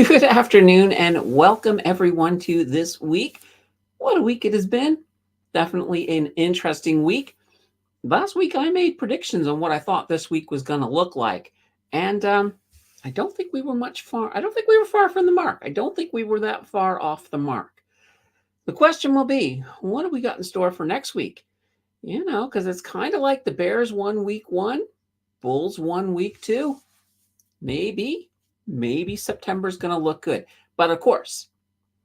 Good afternoon and welcome everyone to this week. What a week it has been. Definitely an interesting week. Last week I made predictions on what I thought this week was going to look like. And I don't think we were I don't think we were far from the mark. I don't think we were that far off the mark. The question will be, what do we got in store for next week? Because it's kind of like the Bears won week 1, Bulls won week 2. Maybe September's going to look good. But of course,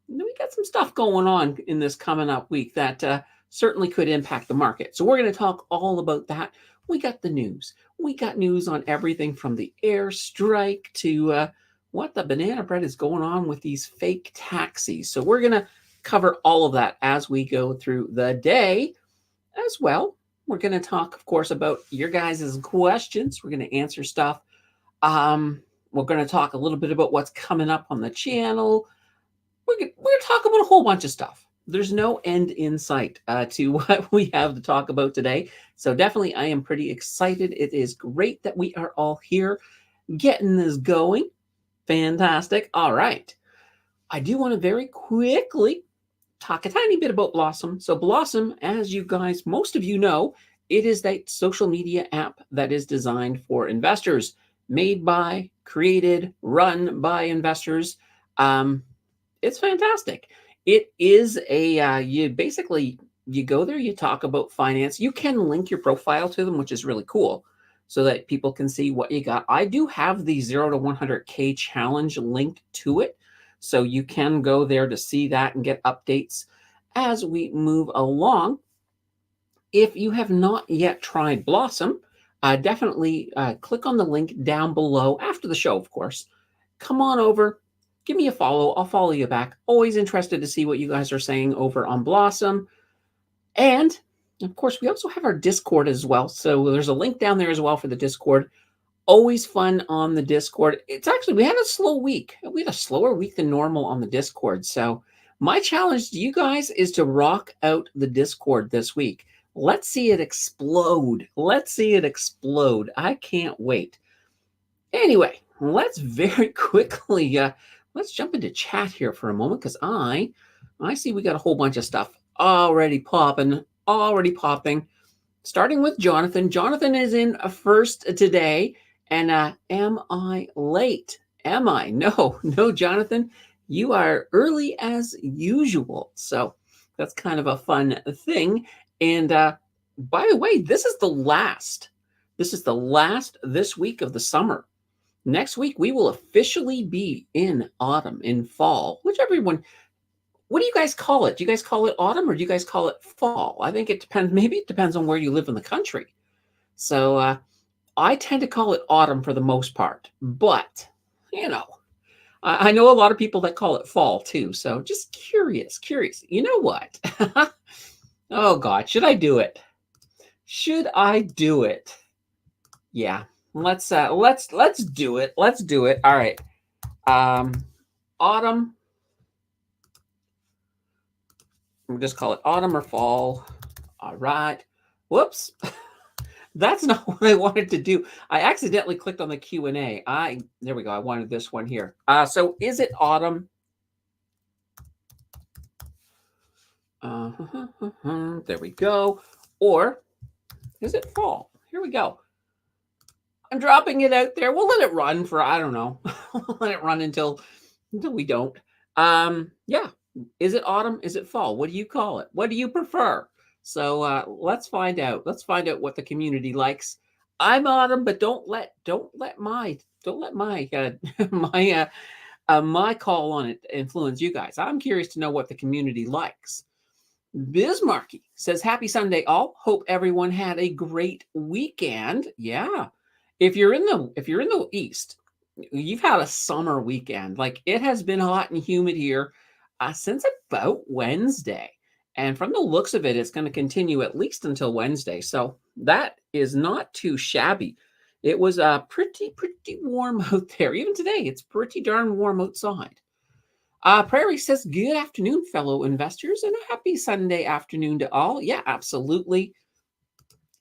we got some stuff going on in this coming up week that certainly could impact the market. So we're going to talk all about that. We got the news. We got news on everything from the airstrike to what the banana bread is going on with these fake taxis. So we're going to cover all of that as we go through the day as well. We're going to talk, of course, about your guys' questions. We're going to answer stuff. We're going to talk a little bit about what's coming up on the channel. We're going to talk about a whole bunch of stuff. There's no end in sight to what we have to talk about today. So definitely, I am pretty excited. It is great that we are all here getting this going. Fantastic. All right. I do want to very quickly talk a tiny bit about Blossom. So Blossom, as you guys, most of you know, it is that social media app that is designed for investors, made by, created, run by investors. It's fantastic. It is you go there, you talk about finance. You can link your profile to them, which is really cool, so that people can see what you got. I do have the 0 to 100K challenge linked to it, so you can go there to see that and get updates as we move along. If you have not yet tried Blossom, definitely click on the link down below after the show, of course. Come on over. Give me a follow. I'll follow you back. Always interested to see what you guys are saying over on Blossom. And, of course, we also have our Discord as well. So there's a link down there as well for the Discord. Always fun on the Discord. It's actually, we had a slow week. We had a slower week than normal on the Discord. So my challenge to you guys is to rock out the Discord this week. Let's see it explode. Let's see it explode. I can't wait. Anyway, let's very quickly, let's jump into chat here for a moment, because I see we got a whole bunch of stuff already popping. Starting with Jonathan. Jonathan is in first today. And am I late? Am I? No, Jonathan. You are early as usual. So that's kind of a fun thing. And by the way, this is the last this week of the summer. Next week, we will officially be in autumn, in fall, whichever one. What do you guys call it? Do you guys call it autumn or do you guys call it fall? I think it depends. Maybe it depends on where you live in the country. So I tend to call it autumn for the most part. But, I know a lot of people that call it fall too. So just curious. You know what? Oh, God, should I do it? Yeah. Let's do it. All right. Autumn. We'll just call it autumn or fall. All right. Whoops. That's not what I wanted to do. I accidentally clicked on the Q&A. There we go. I wanted this one here. So is it autumn? There we go. Or is it fall? Here we go. I'm dropping it out there. We'll let it run for, I don't know. We'll let it run until we don't. Yeah. Is it autumn? Is it fall? What do you call it? What do you prefer? So let's find out. Let's find out what the community likes. I'm autumn, but don't let my my call on it influence you guys. I'm curious to know what the community likes. Bismarcky says, "Happy Sunday, all. Hope everyone had a great weekend." Yeah, if you're in the East, you've had a summer weekend. Like, it has been hot and humid here since about Wednesday. And from the looks of it, it's going to continue at least until Wednesday. So that is not too shabby. It was pretty warm out there. Even today, it's pretty darn warm outside. Prairie says, "Good afternoon, fellow investors, and a happy Sunday afternoon to all." Yeah, absolutely.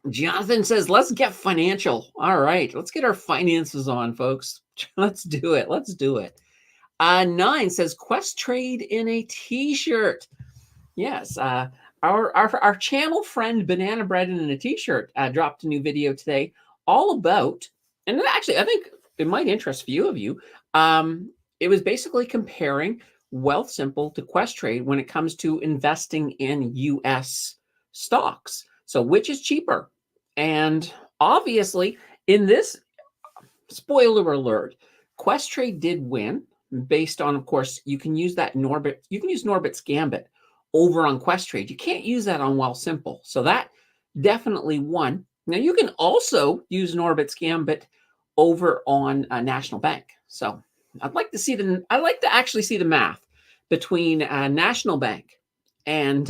Jonathan says, "Let's get financial." All right, let's get our finances on, folks. Let's do it. 9 says Quest Trade in a t-shirt. Yes, our channel friend Banana Bread in a t-shirt dropped a new video today all about, and actually I think it might interest a few of you. It was basically comparing Wealthsimple to Quest Trade when it comes to investing in U.S. stocks. So which is cheaper? And obviously, in this, spoiler alert, Quest Trade did win based on, of course, you can use that Norbit. You can use Norbit's Gambit over on Quest Trade. You can't use that on Wealthsimple. So that definitely won. Now you can also use Norbit's Gambit over on National Bank. So I'd like to actually see the math between National Bank and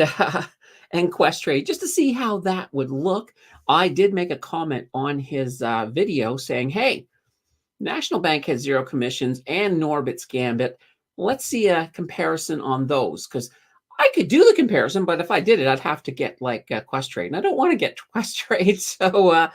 and Quest Trade just to see how that would look. I did make a comment on his video saying, "Hey, National Bank has zero commissions and Norbit's Gambit. Let's see a comparison on those because I could do the comparison, but if I did it, I'd have to get like Quest Trade, and I don't want to get Quest Trade. So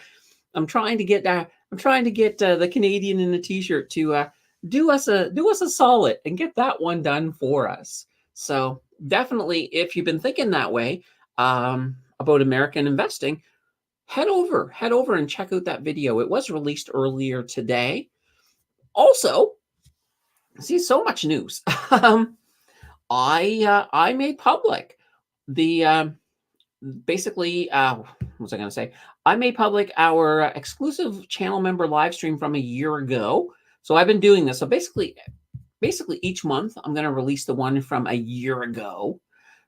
I'm trying to get the Canadian in the t-shirt to do us a solid and get that one done for us. So definitely, if you've been thinking that way about American investing, head over and check out that video. It was released earlier today. Also, see so much news. I made public the basically what was I going to say? I made public our exclusive channel member live stream from a year ago. So I've been doing this. So basically each month I'm going to release the one from a year ago.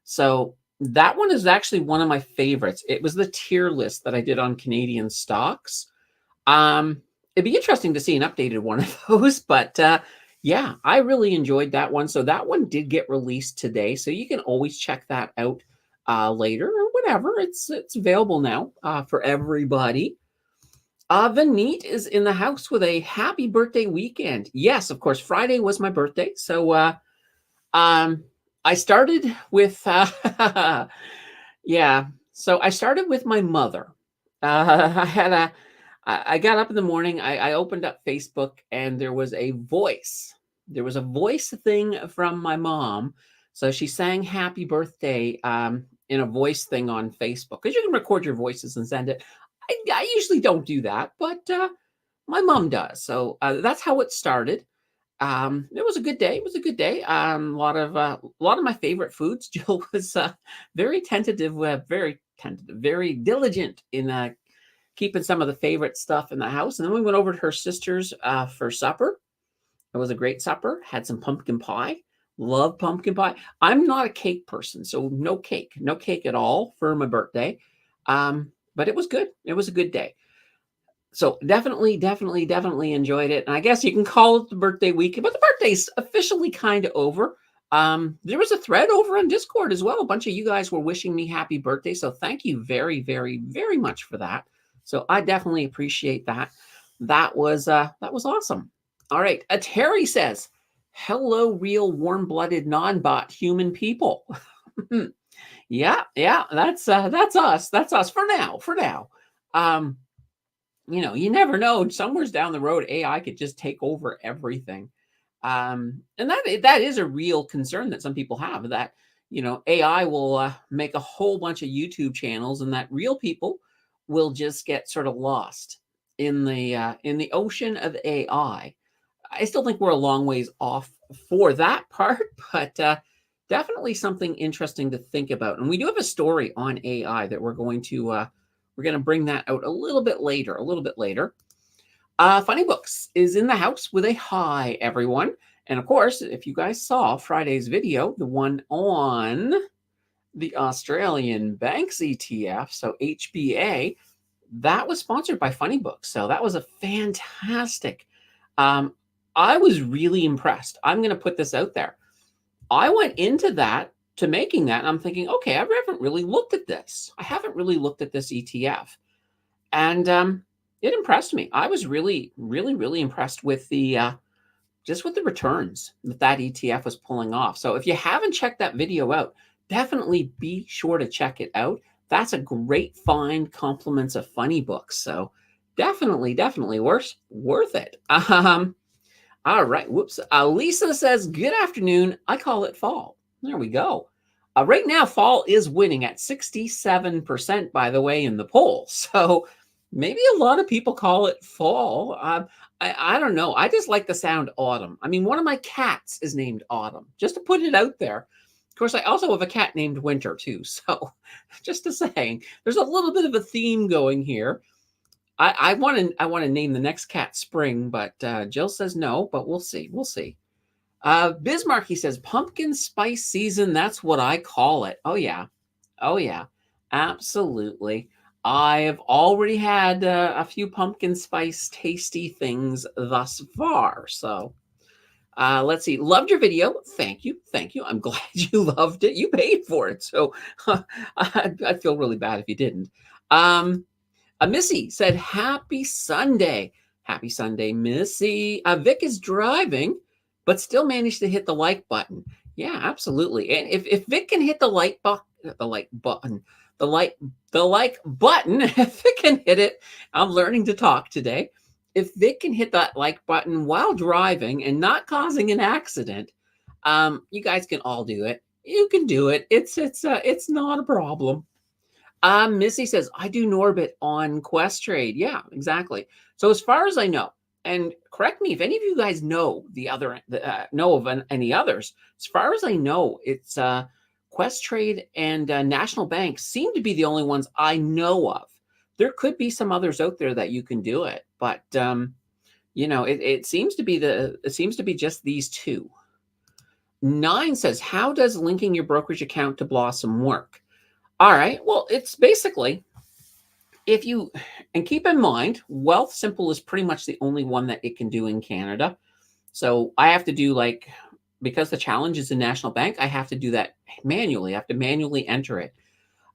So that one is actually one of my favorites. It was the tier list that I did on Canadian stocks. It'd be interesting to see an updated one of those, but yeah, I really enjoyed that one. So that one did get released today. So you can always check that out later or whatever. It's available now for everybody. Vineet is in the house with a happy birthday weekend. Yes, of course, Friday was my birthday. So I started with yeah. So I started with my mother. I got up in the morning. I opened up Facebook, and there was a voice. There was a voice thing from my mom. So she sang "Happy Birthday" in a voice thing on Facebook because you can record your voices and send it. I usually don't do that, but my mom does. So that's how it started. It was a good day. It was a good day. A lot of my favorite foods. Jill was very very diligent in keeping some of the favorite stuff in the house. And then we went over to her sister's for supper. It was a great supper. Had some pumpkin pie. Love pumpkin pie. I'm not a cake person, so no cake at all for my birthday. But it was good. It was a good day. So definitely enjoyed it. And I guess you can call it the birthday weekend, but the birthday's officially kind of over. There was a thread over on Discord as well. A bunch of you guys were wishing me happy birthday. So thank you very much for that. So I definitely appreciate that. That was awesome. All right. Terry says, "Hello, real warm-blooded non-bot human people." Yeah, that's us. That's us for now. You never know. Somewhere's down the road, AI could just take over everything. And that is a real concern that some people have, that, AI will make a whole bunch of YouTube channels, and that real people will just get sort of lost in the ocean of AI. I still think we're a long ways off for that part, but definitely something interesting to think about. And we do have a story on AI that we're going to bring that out a little bit later. Funny Books is in the house with a hi, everyone. And of course, if you guys saw Friday's video, the one on the Australian Banks ETF, so HBA, that was sponsored by Funny Books. So that was a fantastic. I was really impressed. I'm going to put this out there. I went into that to making that, and I'm thinking, okay, I haven't really looked at this. I haven't really looked at this ETF. And it impressed me. I was really impressed with the just with the returns that ETF was pulling off. So if you haven't checked that video out, definitely be sure to check it out. That's a great find, compliments of Funny Books. So definitely worth it. All right. Whoops. Lisa says, good afternoon. I call it fall. There we go. Right now, fall is winning at 67%, by the way, in the poll. So maybe a lot of people call it fall. I don't know. I just like the sound autumn. I mean, one of my cats is named Autumn, just to put it out there. Of course, I also have a cat named Winter, too. So just to saying, there's a little bit of a theme going here. I want to name the next cat Spring, but Jill says no, but we'll see. We'll see. Bismarck, he says, pumpkin spice season. That's what I call it. Oh, yeah. Oh, yeah. Absolutely. I have already had a few pumpkin spice tasty things thus far. So let's see. Loved your video. Thank you. Thank you. I'm glad you loved it. You paid for it. So I'd feel really bad if you didn't. Missy said, happy Sunday. Happy Sunday, Missy. Vic is driving, but still managed to hit the like button. Yeah, absolutely. And if Vic can hit the like button, if Vic can hit it, I'm learning to talk today. If Vic can hit that like button while driving and not causing an accident, you guys can all do it. You can do it. It's not a problem. Missy says, I do Norbit on Questrade. Yeah, exactly. So as far as I know, and correct me if any of you guys know know of any others. As far as I know, it's Questrade and National Bank seem to be the only ones I know of. There could be some others out there that you can do it, but it seems to be just these two. 9 says, how does linking your brokerage account to Blossom work? All right. Well, it's basically and keep in mind, Wealthsimple is pretty much the only one that it can do in Canada. So I have to do because the challenge is in National Bank, I have to do that manually. I have to manually enter it.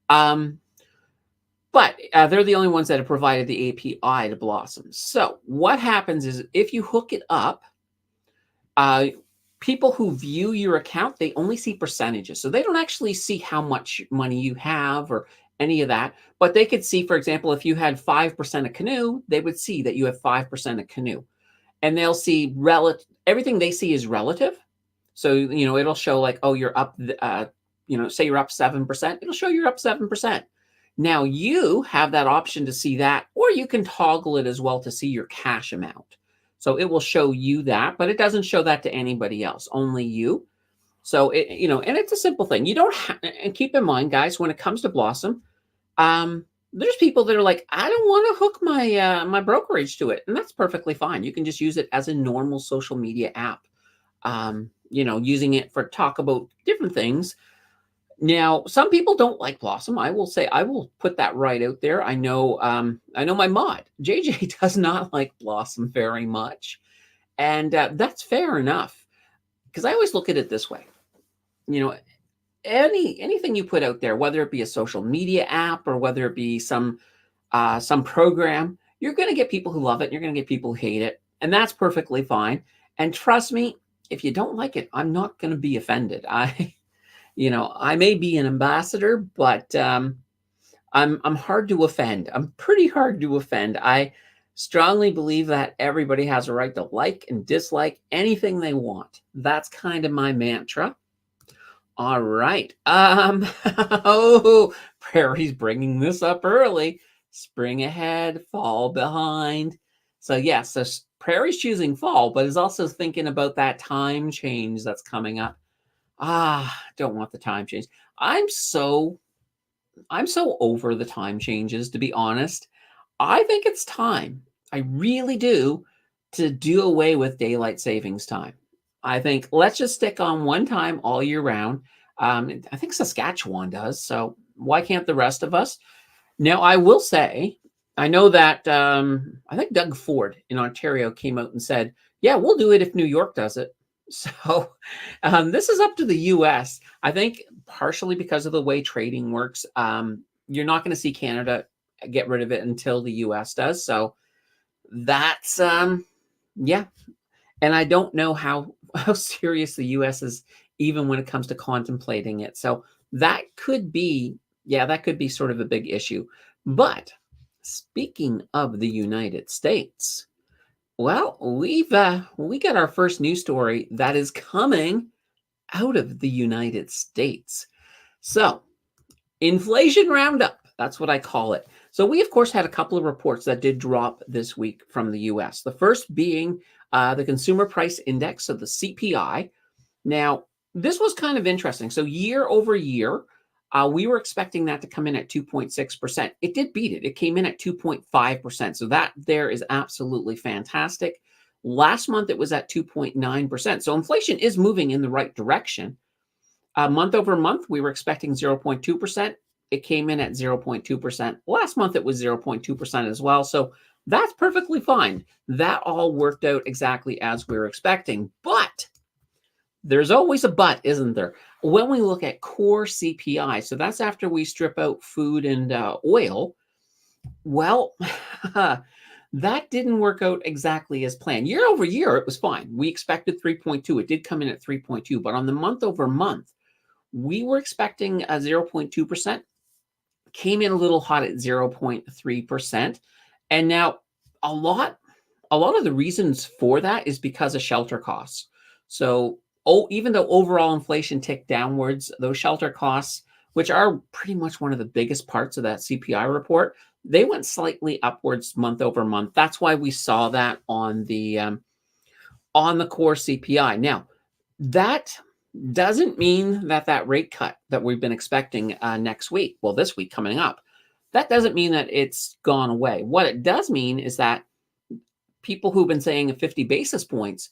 But they're the only ones that have provided the API to Blossom. So what happens is if you hook it up, people who view your account, they only see percentages. So they don't actually see how much money you have or any of that. But they could see, for example, if you had 5% of Canoe, they would see that you have 5% of Canoe. And they'll see everything they see is relative. So, it'll show oh, you're up, say you're up 7%. It'll show you're up 7%. Now you have that option to see that, or you can toggle it as well to see your cash amount. So it will show you that, but it doesn't show that to anybody else, only you. So and it's a simple thing. You don't and keep in mind, guys, when it comes to Blossom, there's people that are like, I don't want to hook my brokerage to it, and that's perfectly fine. You can just use it as a normal social media app. Using it for talk about different things. Now, some people don't like Blossom. I will put that right out there. I know my mod, JJ, does not like Blossom very much. And that's fair enough. Because I always look at it this way. Anything you put out there, whether it be a social media app or whether it be some program, you're going to get people who love it. And you're going to get people who hate it. And that's perfectly fine. And trust me, if you don't like it, I'm not going to be offended. I may be an ambassador, but I'm hard to offend. I'm pretty hard to offend. I strongly believe that everybody has a right to like and dislike anything they want. That's kind of my mantra. All right. Oh, Prairie's bringing this up early. Spring ahead, fall behind. So so Prairie's choosing fall, but is also thinking about that time change that's coming up. Don't want the time change. I'm so over the time changes, to be honest. I think it's time. I really do, to do away with daylight savings time. I think let's just stick on one time all year round. I think Saskatchewan does. So why can't the rest of us? Now, I will say, I know that I think Doug Ford in Ontario came out and said, yeah, we'll do it if New York does it. So this is up to the U.S. I think partially because of the way trading works. You're not going to see Canada get rid of it until the U.S. does. So that's, yeah. And I don't know how serious the U.S. is even when it comes to contemplating it. So that could be sort of a big issue. But speaking of the United States, Well, we got our first news story that is coming out of the United States. So, inflation roundup, that's what I call it. So, we of course had a couple of reports that did drop this week from the US. The first being the Consumer Price Index, so the CPI. Now, this was kind of interesting. So, year over year, we were expecting that to come in at 2.6%. It did beat it. It came in at 2.5%. So, that there is absolutely fantastic. Last month, it was at 2.9%. So, inflation is moving in the right direction. Month over month, we were expecting 0.2%. It came in at 0.2%. Last month, it was 0.2% as well. So, that's perfectly fine. That all worked out exactly as we were expecting. But there's always a but, isn't there? When we look at core CPI, so that's after we strip out food and oil, well, that didn't work out exactly as planned. Year over year, it was fine. We expected 3.2. It did come in at 3.2, but on the month over month, we were expecting a 0.2%, came in a little hot at 0.3%. And now a lot of the reasons for that is because of shelter costs. So, even though overall inflation ticked downwards, those shelter costs, which are pretty much one of the biggest parts of that CPI report, they went slightly upwards month over month. That's why we saw that on the core CPI. Now, that doesn't mean that that rate cut that we've been expecting next week, well, this week coming up, that doesn't mean that it's gone away. What it does mean is that people who've been saying 50 basis points,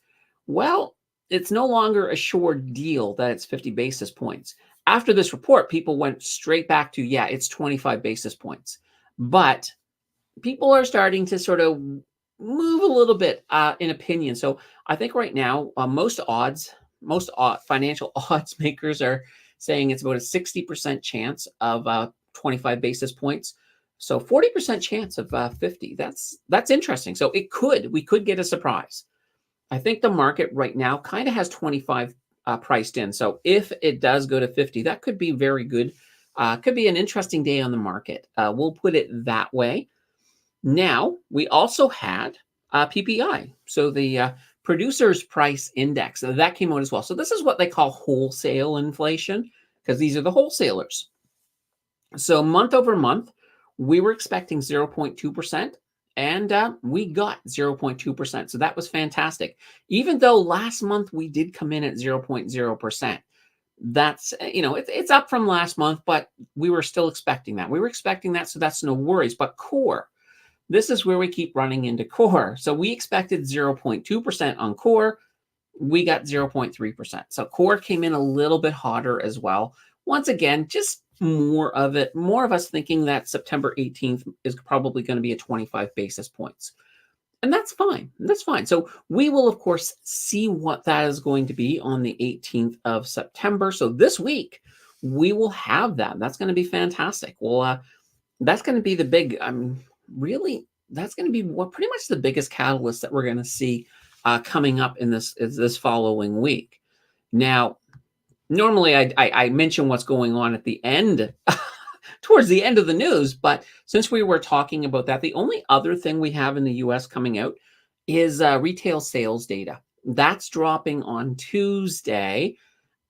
well, it's no longer a sure deal that it's 50 basis points. After this report, people went straight back to, yeah, it's 25 basis points. But people are starting to sort of move a little bit in opinion. So I think right now, most financial odds makers are saying it's about a 60% chance of 25 basis points. So 40% chance of 50. That's interesting. So we could get a surprise. I think the market right now kind of has 25 priced in. So if it does go to 50, that could be very good. Could be an interesting day on the market. We'll put it that way. Now, we also had PPI. So the Producers Price Index, that came out as well. So this is what they call wholesale inflation, because these are the wholesalers. So month over month, we were expecting 0.2%. And we got 0.2%. So that was fantastic. Even though last month we did come in at 0.0%. That's, it's up from last month, but we were still expecting that. We were expecting that, so that's no worries. But core, this is where we keep running into core. So we expected 0.2% on core. We got 0.3%. So core came in a little bit hotter as well. Once again, just more of us thinking that September 18th is probably going to be a 25 basis points. And that's fine. That's fine. So we will, of course, see what that is going to be on the 18th of September. So this week, we will have that. That's going to be fantastic. Well, that's going to be the big, that's going to be pretty much the biggest catalyst that we're going to see coming up in this following week. Now, normally I mention what's going on at the end, towards the end of the news, but since we were talking about that, the only other thing we have in the US coming out is retail sales data. That's dropping on Tuesday.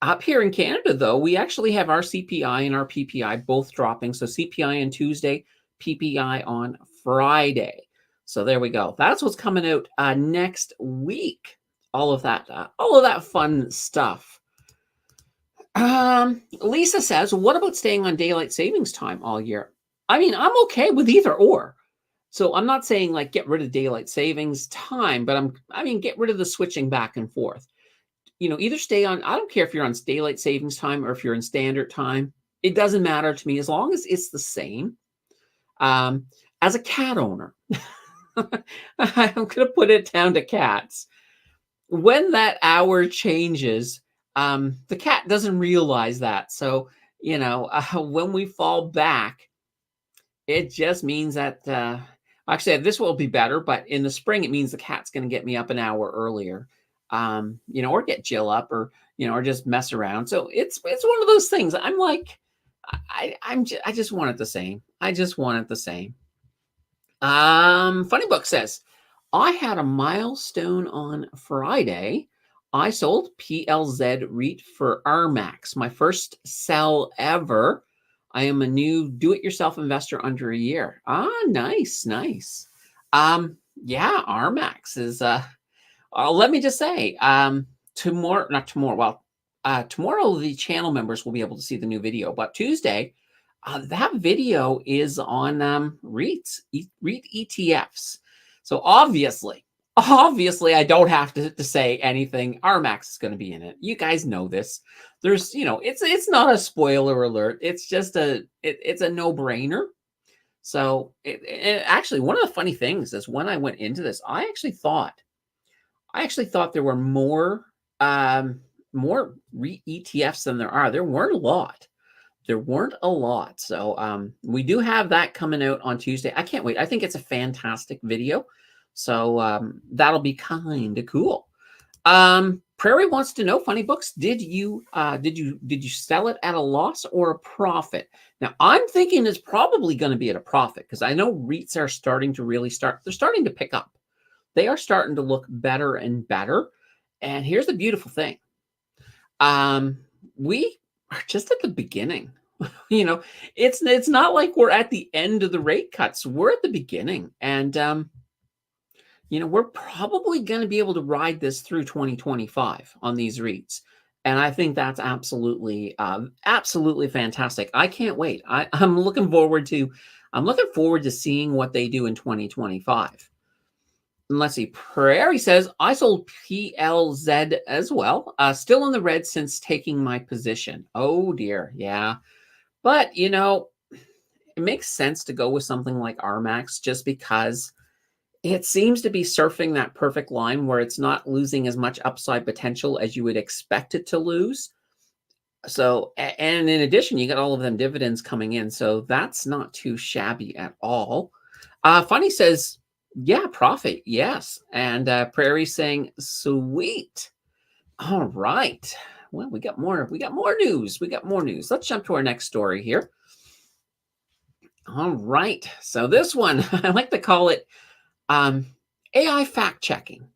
Up here in Canada, though, we actually have our CPI and our PPI both dropping. So CPI on Tuesday, PPI on Friday. So there we go. That's what's coming out next week. All of that fun stuff. Lisa says, what about staying on daylight savings time all year? I mean, I'm okay with either or. So I'm not saying like get rid of daylight savings time, but get rid of the switching back and forth. Either stay on, I don't care if you're on daylight savings time or if you're in standard time. It doesn't matter to me as long as it's the same. As a cat owner, I'm going to put it down to cats. When that hour changes, the cat doesn't realize that. So, when we fall back, it just means that, actually, this will be better, but in the spring, it means the cat's going to get me up an hour earlier, or get Jill up or just mess around. So it's one of those things. I'm like, I just want it the same. I just want it the same. Funny Book says, I had a milestone on Friday. I sold PLZ REIT for RMAX, my first sell ever. I am a new do-it-yourself investor under a year. Nice, nice. Yeah, RMAX is let me just say, tomorrow, not tomorrow, well, tomorrow the channel members will be able to see the new video, but Tuesday, that video is on REITs, REIT ETFs. So obviously, I don't have to say anything. RMAX is going to be in it. You guys know this. There's, it's not a spoiler alert. It's just it's a no-brainer. So actually, one of the funny things is when I went into this, I actually thought there were more REIT ETFs than there are. There weren't a lot. So we do have that coming out on Tuesday. I can't wait. I think it's a fantastic video. So that'll be kind of cool. Prairie wants to know, Funny Books, did you sell it at a loss or a profit? Now I'm thinking it's probably going to be at a profit because I know REITs are starting to they're starting to pick up. They are starting to look better and better. And here's the beautiful thing. We are just at the beginning. It's not like we're at the end of the rate cuts. We're at the beginning. And, we're probably going to be able to ride this through 2025 on these REITs. And I think that's absolutely fantastic. I can't wait. I'm looking forward to seeing what they do in 2025. And let's see. Prairie says, I sold PLZ as well. Still in the red since taking my position. Oh, dear. Yeah. But, it makes sense to go with something like RMAX just because it seems to be surfing that perfect line where it's not losing as much upside potential as you would expect it to lose. So, and in addition, you got all of them dividends coming in. So that's not too shabby at all. Funny says, yeah, profit. Yes. And Prairie saying, sweet. All right. Well, we got more news. Let's jump to our next story here. All right. So this one, I like to call it AI fact checking.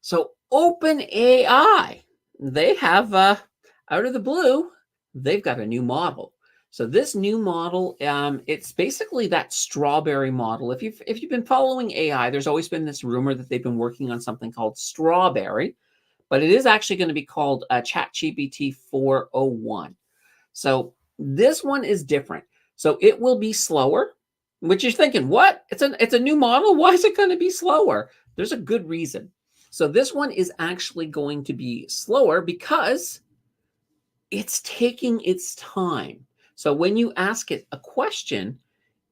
So OpenAI, they have out of the blue, they've got a new model. So this new model, it's basically that strawberry model. If you've been following AI, there's always been this rumor that they've been working on something called strawberry, but it is actually going to be called ChatGPT 401. So this one is different. So it will be slower, which you're thinking, what? It's a new model. Why is it going to be slower? There's a good reason. So this one is actually going to be slower because it's taking its time. So when you ask it a question,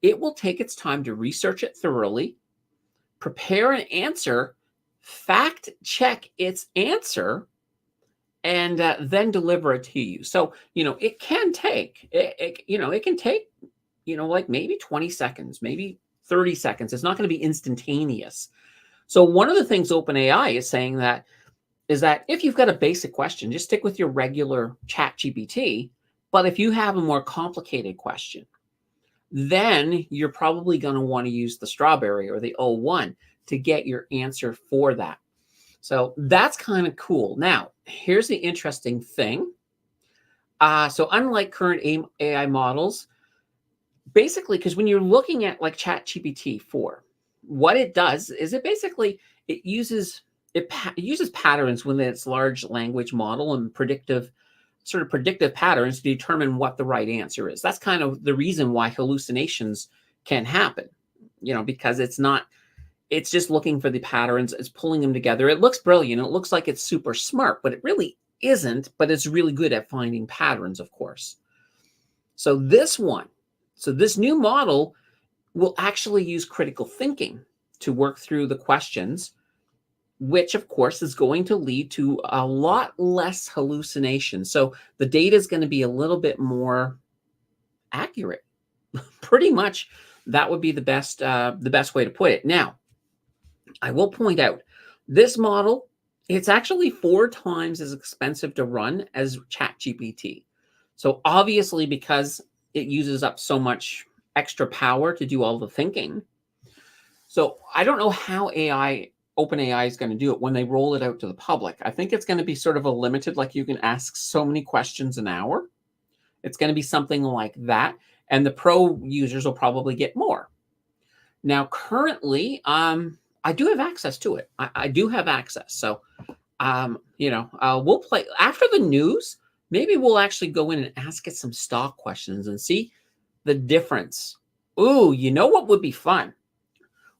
it will take its time to research it thoroughly, prepare an answer, fact check its answer, and then deliver it to you. So, it can take, like maybe 20 seconds, maybe 30 seconds. It's not going to be instantaneous. So one of the things OpenAI is saying is that if you've got a basic question, just stick with your regular ChatGPT. But if you have a more complicated question, then you're probably going to want to use the strawberry or the O1 to get your answer for that. So that's kind of cool. Now, here's the interesting thing. So unlike current AI models, basically, because when you're looking at like ChatGPT 4, what it does is it uses patterns within its large language model and predictive patterns to determine what the right answer is. That's kind of the reason why hallucinations can happen, because it's just looking for the patterns, it's pulling them together. It looks brilliant. It looks like it's super smart, but it really isn't, but it's really good at finding patterns, of course. So this new model will actually use critical thinking to work through the questions, which of course is going to lead to a lot less hallucination. So the data is going to be a little bit more accurate. Pretty much that would be the best way to put it. Now, I will point out this model, it's actually 4 times as expensive to run as ChatGPT. So obviously, because it uses up so much extra power to do all the thinking. So I don't know how OpenAI is going to do it when they roll it out to the public. I think it's going to be sort of a limited, like you can ask so many questions an hour. It's going to be something like that. And the pro users will probably get more. Now, currently, I do have access to it. I do have access. So, we'll play after the news. Maybe we'll actually go in and ask it some stock questions and see the difference. Ooh, you know what would be fun?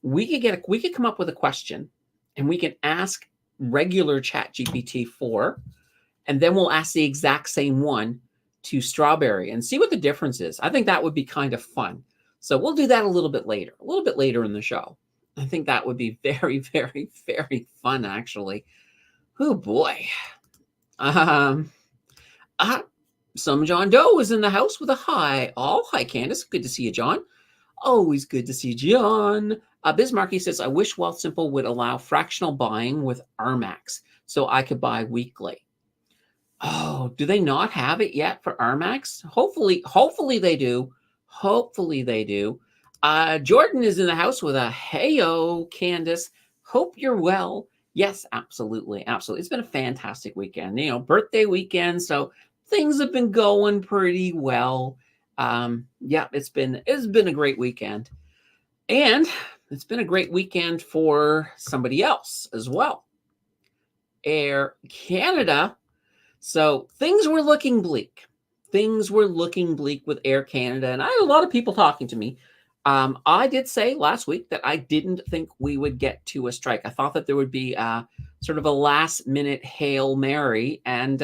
We could come up with a question, and we can ask regular Chat GPT 4, and then we'll ask the exact same one to Strawberry and see what the difference is. I think that would be kind of fun. So we'll do that a little bit later in the show. I think that would be very, very, very fun, actually. Oh boy. Some John Doe is in the house with a hi. Oh, hi, Candace. Good to see you, John. Always good to see John. Bismarcky says, I wish Wealthsimple would allow fractional buying with RMAX so I could buy weekly. Oh, do they not have it yet for RMAX? Hopefully they do. Hopefully they do. Jordan is in the house with a heyo, Candace. Hope you're well. Yes, absolutely. Absolutely. It's been a fantastic weekend. Birthday weekend. So things have been going pretty well. It's been a great weekend. And it's been a great weekend for somebody else as well. Air Canada. So things were looking bleak. Things were looking bleak with Air Canada. And I had a lot of people talking to me. I did say last week that I didn't think we would get to a strike. I thought that there would be sort of a last minute Hail Mary. And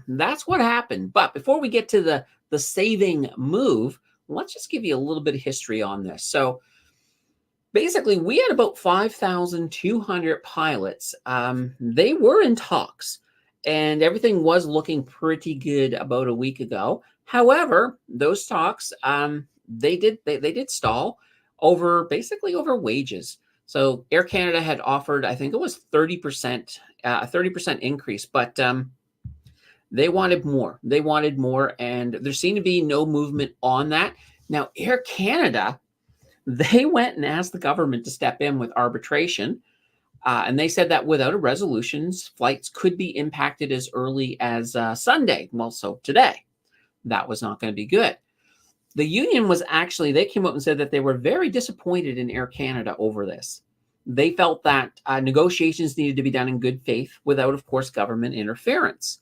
that's what happened. But before we get to the saving move, let's just give you a little bit of history on this. So basically, we had about 5,200 pilots. They were in talks, and everything was looking pretty good about a week ago. However, those talks, they did stall over wages. So Air Canada had offered, I think it was 30%, a 30% increase, but they wanted more. They wanted more, and there seemed to be no movement on that. Now, Air Canada, they went and asked the government to step in with arbitration, and they said that without a resolution, flights could be impacted as early as Sunday. Well, so today, that was not going to be good. The union they came up and said that they were very disappointed in Air Canada over this. They felt that negotiations needed to be done in good faith without, of course, government interference.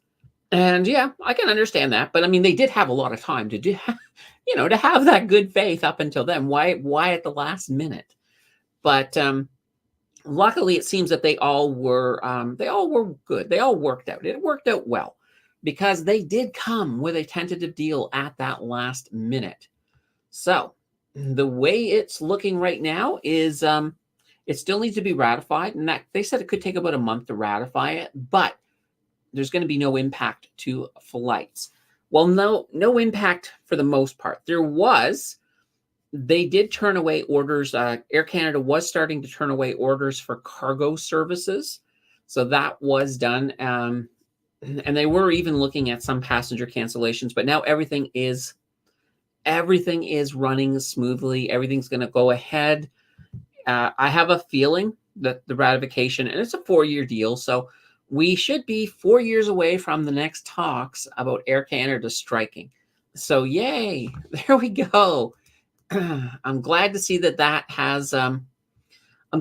And yeah, I can understand that. But I mean, they did have a lot of time to do, to have that good faith up until then. Why at the last minute? But luckily, it seems that they all were good. They all worked out. It worked out well because they did come with a tentative deal at that last minute. So the way it's looking right now is it still needs to be ratified. And that they said it could take about a month to ratify it, but there's going to be no impact to flights. Well, no impact for the most part. They did turn away orders. Air Canada was starting to turn away orders for cargo services. So that was done. And they were even looking at some passenger cancellations, but now everything is running smoothly. Everything's going to go ahead. I have a feeling that the ratification, and it's a 4-year deal, so we should be 4 years away from the next talks about Air Canada striking. So yay, there we go. I'm glad to see that has. I'm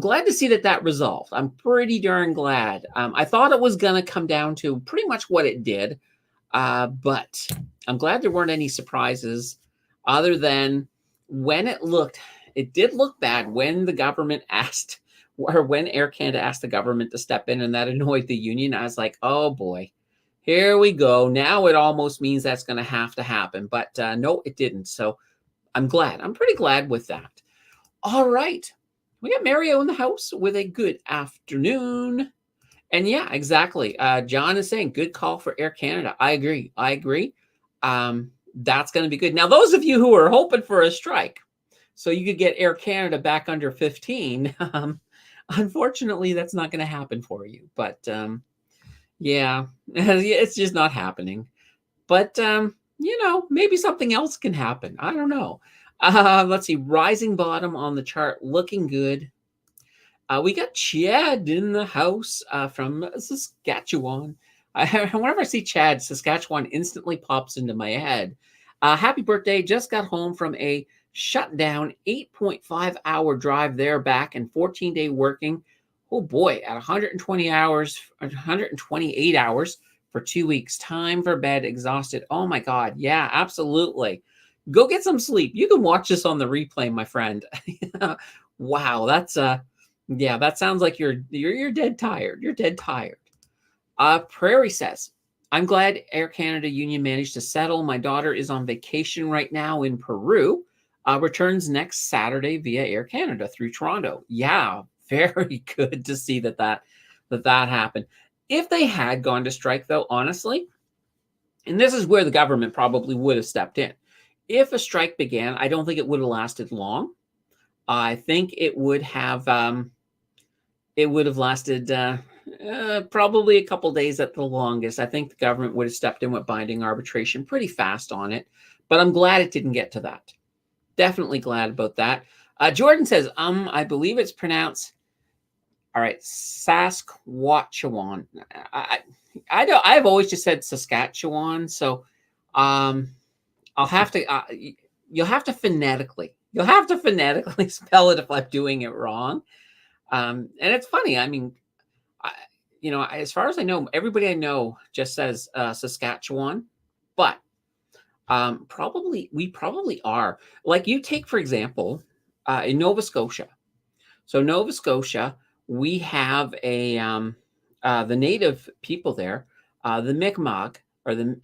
glad to see that resolved. I'm pretty darn glad. I thought it was going to come down to pretty much what it did, but I'm glad there weren't any surprises other than when it did look bad when the government asked, or when Air Canada asked the government to step in, and that annoyed the union. I was like, oh boy, here we go. Now it almost means that's going to have to happen, but no, it didn't. So I'm glad. I'm pretty glad with that. All right. We got Mario in the house with a good afternoon. And yeah, exactly. John is saying good call for Air Canada. I agree. That's going to be good. Now, those of you who are hoping for a strike, so you could get Air Canada back under 15, unfortunately, that's not going to happen for you. But yeah, it's just not happening. But, maybe something else can happen. I don't know. Let's see. Rising bottom on the chart, looking good. We got Chad in the house from Saskatchewan. Whenever I see Chad, Saskatchewan instantly pops into my head. Happy birthday. Just got home from a shutdown 8.5-hour drive there back and 14-day working. Oh boy, at 120 hours, 128 hours for 2 weeks. Time for bed, exhausted. Oh my God. Yeah, absolutely. Go get some sleep. You can watch this on the replay, my friend. Wow, that's yeah, that sounds like you're dead tired. You're dead tired. Prairie says, I'm glad Air Canada Union managed to settle. My daughter is on vacation right now in Peru. Returns next Saturday via Air Canada through Toronto. Yeah, very good to see that happened. If they had gone to strike, though, honestly, and this is where the government probably would have stepped in. If a strike began, I don't think it would have lasted long. I think it would have lasted probably a couple days at the longest. I think the government would have stepped in with binding arbitration pretty fast on it. But I'm glad it didn't get to that. Definitely glad about that. Jordan says, I believe it's pronounced, all right, Saskatchewan. I've always just said Saskatchewan. So I'll have to, you'll have to phonetically spell it if I'm doing it wrong. And it's funny. I mean, as far as I know, everybody I know just says Saskatchewan, but we probably are. Like you take, for example, in Nova Scotia. So Nova Scotia, we have the native people there, the Mi'kmaq, or the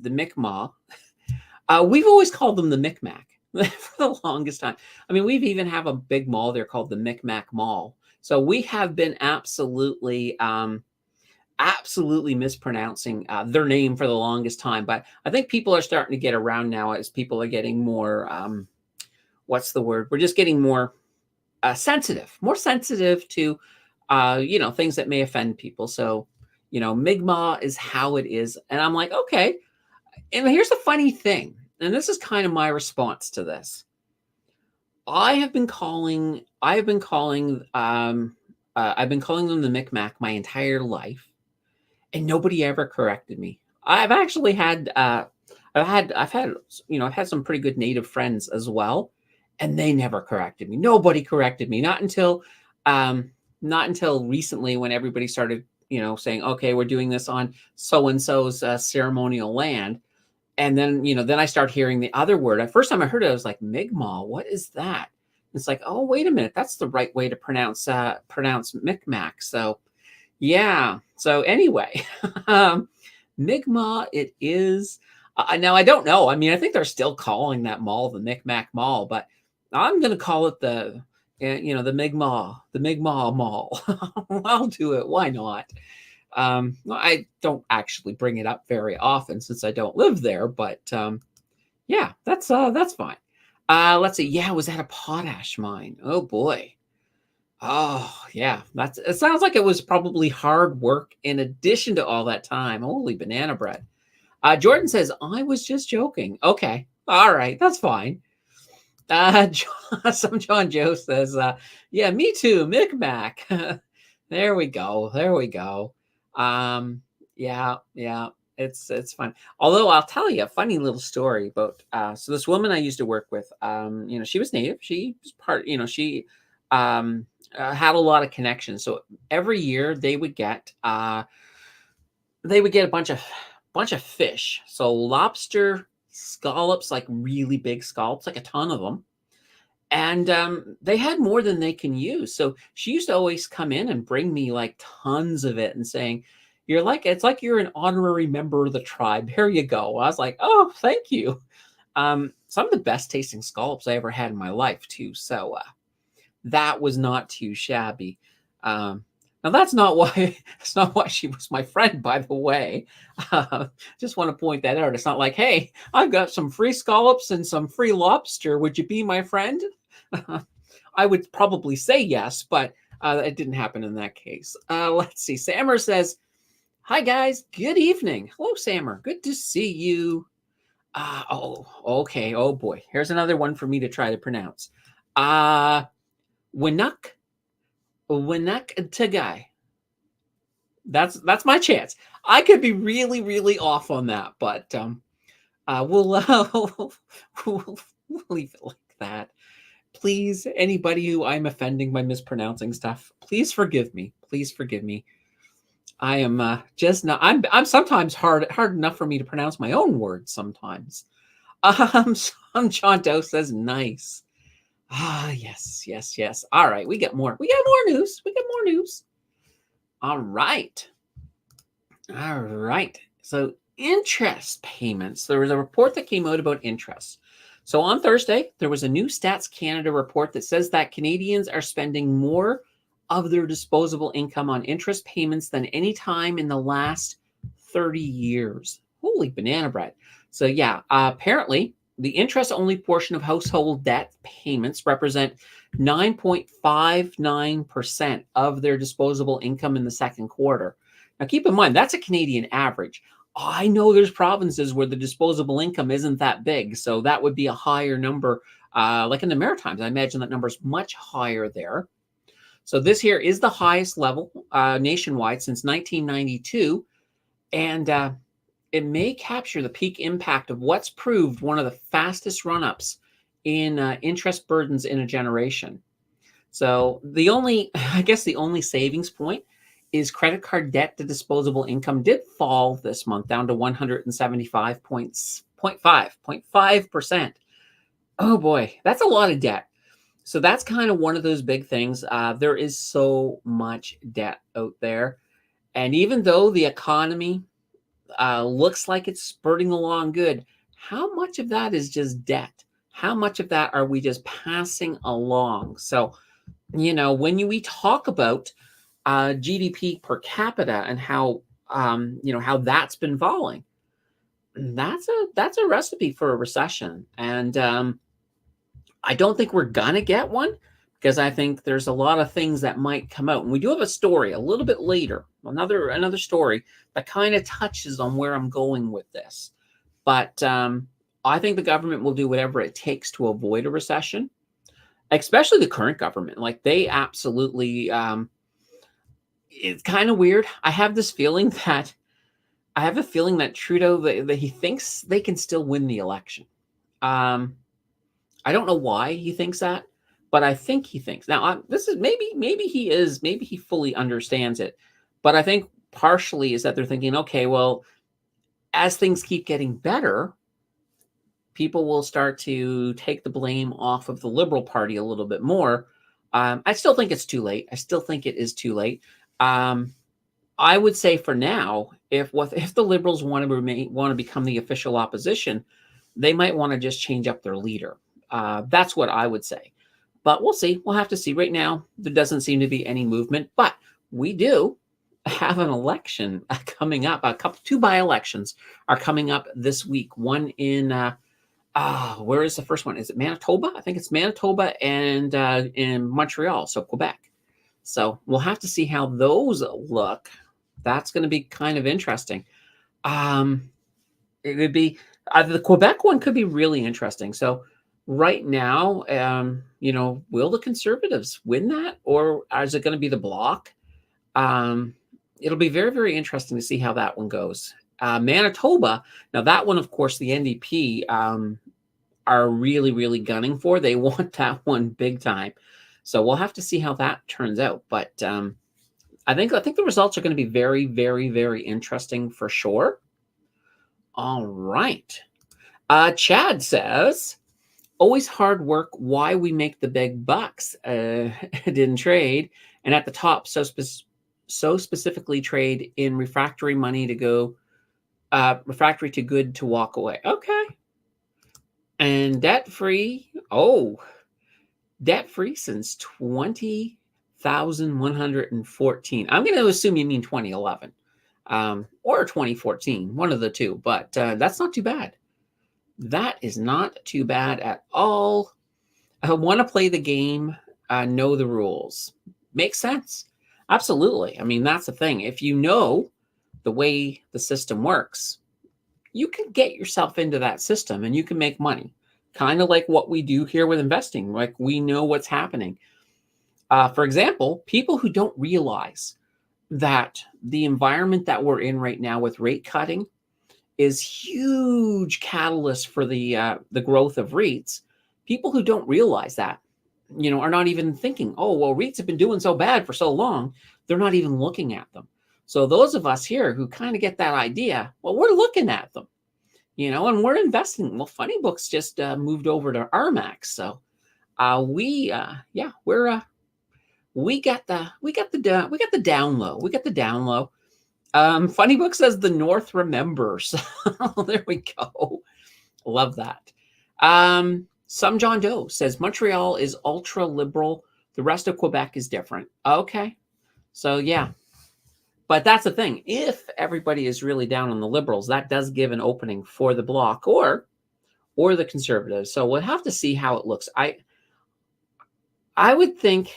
Mi'kmaq. We've always called them the Micmac for the longest time. I mean, we've even have a big mall there called the Micmac Mall. So we have been absolutely mispronouncing their name for the longest time. But I think people are starting to get around now as people are getting more, what's the word? We're just getting more sensitive to, things that may offend people. So, Mi'kmaq is how it is. And I'm like, okay. And here's the funny thing. And this is kind of my response to this. I've been calling them the Micmac my entire life, and nobody ever corrected me. I've actually had I've had some pretty good native friends as well, and they never corrected me. Nobody corrected me, not until recently, when everybody started, saying, okay, we're doing this on so and so's ceremonial land. And then, then I start hearing the other word. The first time I heard it, I was like, Mi'kmaq, what is that? It's like, oh, wait a minute. That's the right way to pronounce Micmac. So, yeah. So anyway, Mi'kmaq it is. Now, I don't know. I mean, I think they're still calling that mall the Micmac Mall, but I'm going to call it the Mi'kmaq Mall. I'll do it. Why not? I don't actually bring it up very often since I don't live there, but yeah, that's fine. Let's see. Yeah, was that a potash mine? Oh boy. Oh yeah, it sounds like it was probably hard work in addition to all that time. Holy banana bread. Jordan says, I was just joking. Okay. All right. That's fine. John Joe says, yeah, me too. Micmac. There we go. Yeah, it's fun. Although I'll tell you a funny little story about, so this woman I used to work with, she was native. She was she, had a lot of connections. So every year they would get a bunch of fish. So lobster, scallops, like really big scallops, like a ton of them. And they had more than they can use. So she used to always come in and bring me like tons of it and saying, it's like you're an honorary member of the tribe. Here you go. I was like, oh, thank you. Some of the best tasting scallops I ever had in my life too. So that was not too shabby. Now that's not why she was my friend, by the way. Just want to point that out. It's not like, hey, I've got some free scallops and some free lobster. Would you be my friend? I would probably say yes, but it didn't happen in that case. Let's see. Sammer says, hi guys, good evening. Hello, Sammer. Good to see you. Oh, okay. Oh boy. Here's another one for me to try to pronounce. Uh Winuk Winuk Tagai. That's my chance. I could be really, really off on that, but we'll, we'll leave it like that. Please, anybody who I'm offending by mispronouncing stuff, please forgive me. Please forgive me. I am just not. I'm sometimes hard enough for me to pronounce my own words sometimes. John Doe says nice. Yes, yes, yes. All right, we got more. We got more news. We got more news. All right. All right. So interest payments. There was a report that came out about interest. So on Thursday, there was a new Stats Canada report that says that Canadians are spending more of their disposable income on interest payments than any time in the last 30 years. Holy banana bread. So yeah, apparently the interest-only portion of household debt payments represent 9.59% of their disposable income in the second quarter. Now, keep in mind, that's a Canadian average. I know there's provinces where the disposable income isn't that big, so that would be a higher number. Like in the Maritimes, I imagine that number is much higher there. So this here is the highest level nationwide since 1992, and it may capture the peak impact of what's proved one of the fastest run-ups in interest burdens in a generation. So I guess the only savings point is credit card debt to disposable income did fall this month down to 175.5%. Oh boy, that's a lot of debt. So that's kind of one of those big things. There is so much debt out there. And even though the economy looks like it's spurting along good, how much of that is just debt? How much of that are we just passing along? So, when we talk about GDP per capita and how how that's been falling, that's a recipe for a recession. And I don't think we're gonna get one because I think there's a lot of things that might come out. And we do have a story a little bit later, another story that kind of touches on where I'm going with this. But I think the government will do whatever it takes to avoid a recession, especially the current government. Like they absolutely it's kind of weird. I have a feeling that Trudeau that he thinks they can still win the election. I don't know why he thinks that, but I think he thinks. Now, this is maybe he fully understands it, but I think partially is that they're thinking, okay, well, as things keep getting better, people will start to take the blame off of the Liberal Party a little bit more. I still think it's too late. I still think it is too late. I would say for now, if the Liberals want to become the official opposition, they might want to just change up their leader. That's what I would say. But we'll see. We'll have to see. Right now, there doesn't seem to be any movement, but we do have an election coming up. Two by-elections are coming up this week. One in where is the first one? Is it Manitoba? I think it's Manitoba and in Montreal, so Quebec. So we'll have to see how those look. That's going to be kind of interesting. It would be the Quebec one could be really interesting. So right now, will the Conservatives win that, or is it going to be the Bloc? It'll be very, very interesting to see how that one goes. Manitoba, now that one, of course, the NDP are really, really gunning for. They want that one big time. So we'll have to see how that turns out. But I think the results are going to be very, very, very interesting for sure. All right. Chad says, always hard work. Why we make the big bucks? Didn't trade. And at the top, so specifically trade in refractory money to go, refractory to good to walk away. Okay. And debt-free. Oh, debt-free since 20,114. I'm going to assume you mean 2011 or 2014, one of the two. But that's not too bad. That is not too bad at all. I want to play the game, know the rules. Makes sense. Absolutely. I mean, that's the thing. If you know the way the system works, you can get yourself into that system and you can make money. Kind of like what we do here with investing. Like we know what's happening. For example, people who don't realize that the environment that we're in right now with rate cutting is huge catalyst for the growth of REITs. People who don't realize that, are not even thinking, oh, well, REITs have been doing so bad for so long. They're not even looking at them. So those of us here who kind of get that idea, well, we're looking at them, and we're investing. Well, Funny Books just moved over to RMAX. So we got the down low. We got the down low. Funny Book says the North remembers. There we go. Love that. Some John Doe says Montreal is ultra liberal. The rest of Quebec is different. Okay. So yeah. But that's the thing. If everybody is really down on the liberals, that does give an opening for the Bloc or the Conservatives. So we'll have to see how it looks. I would think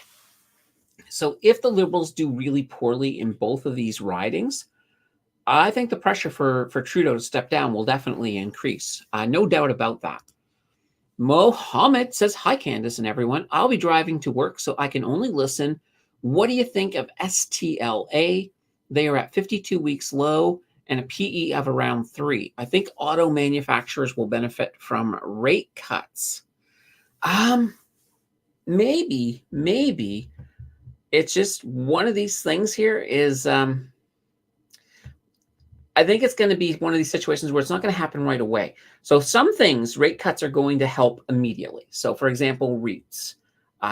so. If the Liberals do really poorly in both of these ridings, I think the pressure for Trudeau to step down will definitely increase. No doubt about that. Mohammed says, hi, Candace and everyone. I'll be driving to work, so I can only listen. What do you think of STLA? They are at 52 weeks low and a PE of around 3. I think auto manufacturers will benefit from rate cuts. Maybe. It's just one of these things here is, I think it's going to be one of these situations where it's not going to happen right away. So some things, rate cuts are going to help immediately. So for example, REITs,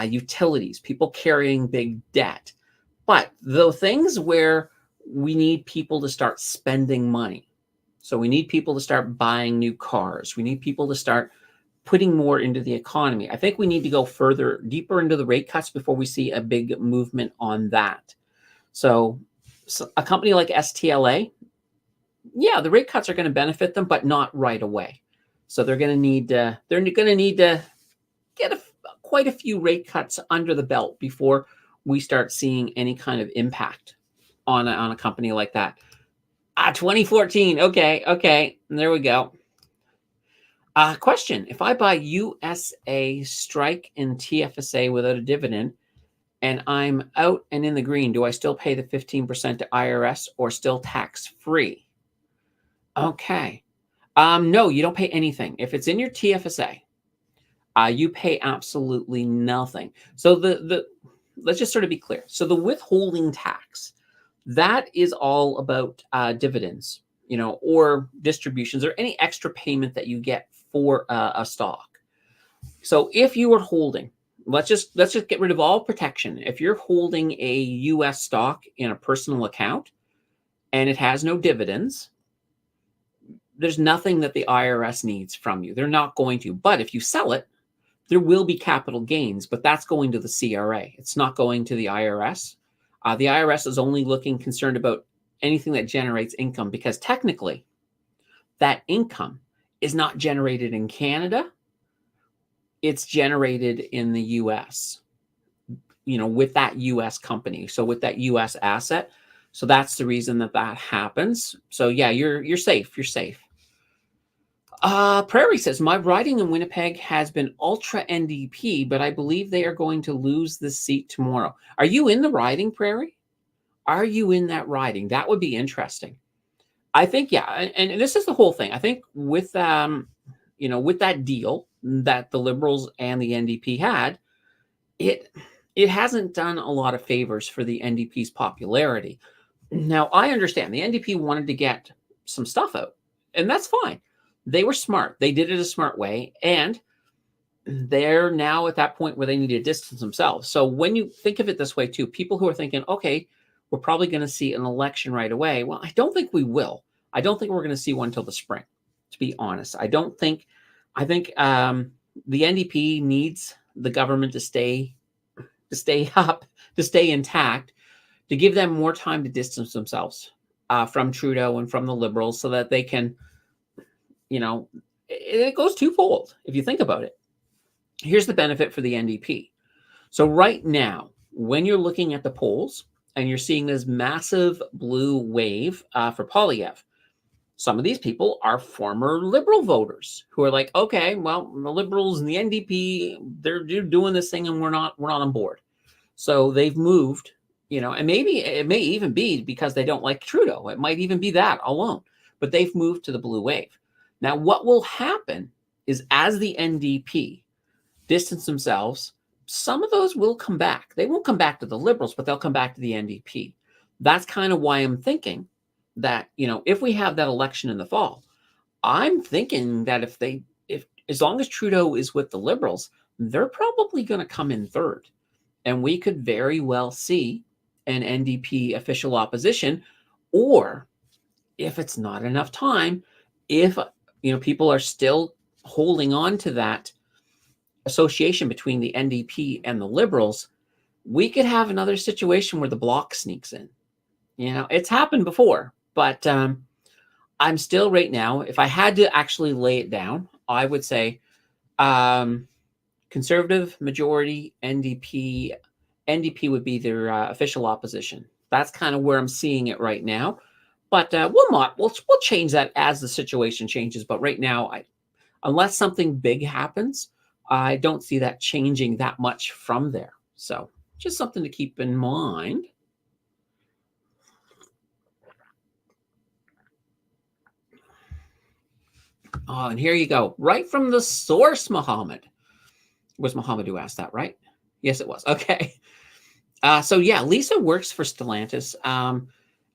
utilities, people carrying big debt. But the things where we need people to start spending money. So we need people to start buying new cars. We need people to start putting more into the economy. I think we need to go deeper into the rate cuts before we see a big movement on that. So a company like STLA, yeah, the rate cuts are going to benefit them, but not right away. So they're going to need to get quite a few rate cuts under the belt before we start seeing any kind of impact on a company like that. 2014. Okay. There we go. Question. If I buy USA Strike in TFSA without a dividend and I'm out and in the green, do I still pay the 15% to IRS or still tax free? Okay. No, you don't pay anything. If it's in your TFSA, you pay absolutely nothing. So let's just sort of be clear. So the withholding tax, that is all about dividends, or distributions or any extra payment that you get for a stock. So if you were holding, let's just get rid of all protection. If you're holding a US stock in a personal account and it has no dividends, there's nothing that the IRS needs from you. They're not going to. But if you sell it, there will be capital gains, but that's going to the CRA. It's not going to the IRS. The IRS is only concerned about anything that generates income, because technically that income is not generated in Canada. It's generated in the US, with that US company. So with that US asset. So that's the reason that happens. So yeah, you're safe. You're safe. Prairie says, my riding in Winnipeg has been ultra NDP, but I believe they are going to lose this seat tomorrow. Are you in the riding, Prairie? Are you in that riding? That would be interesting. I think, yeah. And this is the whole thing. I think with, with that deal that the Liberals and the NDP had, it hasn't done a lot of favors for the NDP's popularity. Now, I understand the NDP wanted to get some stuff out, and that's fine. They were smart. They did it a smart way, and they're now at that point where they need to distance themselves. So when you think of it this way too, people who are thinking, okay, we're probably going to see an election right away. Well, I don't think we will. I don't think we're going to see one until the spring, to be honest. I think the NDP needs the government to stay up, to stay intact, to give them more time to distance themselves from Trudeau and from the Liberals so that they can, it goes twofold if you think about it. Here's the benefit for the NDP. So right now, when you're looking at the polls and you're seeing this massive blue wave for Poilievre, Some of these people are former Liberal voters who are like, okay, well, the Liberals and the NDP, they're doing this thing and we're not on board. So they've moved, and maybe it may even be because they don't like Trudeau. It might even be that alone, but they've moved to the blue wave. Now, what will happen is as the NDP distance themselves, some of those will come back. They won't come back to the Liberals, but they'll come back to the NDP. That's kind of why I'm thinking that, if we have that election in the fall, I'm thinking that if as long as Trudeau is with the Liberals, they're probably going to come in third. And we could very well see an NDP official opposition, or if it's not enough time, if people are still holding on to that association between the NDP and the Liberals, we could have another situation where the Bloc sneaks in. It's happened before, but I'm still right now, if I had to actually lay it down, I would say Conservative majority, NDP would be their official opposition. That's kind of where I'm seeing it right now. But we'll change that as the situation changes. But right now, unless something big happens, I don't see that changing that much from there. So just something to keep in mind. Oh, and here you go. Right from the source, Muhammad. It was Muhammad who asked that, right? Yes, it was. Okay. So yeah, Lisa works for Stellantis.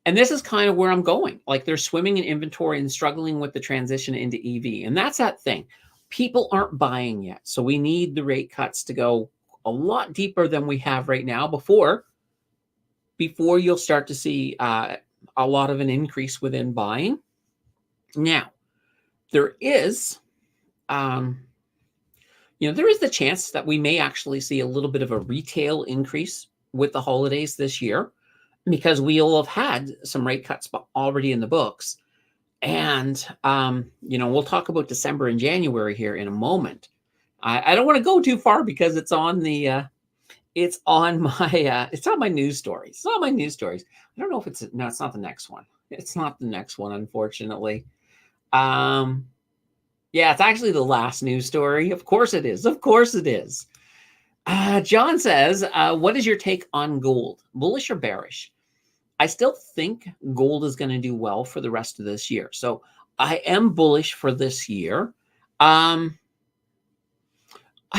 And this is kind of where I'm going. Like they're swimming in inventory and struggling with the transition into EV. And that's that thing. People aren't buying yet. So we need the rate cuts to go a lot deeper than we have right now before you'll start to see a lot of an increase within buying. Now, there is, there is the chance that we may actually see a little bit of a retail increase with the holidays this year, because we'll have had some rate cuts already in the books. And, we'll talk about December and January here in a moment. I don't want to go too far because it's on my news stories. It's on my news stories. I don't know if it's not the next one. It's not the next one, unfortunately. Yeah, it's actually the last news story. Of course it is. John says, what is your take on gold? Bullish or bearish? I still think gold is going to do well for the rest of this year. So I am bullish for this year. I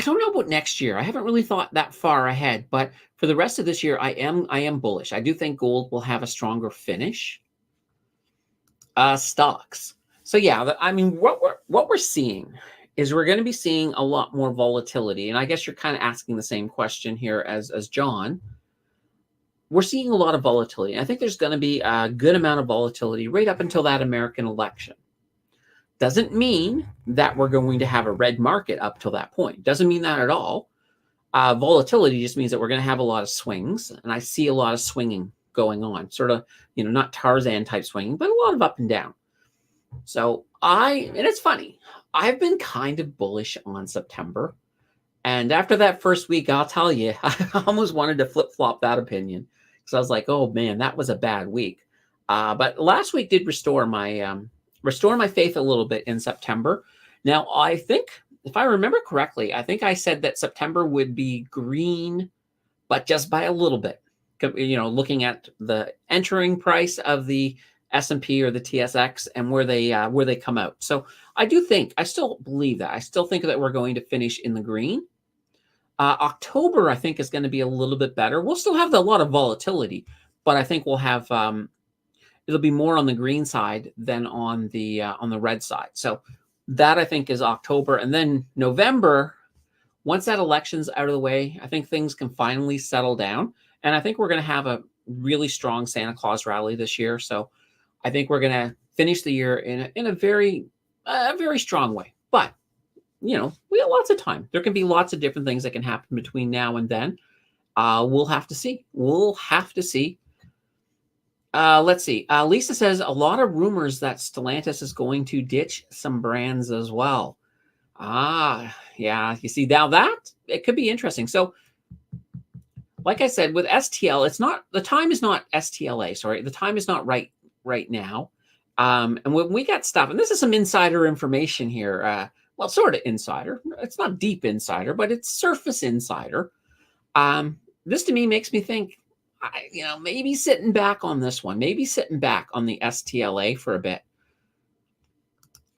don't know about next year. I haven't really thought that far ahead, but for the rest of this year, I am bullish. I do think gold will have a stronger finish. Stocks. So yeah, what we're seeing is we're going to be seeing a lot more volatility. And I guess you're kind of asking the same question here as John. We're seeing a lot of volatility. I think there's going to be a good amount of volatility right up until that American election. Doesn't mean that we're going to have a red market up till that point. Doesn't mean that at all. Volatility just means that we're going to have a lot of swings. And I see a lot of swinging going on. Sort of, not Tarzan type swinging, but a lot of up and down. So and it's funny, I've been kind of bullish on September. And after that first week, I'll tell you, I almost wanted to flip-flop that opinion. Because I was like, oh man, that was a bad week. But last week did restore my faith a little bit in September. Now, I think, if I remember correctly, I think I said that September would be green, but just by a little bit. Looking at the entering price of the S&P or the TSX and where they come out. So I still believe that. I still think that we're going to finish in the green. October, I think, is going to be a little bit better. We'll still have a lot of volatility, but I think we'll have it'll be more on the green side than on the red side. So that, I think, is October. And then November, once that election's out of the way, I think things can finally settle down. And I think we're going to have a really strong Santa Claus rally this year. So I think we're going to finish the year in a very strong way. But, we have lots of time. There can be lots of different things that can happen between now and then. We'll have to see. Let's see. Lisa says a lot of rumors that Stellantis is going to ditch some brands as well. Yeah. You see, now that it could be interesting. So, like I said, with STL, the time is not STLA. Sorry, the time is not right now. And when we got stuff, and this is some insider information here, well, sort of insider. It's not deep insider, but it's surface insider. This to me makes me think, maybe sitting back on this one, maybe sitting back on the STLA for a bit.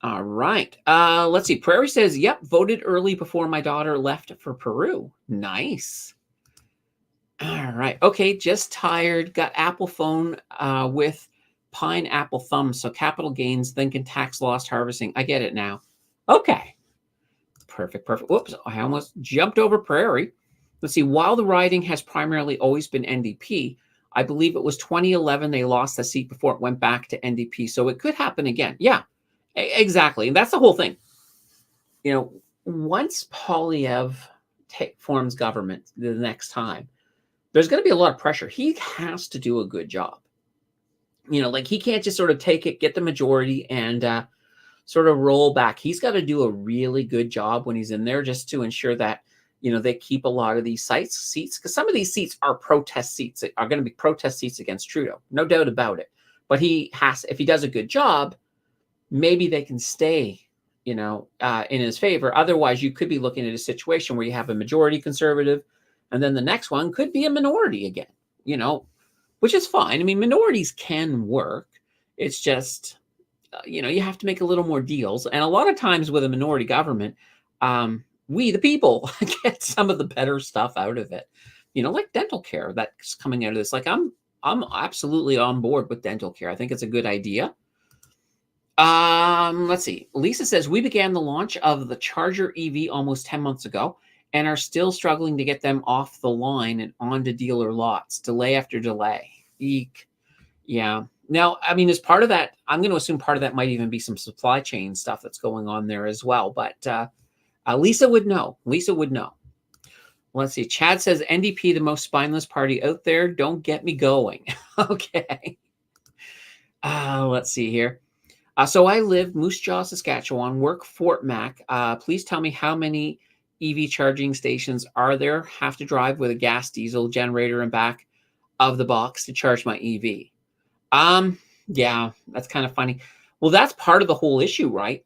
All right. Let's see. Prairie says, yep, voted early before my daughter left for Peru. Nice. All right. Okay. Just tired. Got Apple phone with pineapple thumbs. So capital gains, thinking tax loss harvesting. I get it now. Okay. Perfect. Whoops. I almost jumped over Prairie. Let's see. While the riding has primarily always been NDP, I believe it was 2011 they lost the seat before it went back to NDP. So it could happen again. Yeah, exactly. And that's the whole thing. Once Polyev forms government the next time, there's going to be a lot of pressure. He has to do a good job. He can't just sort of take it, get the majority, and sort of roll back. He's got to do a really good job when he's in there, just to ensure that they keep a lot of these seats, because some of these seats are protest seats. Are going to be protest seats against Trudeau, no doubt about it. But if he does a good job, maybe they can stay, in his favor. Otherwise, you could be looking at a situation where you have a majority Conservative, and then the next one could be a minority again, which is fine. I mean, minorities can work. It's just, you have to make a little more deals. And a lot of times with a minority government, we, the people, get some of the better stuff out of it. Like dental care that's coming out of this. Like I'm absolutely on board with dental care. I think it's a good idea. Let's see. Lisa says, we began the launch of the Charger EV almost 10 months ago and are still struggling to get them off the line and onto dealer lots. Delay after delay. Eek. Yeah. Now, I mean, as part of that, I'm going to assume part of that might even be some supply chain stuff that's going on there as well. But Lisa would know. Let's see. Chad says, NDP, the most spineless party out there. Don't get me going. Okay. Let's see here. So I live Moose Jaw, Saskatchewan, work Fort Mac. Please tell me how many EV charging stations are there? Have to drive with a gas diesel generator and back of the box to charge my EV. Yeah, that's kind of funny. Well, that's part of the whole issue, right?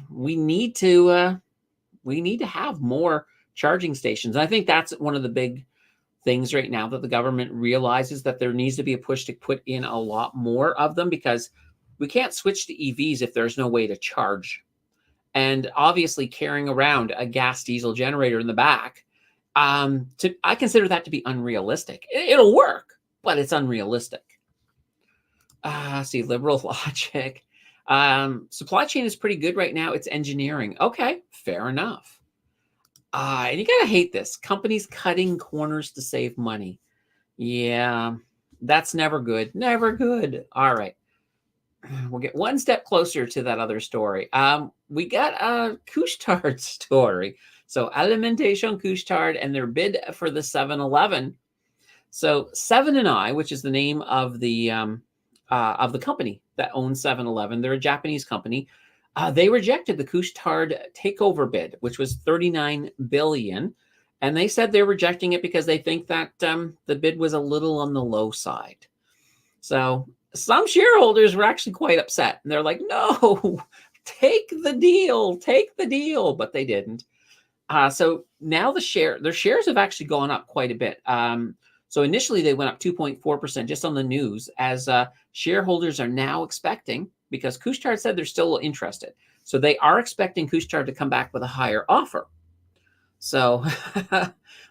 We need to have more charging stations. And I think that's one of the big things right now, that the government realizes that there needs to be a push to put in a lot more of them, because we can't switch to EVs if there's no way to charge. And obviously carrying around a gas diesel generator in the back, I consider that to be unrealistic. It'll work, but it's unrealistic. See, liberal logic. Supply chain is pretty good right now. It's engineering. Okay, fair enough. And you gotta hate this. Companies cutting corners to save money. Yeah, that's never good. Never good. All right. We'll get one step closer to that other story. We got a Couche-Tard story. So Alimentation Couche-Tard and their bid for the 7-Eleven. So 7 & I, which is the name of the company that owns 7-Eleven, they're a Japanese company. They rejected the Couche-Tard takeover bid, which was $39 billion. And they said they're rejecting it because they think that the bid was a little on the low side. So some shareholders were actually quite upset. And they're like, no, take the deal. But they didn't. So now their shares have actually gone up quite a bit. So initially they went up 2.4% just on the news, as shareholders are now expecting, because Couche-Tard said they're still interested. So they are expecting Couche-Tard to come back with a higher offer. So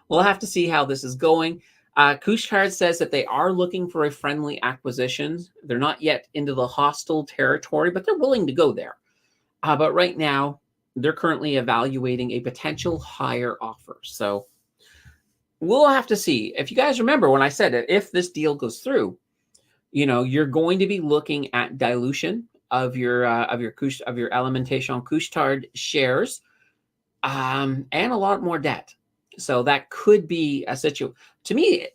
we'll have to see how this is going. Couche-Tard says that they are looking for a friendly acquisition. They're not yet into the hostile territory, but they're willing to go there. But right now, they're currently evaluating a potential higher offer. So we'll have to see. If you guys remember when I said it, if this deal goes through, you're going to be looking at dilution of your Alimentation Couche-Tard shares, and a lot more debt. So that could be a situation. To me,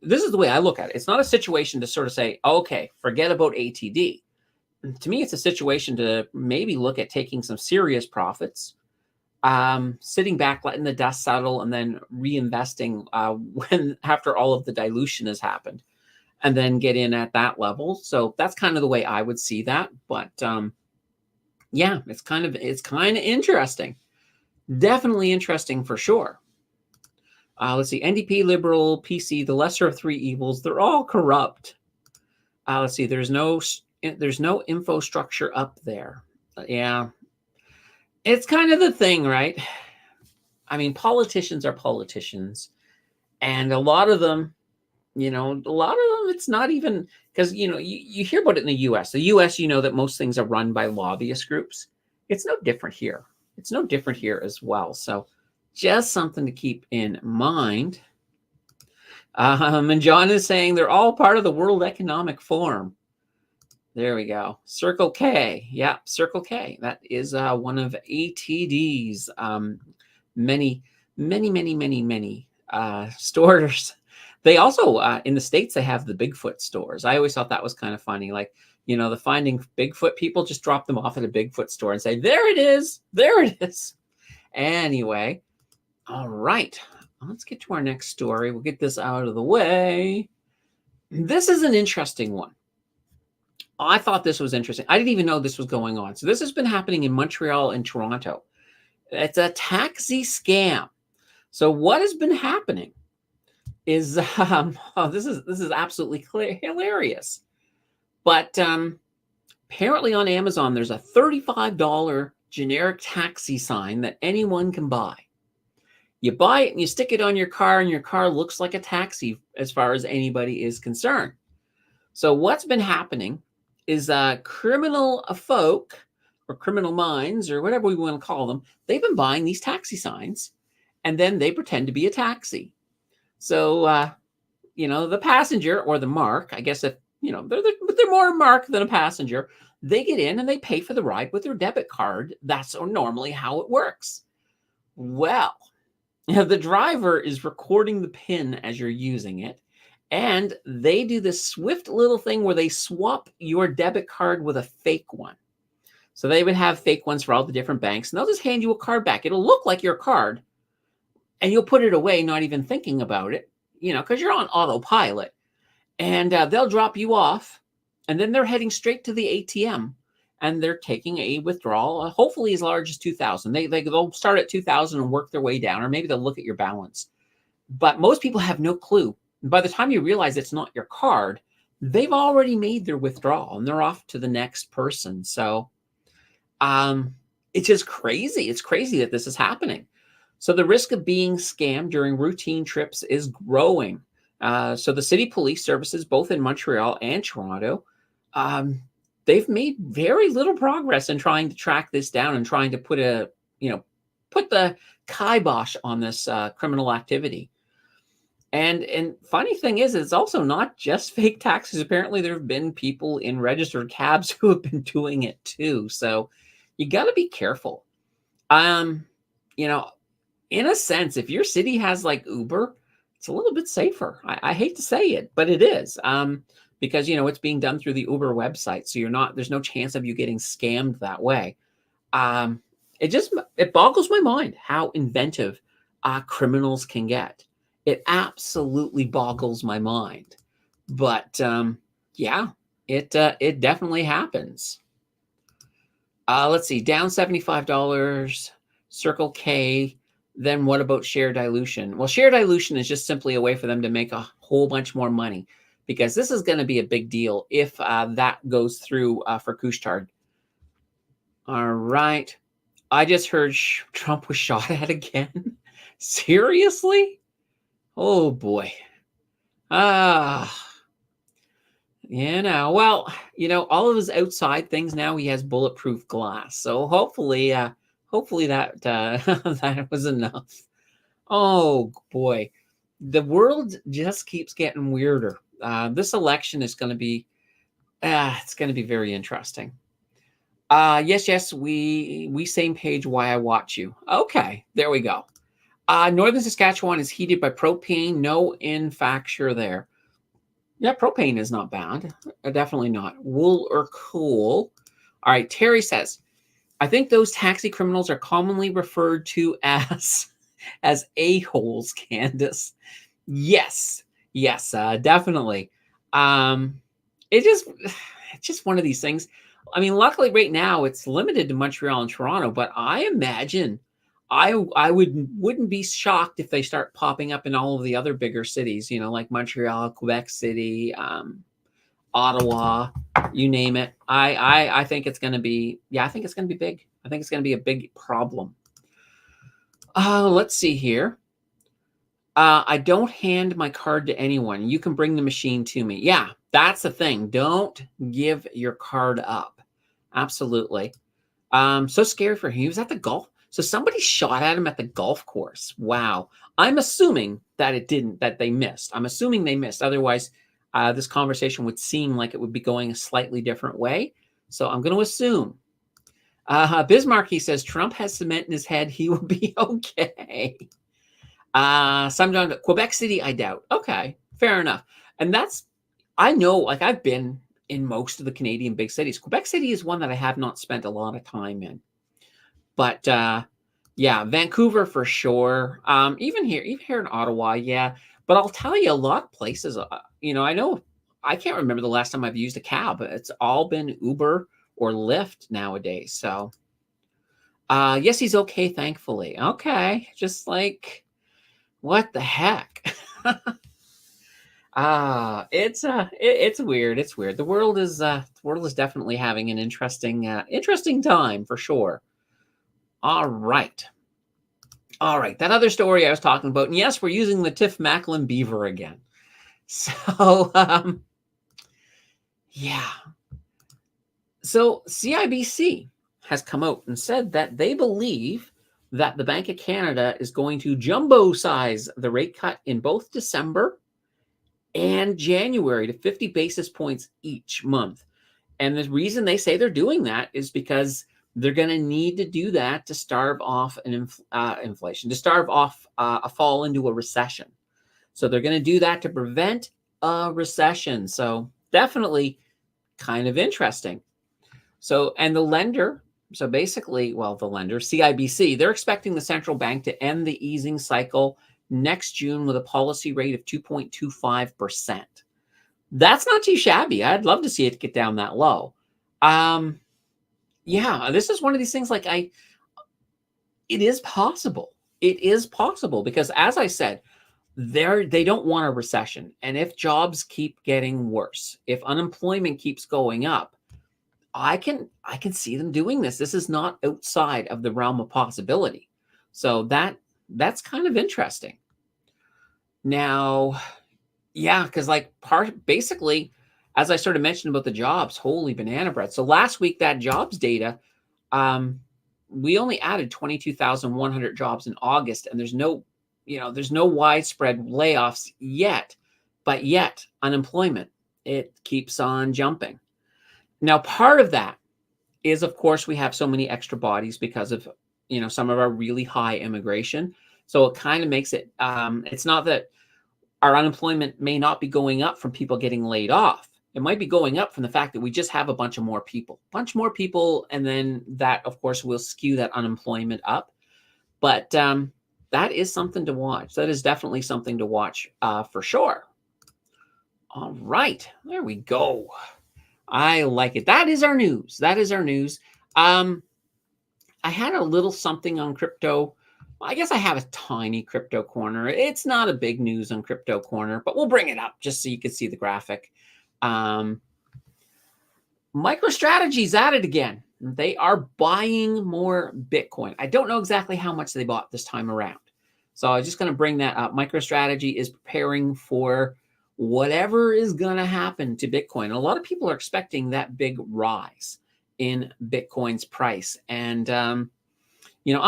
this is the way I look at it. It's not a situation to sort of say, okay, forget about ATD. To me, it's a situation to maybe look at taking some serious profits, sitting back, letting the dust settle, and then reinvesting after all of the dilution has happened. and then get in at that level. So that's kind of the way I would see that. But yeah, it's kind of interesting. Definitely interesting for sure. Let's see, NDP, Liberal, PC, the lesser of three evils. They're all corrupt. Let's see, there's no infrastructure up there. Yeah, it's kind of the thing, right? I mean, politicians are politicians, and a lot of them, it's not even because, you hear about it in the US. The US, that most things are run by lobbyist groups. It's no different here. It's no different here as well. So just something to keep in mind. And John is saying they're all part of the World Economic Forum. There we go. Circle K. Yeah, Circle K. That is one of ATD's many stores. They also, in the States, they have the Bigfoot stores. I always thought that was kind of funny. Like, the Finding Bigfoot people just drop them off at a Bigfoot store and say, there it is. There it is. Anyway, all right. Let's get to our next story. We'll get this out of the way. This is an interesting one. I thought this was interesting. I didn't even know this was going on. So this has been happening in Montreal and Toronto. It's a taxi scam. So what has been happening is this is absolutely hilarious. But apparently on Amazon, there's a $35 generic taxi sign that anyone can buy. You buy it and you stick it on your car, and your car looks like a taxi as far as anybody is concerned. So what's been happening is criminal folk or criminal minds or whatever we want to call them, they've been buying these taxi signs, and then they pretend to be a taxi. So, the passenger or the mark, I guess if, they're more a mark than a passenger, they get in and they pay for the ride with their debit card. That's normally how it works. Well, the driver is recording the PIN as you're using it, and they do this swift little thing where they swap your debit card with a fake one. So they would have fake ones for all the different banks, and they'll just hand you a card back. It'll look like your card, and you'll put it away, not even thinking about it, because you're on autopilot. And they'll drop you off, and then they're heading straight to the ATM, and they're taking a withdrawal, hopefully as large as $2,000. They'll start at $2,000 and work their way down, or maybe they'll look at your balance. But most people have no clue. By the time you realize it's not your card, they've already made their withdrawal, and they're off to the next person. So it's just crazy. It's crazy that this is happening. So the risk of being scammed during routine trips is growing. So the city police services, both in Montreal and Toronto, they've made very little progress in trying to track this down and trying to put the kibosh on this criminal activity. And funny thing is, it's also not just fake taxis. Apparently, there have been people in registered cabs who have been doing it too. So you got to be careful. In a sense, if your city has like Uber, it's a little bit safer. I hate to say it, but it is, because, it's being done through the Uber website. So there's no chance of you getting scammed that way. It boggles my mind how inventive criminals can get. It absolutely boggles my mind. But yeah, it definitely happens. Let's see, down $75, Circle K. Then what about share dilution? Well, share dilution is just simply a way for them to make a whole bunch more money, because this is going to be a big deal if that goes through for Couche-Tard. All right. I just heard Trump was shot at again. Seriously? Oh, boy. Well, all of his outside things now, he has bulletproof glass. So hopefully that that was enough. Oh, boy. The world just keeps getting weirder. This election is going to be, it's going to be very interesting. Yes, we same page. Why I watch you. Okay, there we go. Northern Saskatchewan is heated by propane. No infacture there. Yeah, propane is not bad. Definitely not. Wool or cool. All right, Terry says, I think those taxi criminals are commonly referred to as a-holes, Candace. Yes, definitely. Um, it's just one of these things. I mean, luckily right now it's limited to Montreal and Toronto, but I imagine I wouldn't be shocked if they start popping up in all of the other bigger cities, like Montreal, Quebec City, Ottawa, you name it. I think it's going to be, I think it's going to be big. I think it's going to be a big problem. Let's see here. I don't hand my card to anyone. You can bring the machine to me. Yeah, that's the thing. Don't give your card up. Absolutely. So scary for him. He was at the golf. So somebody shot at him at the golf course. Wow. I'm assuming that they missed. I'm assuming they missed. Otherwise, this conversation would seem like it would be going a slightly different way. So I'm going to assume. Bismarck, he says, Trump has cement in his head. He will be okay. Sometimes Quebec City, I doubt. Okay, fair enough. And I know, like I've been in most of the Canadian big cities. Quebec City is one that I have not spent a lot of time in. But yeah, Vancouver for sure. Even here in Ottawa, yeah. But I'll tell you, a lot of places, I know I can't remember the last time I've used a cab. It's all been Uber or Lyft nowadays. So yes, he's okay, thankfully. Okay, just like, what the heck? It's weird. It's weird. The world is definitely having an interesting time for sure. All right. That other story I was talking about, and yes, we're using the Tiff Macklin Beaver again. So yeah. So CIBC has come out and said that they believe that the Bank of Canada is going to jumbo size the rate cut in both December and January to 50 basis points each month. And the reason they say they're doing that is because they're going to need to do that to starve off inflation, to starve off a fall into a recession. So they're going to do that to prevent a recession. So definitely kind of interesting. So, and the lender, so basically, the lender, CIBC, they're expecting the central bank to end the easing cycle next June with a policy rate of 2.25%. That's not too shabby. I'd love to see it get down that low. Yeah, this is one of these things like it is possible. It is possible because, as I said, they don't want a recession. And if jobs keep getting worse, if unemployment keeps going up, I can see them doing this. This is not outside of the realm of possibility. So that's kind of interesting. Now, yeah, because basically, as I sort of mentioned about the jobs, holy banana bread. So last week, that jobs data, we only added 22,100 jobs in August, and there's no widespread layoffs yet, but yet unemployment, it keeps on jumping. Now, part of that is, of course, we have so many extra bodies because of, some of our really high immigration. So it kind of makes it, it's not that our unemployment may not be going up from people getting laid off. It might be going up from the fact that we just have a bunch more people, and then that, of course, will skew that unemployment up. But that is something to watch. That is definitely something to watch for sure. All right, there we go. I like it. That is our news. I had a little something on crypto. I guess I have a tiny crypto corner. It's not a big news on crypto corner, but we'll bring it up just so you can see the graphic. MicroStrategy's at it again. They are buying more Bitcoin. I don't know exactly how much they bought this time around. So I'm just going to bring that up. MicroStrategy is preparing for whatever is going to happen to Bitcoin. And a lot of people are expecting that big rise in Bitcoin's price. And, I'm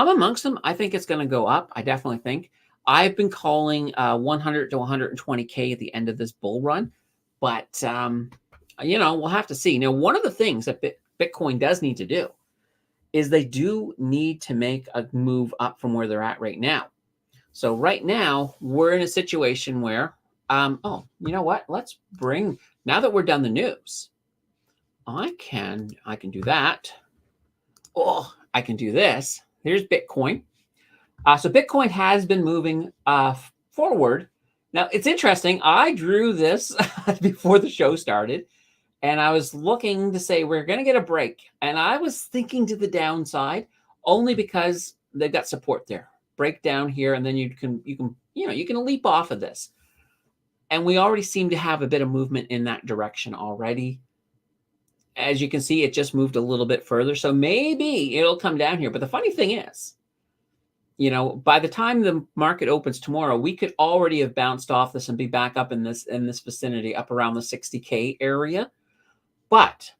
amongst them. I think it's going to go up. I definitely think. I've been calling 100 to 120K at the end of this bull run. But, we'll have to see. Now, one of the things that Bitcoin does need to do is they do need to make a move up from where they're at right now. So right now, we're in a situation where, you know what? Now that we're done the news, I can do that. Oh, I can do this. Here's Bitcoin. So Bitcoin has been moving forward Now, it's interesting. I drew this before the show started, and I was looking to say we're going to get a break. And I was thinking to the downside only because they've got support there. Break down here, and then you can leap off of this. And we already seem to have a bit of movement in that direction already. As you can see, it just moved a little bit further. So maybe it'll come down here. But the funny thing is, by the time the market opens tomorrow, we could already have bounced off this and be back up in this vicinity, up around the 60K area. But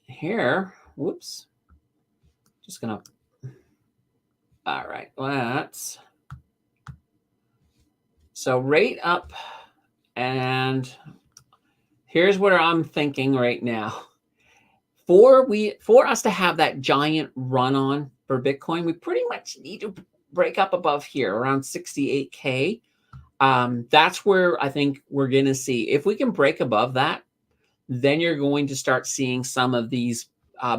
here, whoops, just gonna, all right, let's, so rate up, and here's what I'm thinking right now. For us to have that giant run on for Bitcoin, we pretty much need to break up above here around 68K. That's where I think we're going to see. If we can break above that, then you're going to start seeing some of these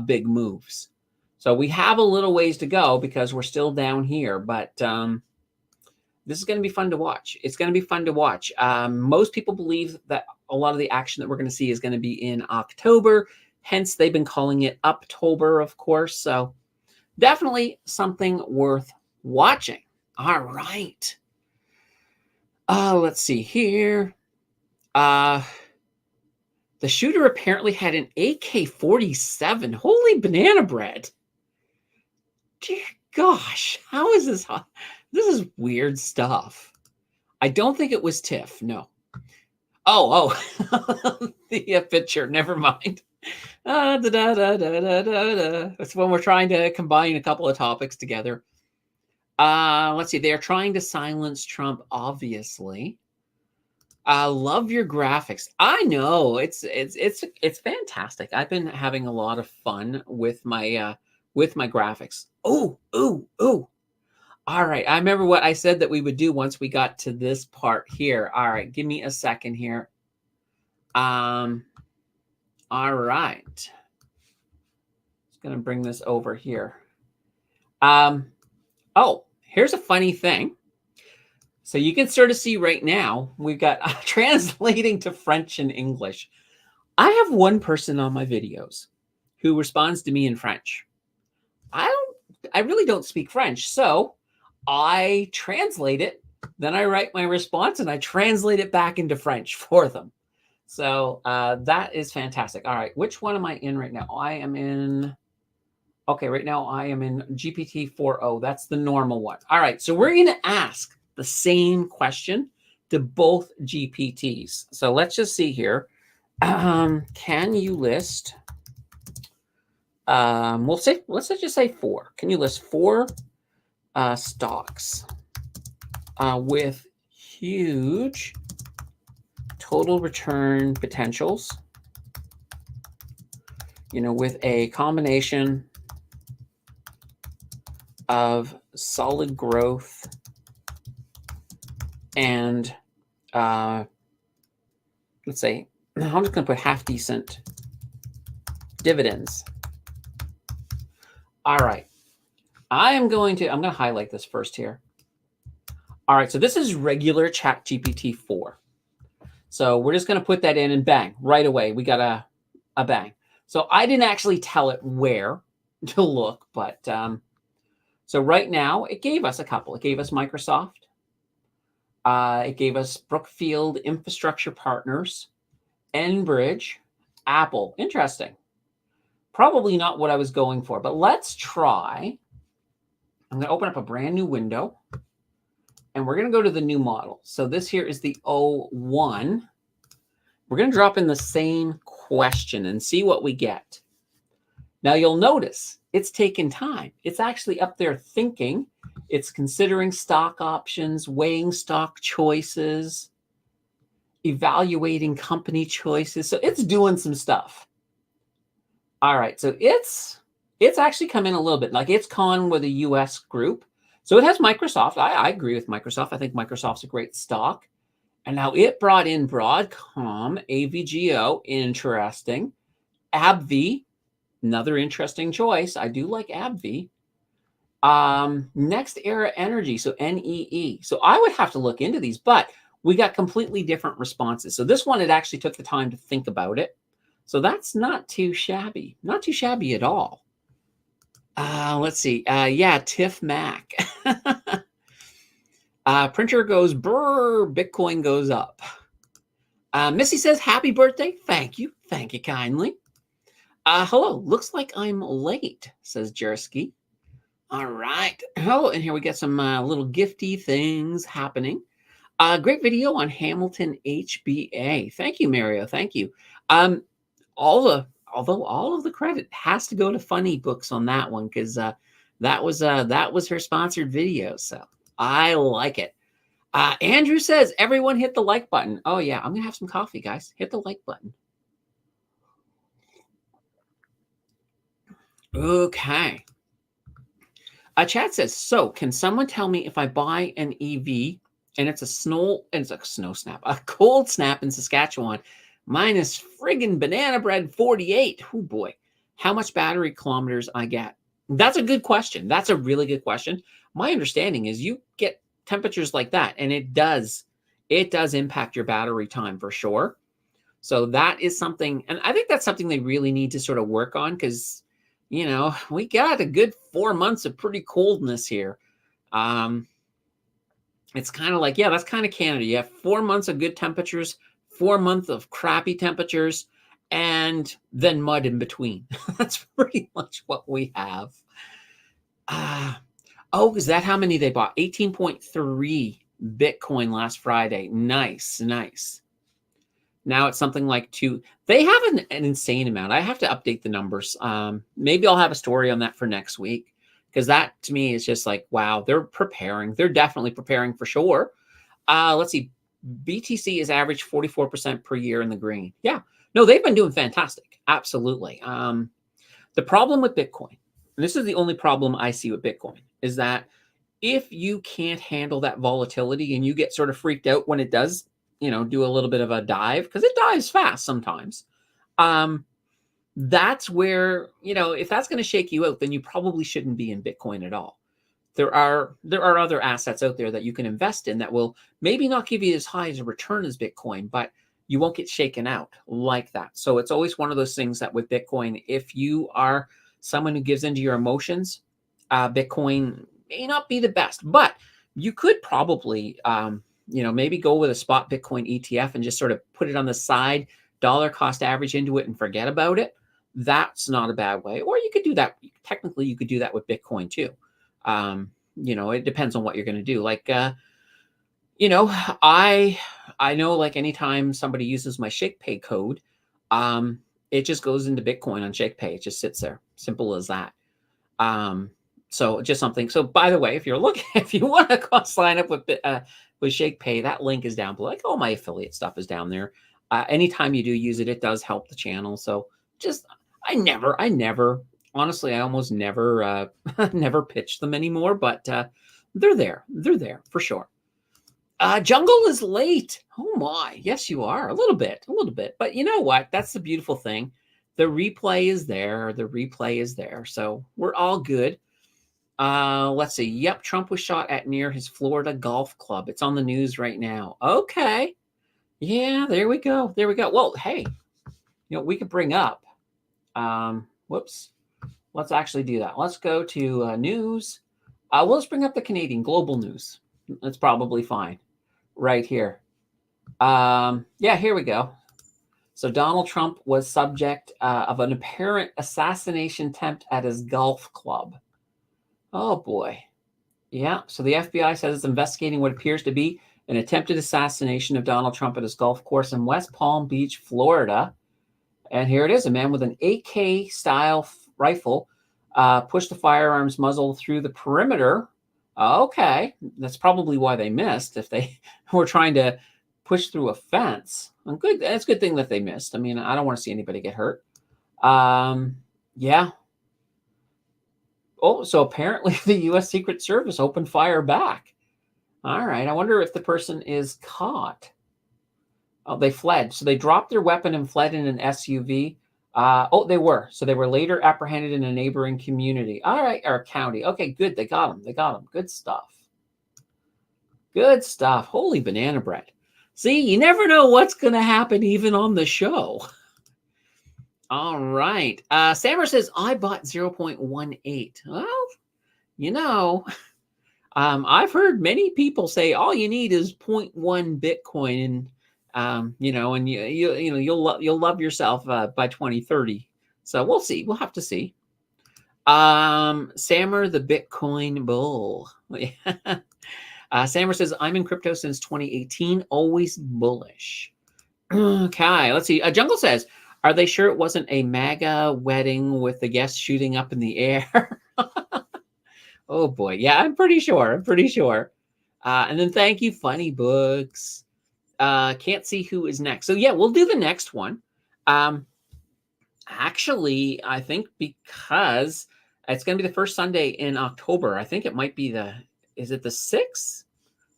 big moves. So we have a little ways to go because we're still down here, but this is going to be fun to watch. It's going to be fun to watch. Most people believe that a lot of the action that we're going to see is going to be in October. Hence, they've been calling it Uptober, of course. So definitely something worth watching. All right. Let's see here. The shooter apparently had an AK-47. Holy banana bread. Dear gosh, how is this? This is weird stuff. I don't think it was TIFF. No. Oh, the picture. Never mind. That's when we're trying to combine a couple of topics together. Let's see. They're trying to silence Trump, obviously. Love your graphics. I know it's fantastic. I've been having a lot of fun with my graphics. Oh. All right. I remember what I said that we would do once we got to this part here. All right. Give me a second here. All right. Just going to bring this over here. Oh, here's a funny thing. So you can sort of see right now, we've got translating to French and English. I have one person on my videos who responds to me in French. I really don't speak French. So I translate it, then I write my response and I translate it back into French for them. So that is fantastic. All right, which one am I in right now? I am in, okay, right now I am in GPT-4o. That's the normal one. All right, so we're going to ask the same question to both GPTs. So let's just see here. Can you list, let's just say 4. Can you list 4 stocks with huge total return potentials, with a combination of solid growth and let's say, I'm just going to put half decent dividends. All right. I'm going to highlight this first here. All right. So this is regular ChatGPT 4. So we're just going to put that in and bang, right away. We got a bang. So I didn't actually tell it where to look, but so right now it gave us a couple. It gave us Microsoft. It gave us Brookfield Infrastructure Partners, Enbridge, Apple. Interesting. Probably not what I was going for, but let's try. I'm going to open up a brand new window. And we're going to go to the new model. So this here is the O1. We're going to drop in the same question and see what we get. Now you'll notice it's taken time. It's actually up there thinking. It's considering stock options, weighing stock choices, evaluating company choices. So it's doing some stuff. All right. So it's actually come in a little bit. Like it's gone with a US group. So it has Microsoft. I agree with Microsoft. I think Microsoft's a great stock. And now it brought in Broadcom, AVGO, interesting. AbbVie, another interesting choice. I do like AbbVie. Next Era Energy, so NEE. So I would have to look into these. But we got completely different responses. So this one, it actually took the time to think about it. So that's not too shabby. Not too shabby at all. Let's see. Yeah, Tiff Mac. Printer goes brr, Bitcoin goes up. Missy says, happy birthday. Thank you. Thank you kindly. Hello. Looks like I'm late, says Jersky. All right. Oh, and here we get some little gifty things happening. Great video on Hamilton HBA. Thank you, Mario. Thank you. Although all of the credit has to go to Funny Books on that one, because that was her sponsored video. So I like it. Andrew says, everyone hit the like button. Oh yeah, I'm gonna have some coffee, guys. Hit the like button. Okay. Chad says, so can someone tell me if I buy an EV and it's a cold snap in Saskatchewan, minus friggin' banana bread 48. Oh boy, how much battery kilometers I get? That's a good question. That's a really good question. My understanding is you get temperatures like that, and it does impact your battery time for sure. So that is something, and I think that's something they really need to sort of work on, because we got a good 4 months of pretty coldness here. It's kind of like, yeah, that's kind of Canada. You have 4 months of good temperatures, 4 months of crappy temperatures, and then mud in between. That's pretty much what we have. Oh, is that how many they bought? 18.3 Bitcoin last Friday. Nice. Now it's something like 2. They have an insane amount. I have to update the numbers. Maybe I'll have a story on that for next week, because that to me is just like, wow, they're preparing. They're definitely preparing for sure. Let's see. BTC is average 44% per year in the green. Yeah. No, they've been doing fantastic. Absolutely. The problem with Bitcoin, and this is the only problem I see with Bitcoin, is that if you can't handle that volatility and you get sort of freaked out when it does, do a little bit of a dive, because it dives fast sometimes. That's where, if that's going to shake you out, then you probably shouldn't be in Bitcoin at all. There are other assets out there that you can invest in that will maybe not give you as high as a return as Bitcoin, but you won't get shaken out like that. So it's always one of those things that with Bitcoin, if you are someone who gives into your emotions, Bitcoin may not be the best, but you could probably, maybe go with a spot Bitcoin ETF and just sort of put it on the side, dollar cost average into it and forget about it. That's not a bad way. Or you could do that. Technically, you could do that with Bitcoin too. It depends on what you're going to do. Like, I know, like, anytime somebody uses my ShakePay code, it just goes into Bitcoin on ShakePay. It just sits there. Simple as that. So just something. So by the way, if you want to sign up with ShakePay, that link is down below. Like, all my affiliate stuff is down there. Anytime you do use it, it does help the channel. So honestly, I almost never pitch them anymore, but they're there. They're there for sure. Jungle is late. Oh my. Yes, you are. A little bit. But you know what? That's the beautiful thing. The replay is there. So we're all good. Let's see. Yep, Trump was shot at near his Florida golf club. It's on the news right now. Okay. Yeah, there we go. Well, hey, we could bring up, whoops. Let's actually do that. Let's go to news. Let's bring up the Canadian global news. That's probably fine right here. Yeah, here we go. So Donald Trump was subject of an apparent assassination attempt at his golf club. Oh boy. Yeah. So the FBI says it's investigating what appears to be an attempted assassination of Donald Trump at his golf course in West Palm Beach, Florida. And here it is. A man with an AK style rifle pushed the firearm's muzzle through the perimeter. Okay. That's probably why they missed, if they were trying to push through a fence. Good. That's a good thing that they missed. I mean, I don't want to see anybody get hurt. Yeah. Oh, so apparently the U.S. Secret Service opened fire back. All right. I wonder if the person is caught. Oh, they fled. So they dropped their weapon and fled in an SUV. They were. So they were later apprehended in a neighboring community. All right. Or county. Okay, good. They got him. Good stuff. Holy banana bread. See, you never know what's going to happen even on the show. All right. Sammer says, I bought 0.18. Well, you know, I've heard many people say all you need is 0.1 Bitcoin, and you know, and you'll love yourself by 2030. So we'll see. We'll have to see. Sammer, the Bitcoin bull. Sammer says, I'm in crypto since 2018, always bullish. Okay, let's see. Jungle says, are they sure it wasn't a MAGA wedding with the guests shooting up in the air? Oh boy, yeah, I'm pretty sure. And then thank you, Funny Books. Can't see who is next. So yeah, we'll do the next one. Actually, I think because it's going to be the first Sunday in October. I think it might be is it the 6th?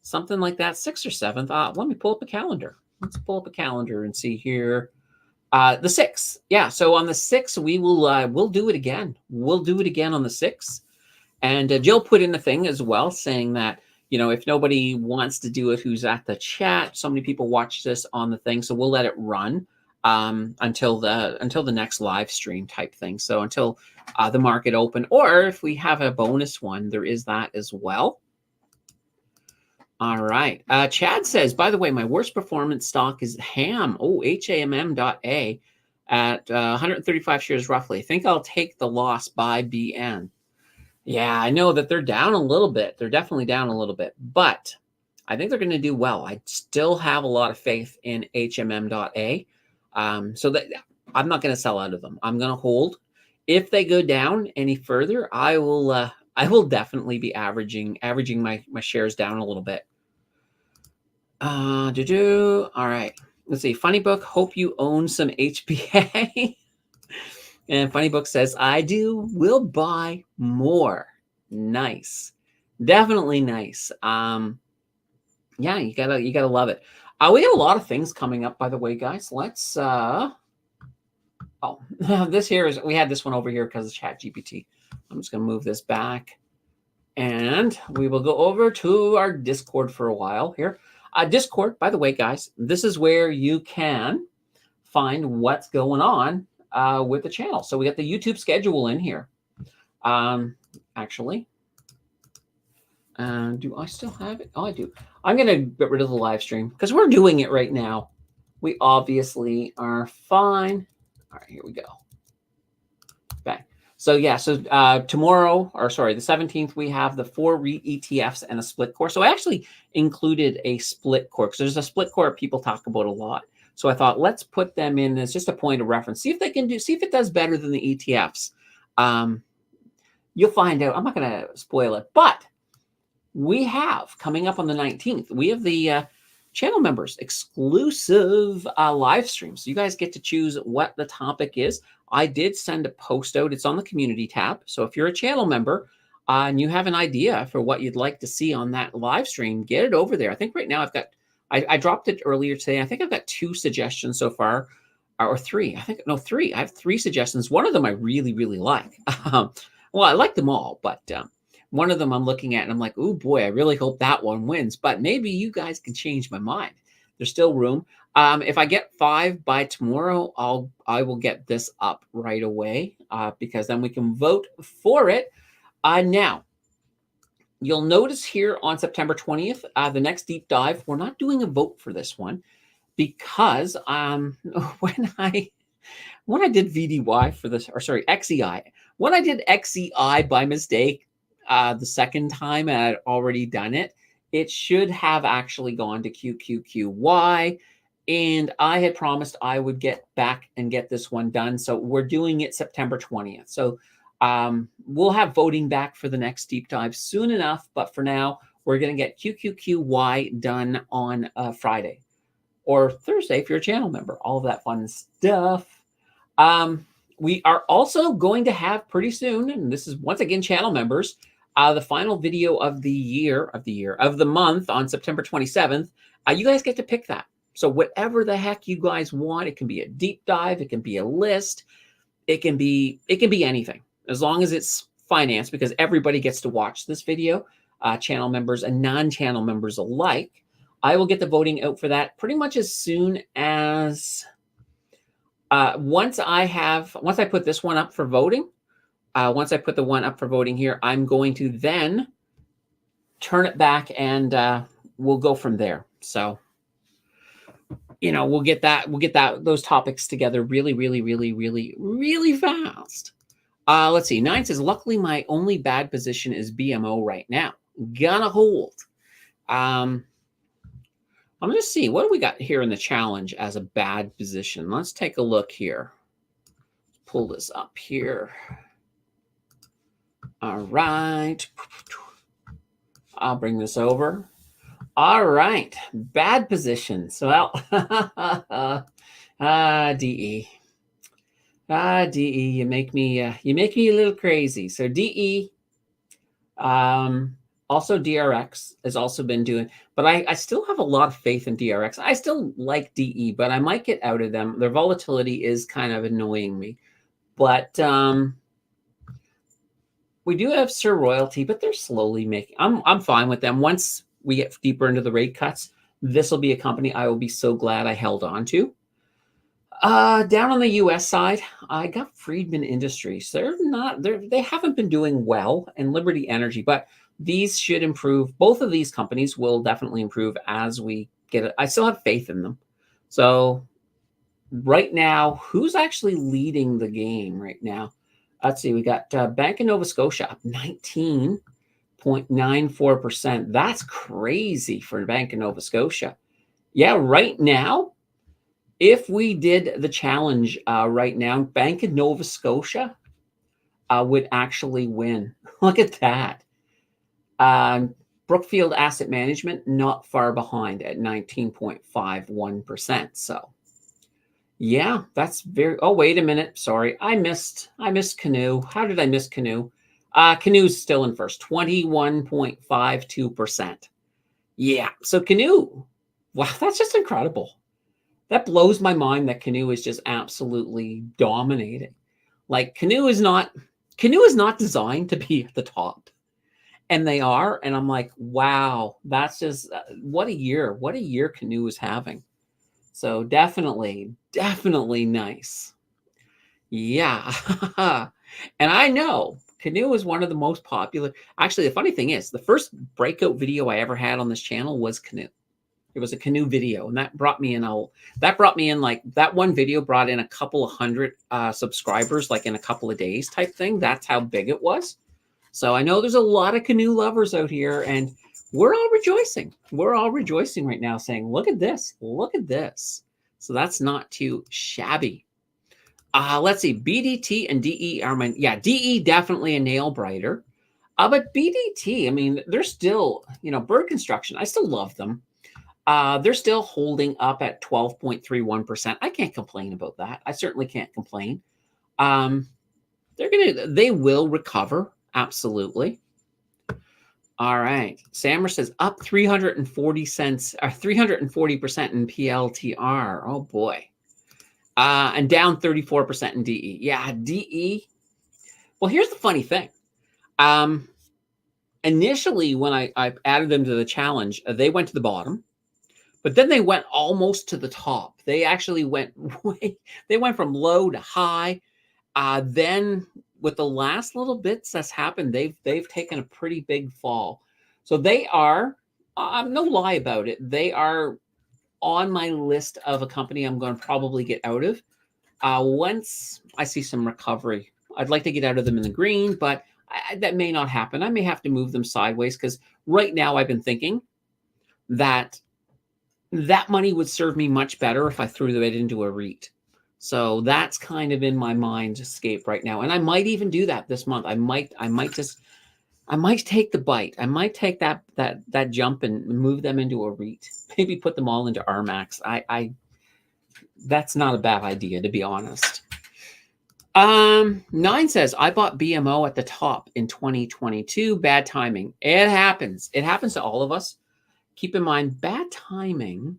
Something like that, 6th or 7th. Let me pull up a calendar. Let's pull up a calendar and see here. The 6th. Yeah, so on the 6th, we'll do it again. We'll do it again on the 6th. And Jill put in a thing as well saying that, you know, if nobody wants to do it who's at the chat, so many people watch this on the thing, so we'll let it run until the next live stream type thing. So until the market open, or if we have a bonus one, there is that as well. All right. Chad says, by the way, my worst performance stock is HAM. Oh, HAMM.A at 135 shares roughly. I think I'll take the loss by BN. Yeah, I know that they're down a little bit. They're definitely down a little bit, but I think they're going to do well. I still have a lot of faith in HMM.A. So that I'm not going to sell out of them. I'm going to hold. If they go down any further, I will definitely be averaging my shares down a little bit. All right. Let's see. Funny Book, hope you own some HBA. And Funny Book says, I do, will buy more. Nice. Definitely nice. Yeah, you gotta love it. We got a lot of things coming up, by the way, guys. Let's this here is, we had this one over here because of ChatGPT. I'm just gonna move this back. And we will go over to our Discord for a while here. Discord, by the way, guys, this is where you can find what's going on with the channel. So we got the YouTube schedule in here. Actually, do I still have it? Oh, I do. I'm going to get rid of the live stream because we're doing it right now. We obviously are fine. All right, here we go. Okay. So yeah, so tomorrow, or sorry, the 17th, we have the 4 REIT ETFs and a split core. So I actually included a split core because there's a split core people talk about a lot. So I thought, let's put them in as just a point of reference. See if it does better than the ETFs. You'll find out. I'm not going to spoil it, but we have coming up on the 19th, we have the channel members exclusive live stream. So you guys get to choose what the topic is. I did send a post out. It's on the community tab. So if you're a channel member and you have an idea for what you'd like to see on that live stream, get it over there. I think right now I dropped it earlier today. I think I've got 2 suggestions so far, or 3. 3. I have 3 suggestions. One of them I really, really like. Well, I like them all, but one of them I'm looking at and I'm like, oh boy, I really hope that one wins. But maybe you guys can change my mind. There's still room. If I get 5 by tomorrow, I will get this up right away because then we can vote for it. Now, you'll notice here on September 20th, the next deep dive, we're not doing a vote for this one because when I did VDY for this, or sorry, XEI, when I did XEI by mistake the second time and I'd already done it, it should have actually gone to QQQY. And I had promised I would get back and get this one done. So we're doing it September 20th. So we'll have voting back for the next deep dive soon enough. But for now, we're going to get QQQY done on Friday or Thursday if you're a channel member. All of that fun stuff. We are also going to have pretty soon, and this is once again channel members, the final video of the month on September 27th. You guys get to pick that. So whatever the heck you guys want, it can be a deep dive, it can be a list, it can be anything, as long as it's finance, because everybody gets to watch this video, channel members and non-channel members alike. I will get the voting out for that pretty much as soon as once I put this one up for voting. Once I put the one up for voting here, I'm going to then turn it back and we'll go from there. So, we'll get those topics together really, really, really, really, really fast. Let's see. 9 says, luckily my only bad position is BMO right now. Gonna hold. I'm going to see what do we got here in the challenge as a bad position. Let's take a look here. Pull this up here. All right. I'll bring this over. All right. Bad positions. Well, DE. DE, you make me a little crazy. So DE, also DRX has also been doing, but I still have a lot of faith in DRX. I still like DE, but I might get out of them. Their volatility is kind of annoying me. But we do have Sir Royalty, but they're slowly making. I'm fine with them. Once we get deeper into the rate cuts, this will be a company I will be so glad I held on to. Down on the U.S. side, I got Friedman Industries. They haven't been doing well, and Liberty Energy, but these should improve. Both of these companies will definitely improve as we get it. I still have faith in them. So right now, who's actually leading the game right now? Let's see. We got Bank of Nova Scotia up 19.94%. That's crazy for Bank of Nova Scotia. Yeah, right now, if we did the challenge right now, Bank of Nova Scotia would actually win. Look at that. Brookfield Asset Management not far behind at 19.51%. So, yeah, that's very. Oh, wait a minute. Sorry, I missed Canoe. How did I miss Canoe? Canoe's still in first, 21.52%. Yeah, so Canoe. Wow, that's just incredible. That blows my mind that Canoe is just absolutely dominating. Like Canoe is not designed to be at the top. And they are. And I'm like, wow, that's just what a year Canoe is having. So definitely nice. Yeah. And I know Canoe is one of the most popular. Actually, the funny thing is the first breakout video I ever had on this channel was Canoe. It was a Canoe video, and that brought me in like that one video brought in a couple of hundred subscribers like in a couple of days type thing. That's how big it was. So I know there's a lot of Canoe lovers out here, and we're all rejoicing. We're all rejoicing right now saying, look at this. Look at this. So that's not too shabby. Let's see. BDT and DE are my, yeah, DE definitely a nail biter. But BDT, I mean, they're still, Bird Construction. I still love them. They're still holding up at 12.31%. I can't complain about that. I certainly can't complain. They will recover. Absolutely. All right. Sammer says up 340 cents or 340% in PLTR. Oh boy. And down 34% in DE. Yeah, DE. Well, here's the funny thing. Initially, when I added them to the challenge, they went to the bottom. But then they went almost to the top. They actually went from low to high. Then with the last little bits that's happened, they've taken a pretty big fall. So they are, no lie about it, they are on my list of a company I'm going to probably get out of. Once I see some recovery, I'd like to get out of them in the green, but that may not happen. I may have to move them sideways because right now I've been thinking that money would serve me much better if I threw it into a REIT. So that's kind of in my mind escape right now. And I might even do that this month. I might take the bite. I might take that jump and move them into a REIT. Maybe put them all into RMAX. That's not a bad idea, to be honest. 9 says, I bought BMO at the top in 2022. Bad timing. It happens. It happens to all of us. Keep in mind, bad timing.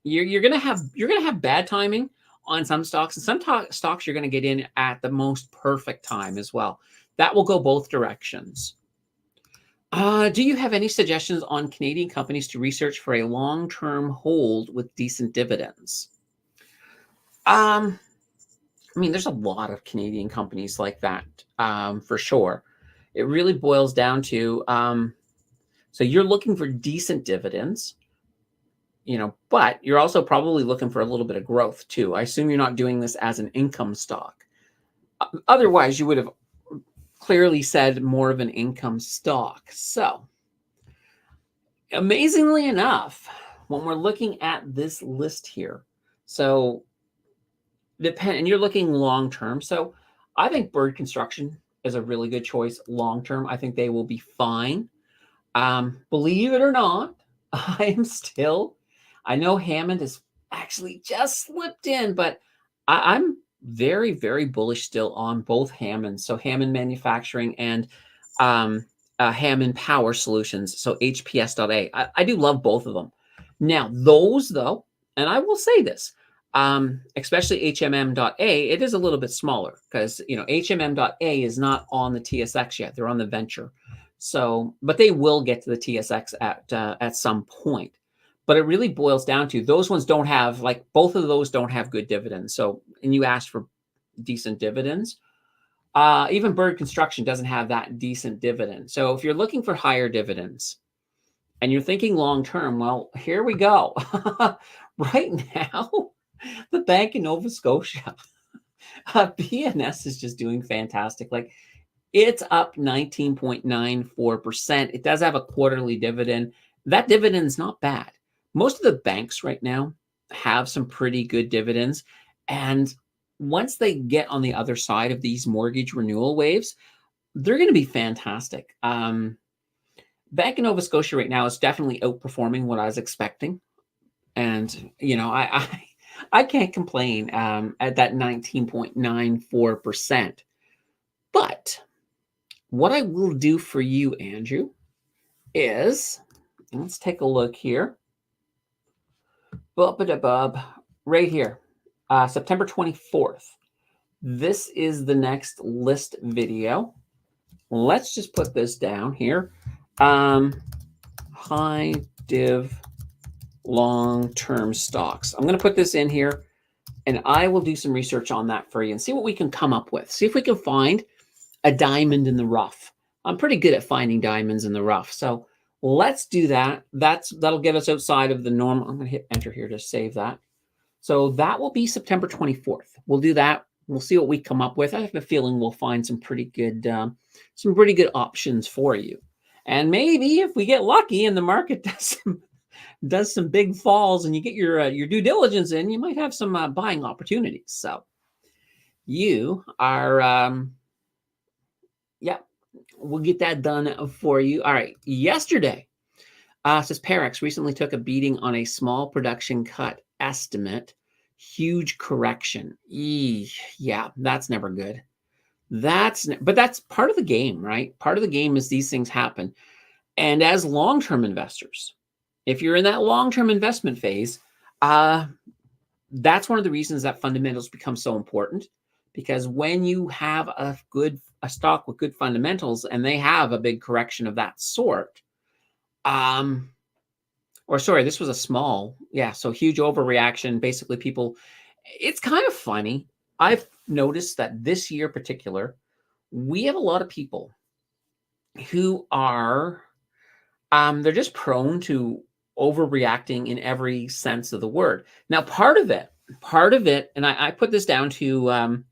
You're gonna have bad timing on some stocks, and some stocks you're gonna get in at the most perfect time as well. That will go both directions. Do you have any suggestions on Canadian companies to research for a long-term hold with decent dividends? Um, I mean, there's a lot of Canadian companies like that, for sure. It really boils down to, so you're looking for decent dividends, but you're also probably looking for a little bit of growth too. I assume you're not doing this as an income stock. Otherwise, you would have clearly said more of an income stock. So, amazingly enough, when we're looking at this list here, so and you're looking long term. So, I think Bird Construction is a really good choice long term. I think they will be fine. Believe it or not, I know Hammond has actually just slipped in, but I'm very, very bullish still on both Hammond. So Hammond Manufacturing and Hammond Power Solutions. So HPS.A. I do love both of them. Now, those though, and I will say this, especially HMM.A, it is a little bit smaller because, HMM.A is not on the TSX yet. They're on the venture. So, but they will get to the TSX at some point. But it really boils down to those ones don't have, like, both of those don't have good dividends. So, and you asked for decent dividends. Even Bird Construction doesn't have that decent dividend. So if you're looking for higher dividends and you're thinking long term, well, here we go. Right now, the Bank of Nova Scotia, BNS is just doing fantastic. Like, it's up 19.94%. It does have a quarterly dividend. That dividend is not bad. Most of the banks right now have some pretty good dividends. And once they get on the other side of these mortgage renewal waves, they're going to be fantastic. Bank of Nova Scotia right now is definitely outperforming what I was expecting. And, I can't complain at that 19.94%. But what I will do for you, Andrew, is, let's take a look here. Right here, September 24th. This is the next list video. Let's just put this down here. High div long-term stocks. I'm going to put this in here, and I will do some research on that for you and see what we can come up with. See if we can find a diamond in the rough. I'm pretty good at finding diamonds in the rough. So let's do that. That'll get us outside of the normal. I'm going to hit enter here to save that. So that will be September 24th. We'll do that. We'll see what we come up with. I have a feeling we'll find some pretty good options for you. And maybe if we get lucky and the market does some big falls and you get your due diligence in, you might have some buying opportunities. So you are, we'll get that done for you. All right. Yesterday, says Parex recently took a beating on a small production cut estimate. Huge correction. Yeah, that's never good. But that's part of the game, right? Part of the game is these things happen. And as long-term investors, if you're in that long-term investment phase, that's one of the reasons that fundamentals become so important. Because when you have a stock with good fundamentals and they have a big correction of that sort, this was a small, so huge overreaction. Basically, it's kind of funny. I've noticed that this year in particular, we have a lot of people who are, they're just prone to overreacting in every sense of the word. Now, part of it, and I put this down to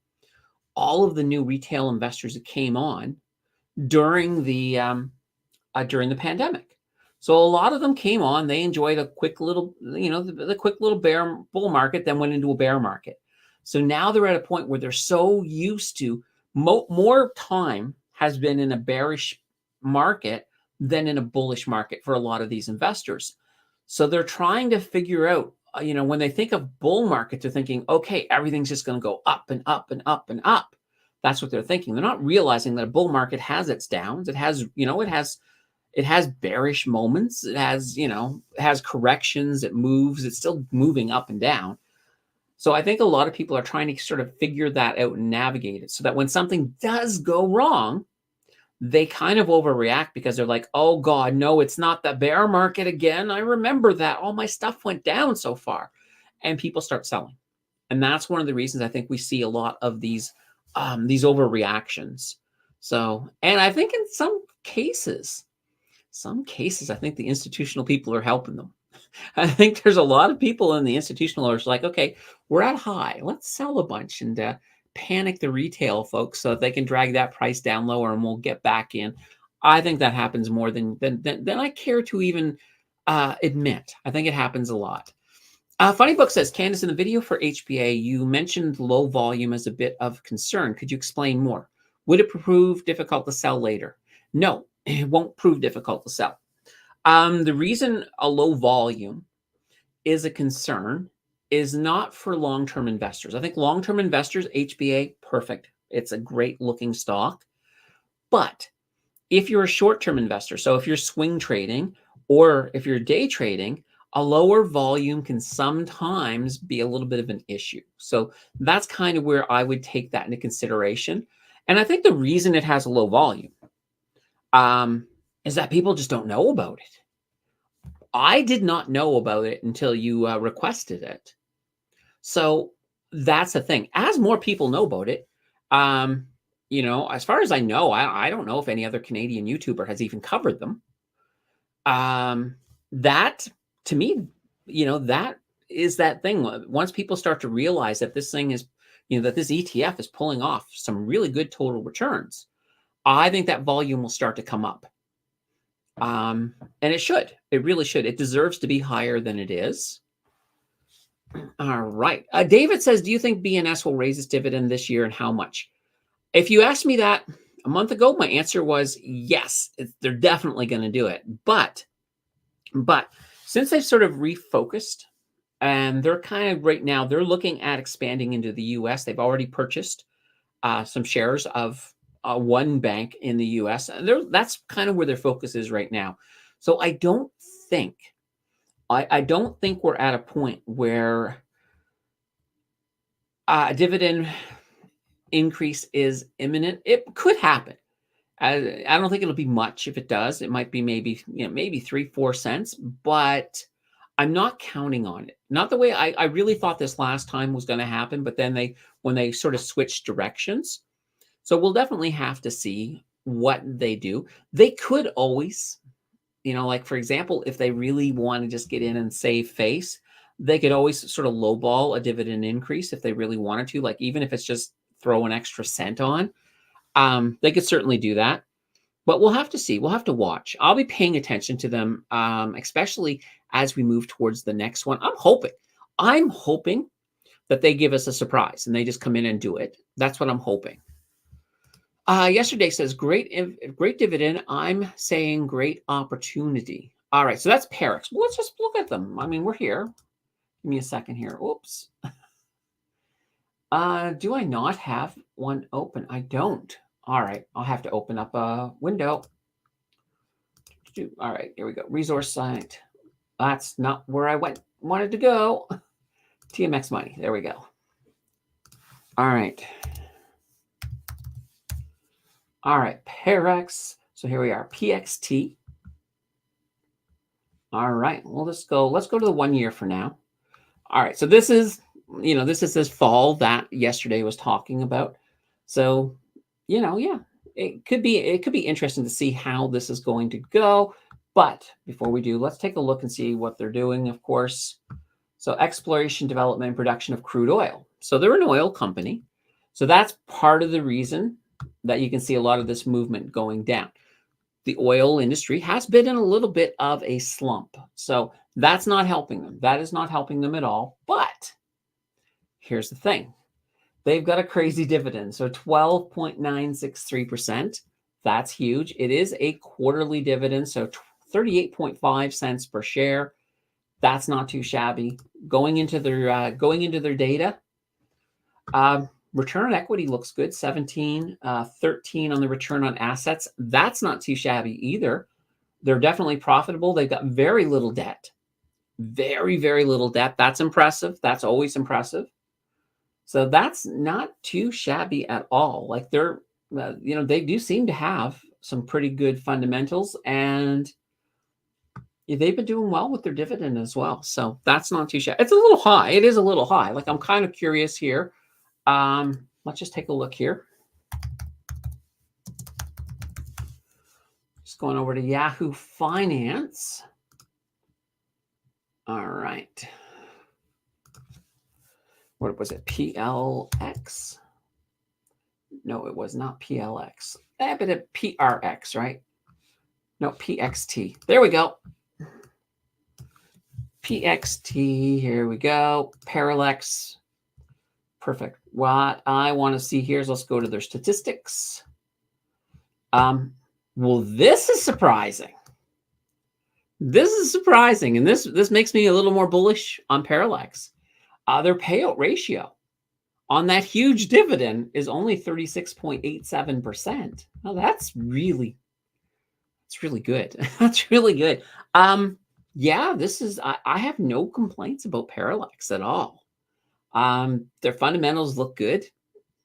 all of the new retail investors that came on during the pandemic. So a lot of them came on. They enjoyed a quick little, the quick little bull market, then went into a bear market. So now they're at a point where they're so used to more time has been in a bearish market than in a bullish market for a lot of these investors. So they're trying to figure out, when they think of bull market, they're thinking, okay, everything's just going to go up and up and up and up. That's what they're thinking. They're not realizing that a bull market has its downs. It has, it has bearish moments. It has, it has corrections. It moves. It's still moving up and down. So I think a lot of people are trying to sort of figure that out and navigate it so that when something does go wrong, they kind of overreact because they're like, oh God, no, it's not the bear market again. I remember that. All my stuff went down so far. And people start selling. And that's one of the reasons I think we see a lot of these overreactions. So, and I think in some cases, I think the institutional people are helping them. I think there's a lot of people in the institutional are like, okay, we're at high. Let's sell a bunch and panic the retail folks so that they can drag that price down lower and we'll get back in. I think that happens more than I care to even admit. I think it happens a lot. Funny Book says, Candace, in the video for HBA, you mentioned low volume as a bit of concern. Could you explain more? Would it prove difficult to sell later? No, it won't prove difficult to sell. The reason a low volume is a concern is not for long-term investors. I think long-term investors, HBA, perfect. It's a great looking stock. But if you're a short-term investor, so if you're swing trading or if you're day trading, a lower volume can sometimes be a little bit of an issue. So that's kind of where I would take that into consideration. And I think the reason it has a low volume is that people just don't know about it. I did not know about it until you requested it. So that's the thing. As more people know about it, as far as I know, I don't know if any other Canadian YouTuber has even covered them. That, to me, that is that thing. Once people start to realize that this thing is, that this ETF is pulling off some really good total returns, I think that volume will start to come up. And it should. It really should. It deserves to be higher than it is. All right. David says, do you think BNS will raise its dividend this year and how much? If you asked me that a month ago, my answer was yes, they're definitely going to do it. But since they've sort of refocused and they're kind of right now, they're looking at expanding into the US. They've already purchased some shares of one bank in the US. And that's kind of where their focus is right now. So I don't think we're at a point where a dividend increase is imminent. It could happen. I don't think it'll be much. If it does, it might be maybe 3-4 cents, but I'm not counting on it. Not the way I really thought this last time was going to happen, but then when they sort of switched directions. So we'll definitely have to see what they do. They could always, like for example, if they really want to just get in and save face, they could always sort of lowball a dividend increase if they really wanted to, like even if it's just throw an extra cent on. They could certainly do that, but we'll have to see. We'll have to watch. I'll be paying attention to them, especially as we move towards the next one. I'm hoping that they give us a surprise and they just come in and do it. That's what I'm hoping. Yesterday says, great dividend. I'm saying great opportunity. All right, so that's Parex. Well, let's just look at them. I mean, we're here. Give me a second here. Oops. Do I not have one open? I don't. All right, I'll have to open up a window. All right, here we go. Resource site. That's not where I wanted to go. TMX money. There we go. All right. All right, Parex. So here we are, PXT. All right, let's go to the 1 year for now. All right, so this is this fall that yesterday was talking about. So, yeah, it could be interesting to see how this is going to go. But before we do, let's take a look and see what they're doing, of course. So exploration, development, and production of crude oil. So they're an oil company. So that's part of the reason that you can see a lot of this movement going down. The oil industry has been in a little bit of a slump. So that's not helping them. That is not helping them at all. But here's the thing. They've got a crazy dividend. So 12.963%. That's huge. It is a quarterly dividend. So 38.5 cents per share. That's not too shabby. Going into their data, return on equity looks good. 17, 13 on the return on assets. That's not too shabby either. They're definitely profitable. They've got very little debt. Very, very little debt. That's impressive. That's always impressive. So that's not too shabby at all. Like they do seem to have some pretty good fundamentals, and they've been doing well with their dividend as well. So that's not too shabby. It's a little high. It is a little high. Like, I'm kind of curious here. Let's just take a look here. Just going over to Yahoo Finance. All right. What was it? PLX? No, it was not PLX. But a PRX, right? No, PXT. There we go. PXT. Here we go. Parallax. Perfect. What I want to see here is, let's go to their statistics. Well, this is surprising. This is surprising, and this makes me a little more bullish on Parallax. Their payout ratio on that huge dividend is only 36.87%. Now that's really good. That's really good. Yeah, this is, I have no complaints about Parallax at all. Their fundamentals look good.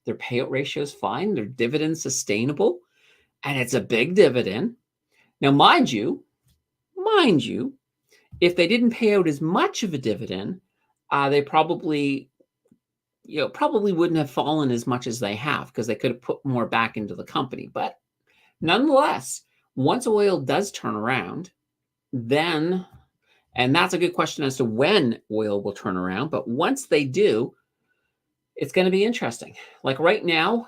Their payout ratio is fine. Their dividend sustainable, and it's a big dividend. Now, mind you, if they didn't pay out as much of a dividend, they probably wouldn't have fallen as much as they have, because they could have put more back into the company. But nonetheless, once oil does turn around, then, and that's a good question as to when oil will turn around, but once they do, it's going to be interesting. Like right now,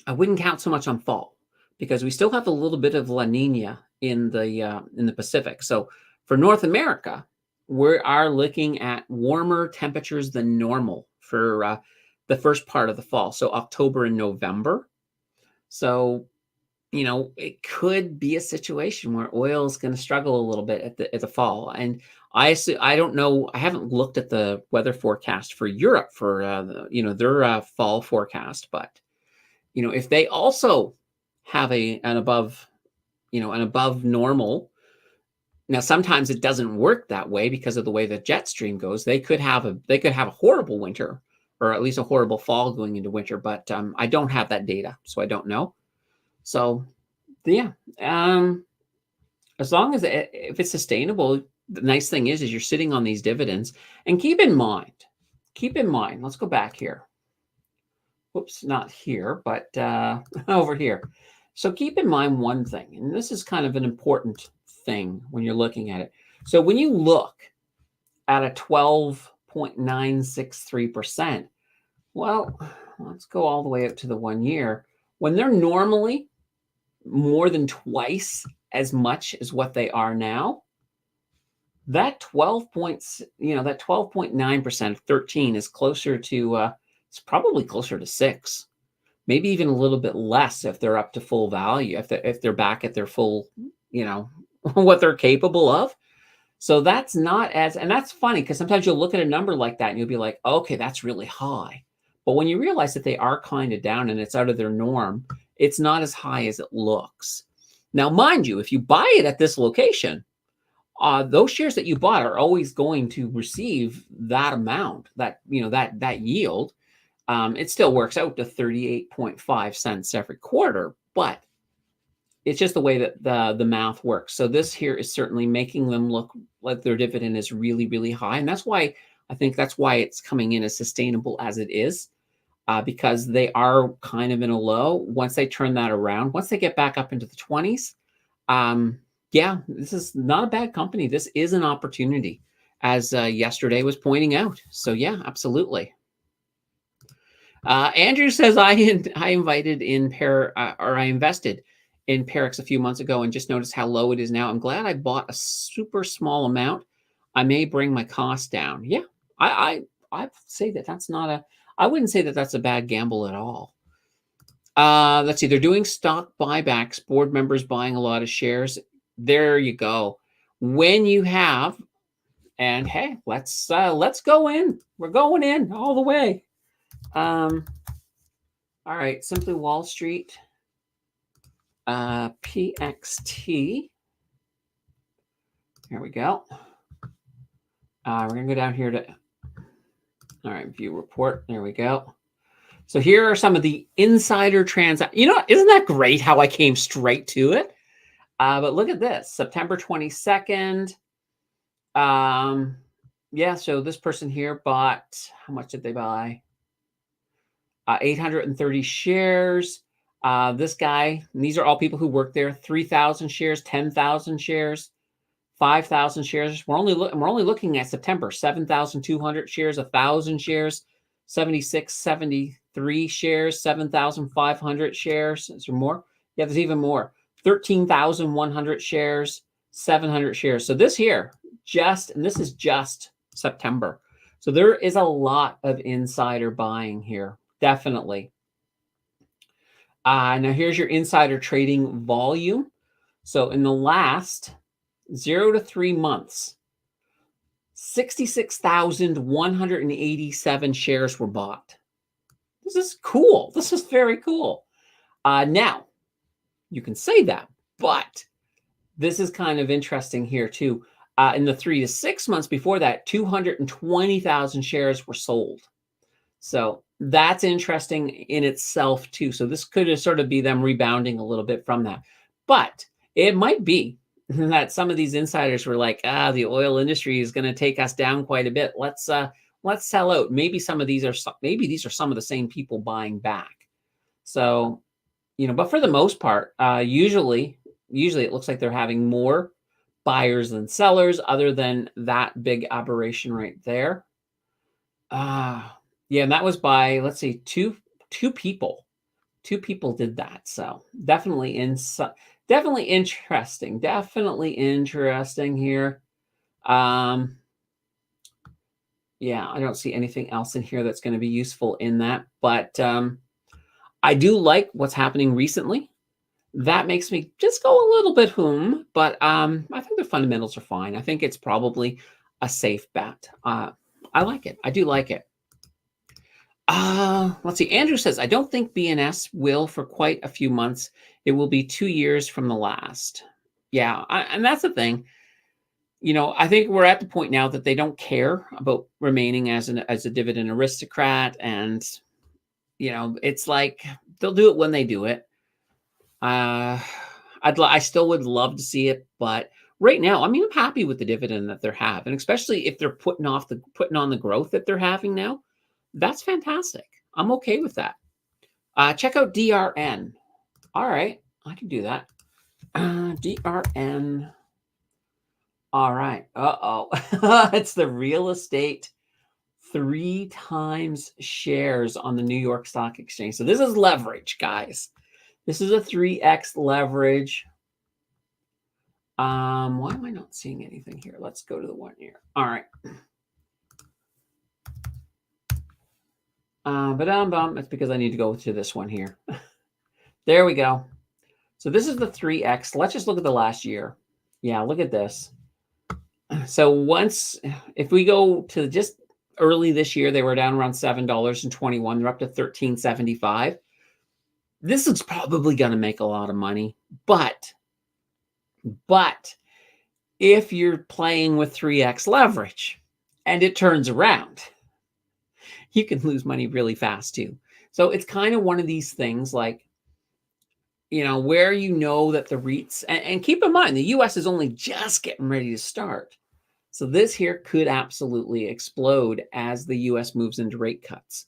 I wouldn't count so much on fall, because we still have a little bit of La Nina in the Pacific. So for North America, we are looking at warmer temperatures than normal for the first part of the fall, so October and November. So, it could be a situation where oil is going to struggle a little bit at the fall. And I don't know. I haven't looked at the weather forecast for Europe for their fall forecast, but if they also have an above normal. Now, sometimes it doesn't work that way because of the way the jet stream goes. They could have a horrible winter, or at least a horrible fall going into winter. But I don't have that data, so I don't know. So, yeah, as long as if it's sustainable, the nice thing is you're sitting on these dividends. And keep in mind. Let's go back here. Whoops, not here, but over here. So keep in mind one thing, and this is kind of an important thing when you're looking at it. So when you look at a 12.963%, well, let's go all the way up to the 1 year. When they're normally more than twice as much as what they are now, that 12.9% of 13 is closer to it's probably closer to 6. Maybe even a little bit less if they're up to full value, if they're back at their full, what they're capable of. So that's not as, and that's funny because sometimes you'll look at a number like that and you'll be like, okay, that's really high. But when you realize that they are kind of down and it's out of their norm, it's not as high as it looks. Now, mind you, if you buy it at this location, those shares that you bought are always going to receive that amount, that yield. It still works out to 38.5 cents every quarter, but it's just the way that the math works. So this here is certainly making them look like their dividend is really, really high. And that's why it's coming in as sustainable as it is, because they are kind of in a low. Once they turn that around, once they get back up into the 20s, this is not a bad company. This is an opportunity, as yesterday was pointing out. So yeah, absolutely. Andrew says I invested in Parex a few months ago and just noticed how low it is now. I'm glad I bought a super small amount. I may bring my cost down. Yeah, I say that that's not a. I wouldn't say that that's a bad gamble at all. Let's see. They're doing stock buybacks. Board members buying a lot of shares. There you go. When you have, and hey, let's go in. We're going in all the way. All right, Simply Wall Street, PXT. Here we go. We're gonna go down here to, all right, view report. There we go. So here are some of the insider transactions. You know, isn't that great how I came straight to it? But look at this, September 22nd. Yeah, so this person here bought, how much did they buy? 830 shares. This guy, and these are all people who work there, 3,000 shares, 10,000 shares, 5,000 shares. We're only looking at September, 7,200 shares, 1,000 shares, 76, 73 shares, 7,500 shares. Is there more? Yeah, there's even more. 13,100 shares, 700 shares. So this here, and this is just September. So there is a lot of insider buying here, definitely. Now here's your insider trading volume. So in the last 0 to 3 months, 66,187 shares were bought. This is cool. This is very cool. Now, you can say that, but this is kind of interesting here too. In the 3 to 6 months before that, 220,000 shares were sold. So that's interesting in itself too. So this could sort of be them rebounding a little bit from that. But it might be that some of these insiders were like, the oil industry is going to take us down quite a bit. Let's sell out. Maybe these are some of the same people buying back. So, but for the most part, usually it looks like they're having more buyers than sellers, other than that big aberration right there. Yeah, and that was by, let's see, two people. Two people did that. So definitely interesting. Definitely interesting here. Yeah, I don't see anything else in here that's going to be useful in that. But I do like what's happening recently. That makes me just go a little bit but I think the fundamentals are fine. I think it's probably a safe bet. I like it. I do like it. Let's see. Andrew says, I don't think BNS will for quite a few months. It will be 2 years from the last. Yeah, and that's the thing. I think we're at the point now that they don't care about remaining as a dividend aristocrat, and it's like they'll do it when they do it. I still would love to see it, but right now, I'm happy with the dividend that they're having, especially if they're putting on the growth that they're having now. That's fantastic. I'm okay with that. Check out DRN. All right, I can do that. DRN. All right. It's the real estate 3 times shares on the New York Stock Exchange. So this is leverage, guys. This is a 3x leverage. Why am I not seeing anything here? Let's go to the 1 year. All right. It's because I need to go to this one here. There we go. So this is the 3x. Let's just look at the last year. Yeah, look at this. So if we go to just early this year, they were down around $7.21. They're up to $13.75. This is probably going to make a lot of money. But if you're playing with 3x leverage and it turns around, you can lose money really fast too. So it's kind of one of these things like, where that the REITs, and keep in mind, the U.S. is only just getting ready to start. So this here could absolutely explode as the U.S. moves into rate cuts.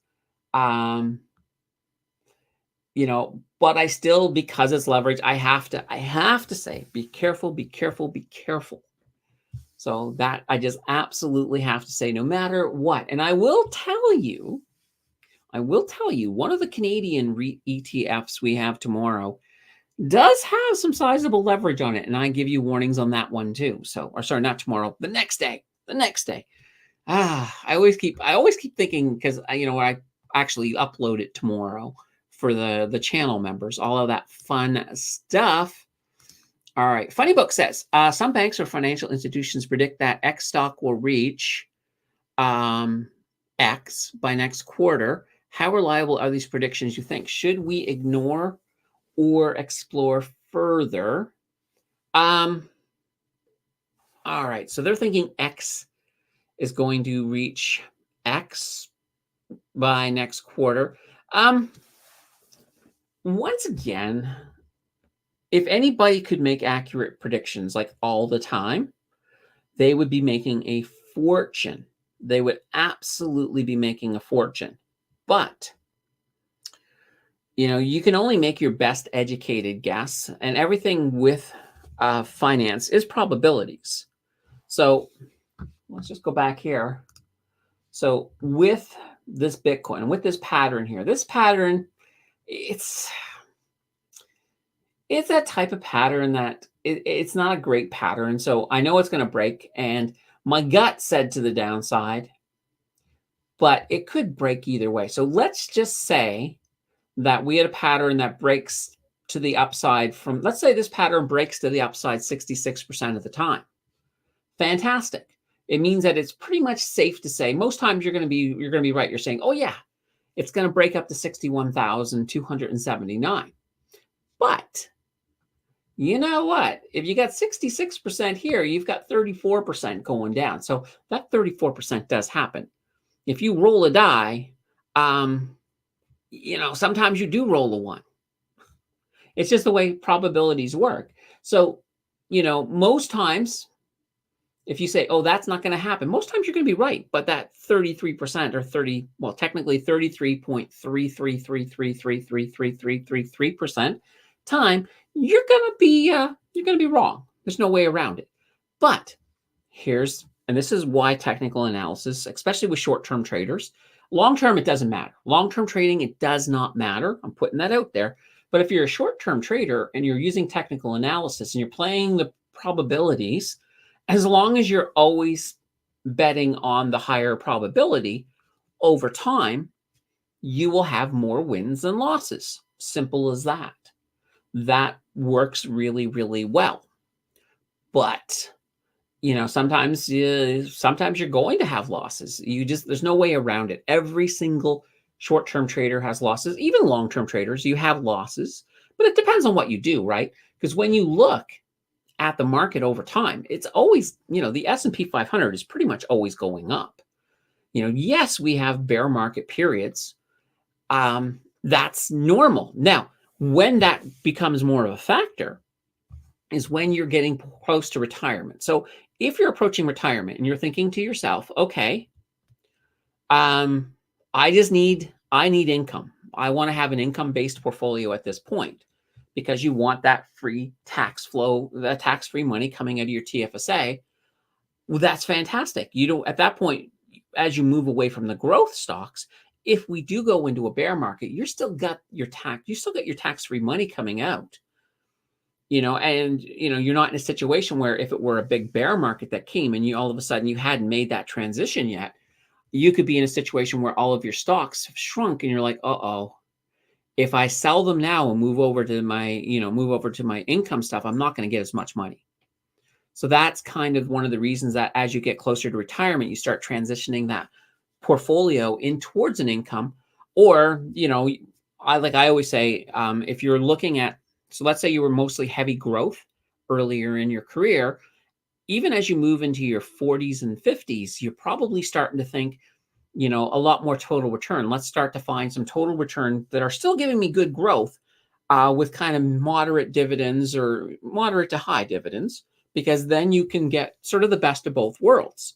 But I still, because it's leverage, I have to say, be careful, be careful, be careful. So that I just absolutely have to say, no matter what. And I will tell you, one of the Canadian REIT ETFs we have tomorrow does have some sizable leverage on it. And I give you warnings on that one too. So, or sorry, not tomorrow, the next day. I always keep thinking, because I actually upload it tomorrow for the channel members, all of that fun stuff. All right. Funny Book says, some banks or financial institutions predict that X stock will reach X by next quarter. How reliable are these predictions, you think? Should we ignore or explore further? All right. So they're thinking X is going to reach X by next quarter. Um, Once again, if anybody could make accurate predictions like all the time, they would be making a fortune. They would absolutely be making a fortune. But, you can only make your best educated guess, and everything with finance is probabilities. So let's just go back here. So with this Bitcoin, with this pattern here, this pattern, it's that type of pattern that it's not a great pattern. So I know it's going to break, and my gut said to the downside, but it could break either way. So let's just say that we had a pattern that breaks to the upside from, let's say this pattern breaks to the upside 66% of the time. Fantastic. It means that it's pretty much safe to say most times you're going to be right. You're saying, oh yeah, it's going to break up to 61,279. But you know what? If you got 66% here, you've got 34% going down. So that 34% does happen. If you roll a die, sometimes you do roll a 1. It's just the way probabilities work. So, most times, if you say, oh, that's not going to happen, most times you're going to be right. But that 33% or technically 33.3333333333% time, you're going to be wrong. There's no way around it. But and this is why technical analysis, especially with short-term traders, long-term, it doesn't matter. Long-term trading, it does not matter. I'm putting that out there. But if you're a short-term trader and you're using technical analysis and you're playing the probabilities, as long as you're always betting on the higher probability, over time, you will have more wins than losses. Simple as that. That works really, really well. But sometimes you're going to have losses. There's no way around it. Every single short-term trader has losses. Even long-term traders, you have losses, but it depends on what you do, right? Because when you look at the market over time, it's always, the S&P 500 is pretty much always going up. Yes, we have bear market periods. That's normal. Now, when that becomes more of a factor is when you're getting close to retirement. So if you're approaching retirement and you're thinking to yourself, okay, I need income. I want to have an income-based portfolio at this point because you want that free tax flow, the tax-free money coming out of your TFSA. Well, that's fantastic. At that point, as you move away from the growth stocks, if we do go into a bear market, you still got your tax-free money coming out. And you're not in a situation where if it were a big bear market that came and all of a sudden you hadn't made that transition yet, you could be in a situation where all of your stocks have shrunk and you're like, uh-oh, if I sell them now and move over to my income stuff, I'm not going to get as much money. So that's kind of one of the reasons that as you get closer to retirement, you start transitioning that portfolio in towards an income. Or, I always say, if you're looking at, so let's say you were mostly heavy growth earlier in your career, even as you move into your 40s and 50s, you're probably starting to think, a lot more total return. Let's start to find some total return that are still giving me good growth with kind of moderate dividends or moderate to high dividends, because then you can get sort of the best of both worlds.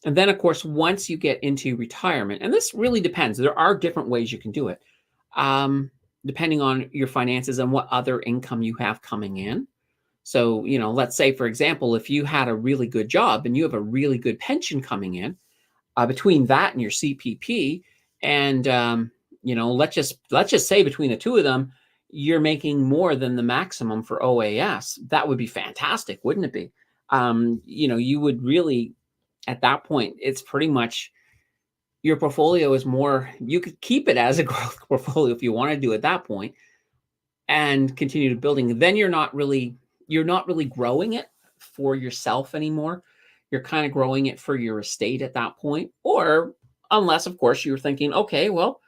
And then, of course, once you get into retirement, and this really depends, there are different ways you can do it, depending on your finances and what other income you have coming in. So, let's say, for example, if you had a really good job and you have a really good pension coming in, between that and your CPP, and let's just say between the two of them, you're making more than the maximum for OAS. That would be fantastic, wouldn't it be? You would really, at that point, it's pretty much your portfolio is more. You could keep it as a growth portfolio if you want to do at that point, and continue to building. Then you're not really growing it for yourself anymore. You're kind of growing it for your estate at that point. Or unless, of course, you're thinking, okay, well,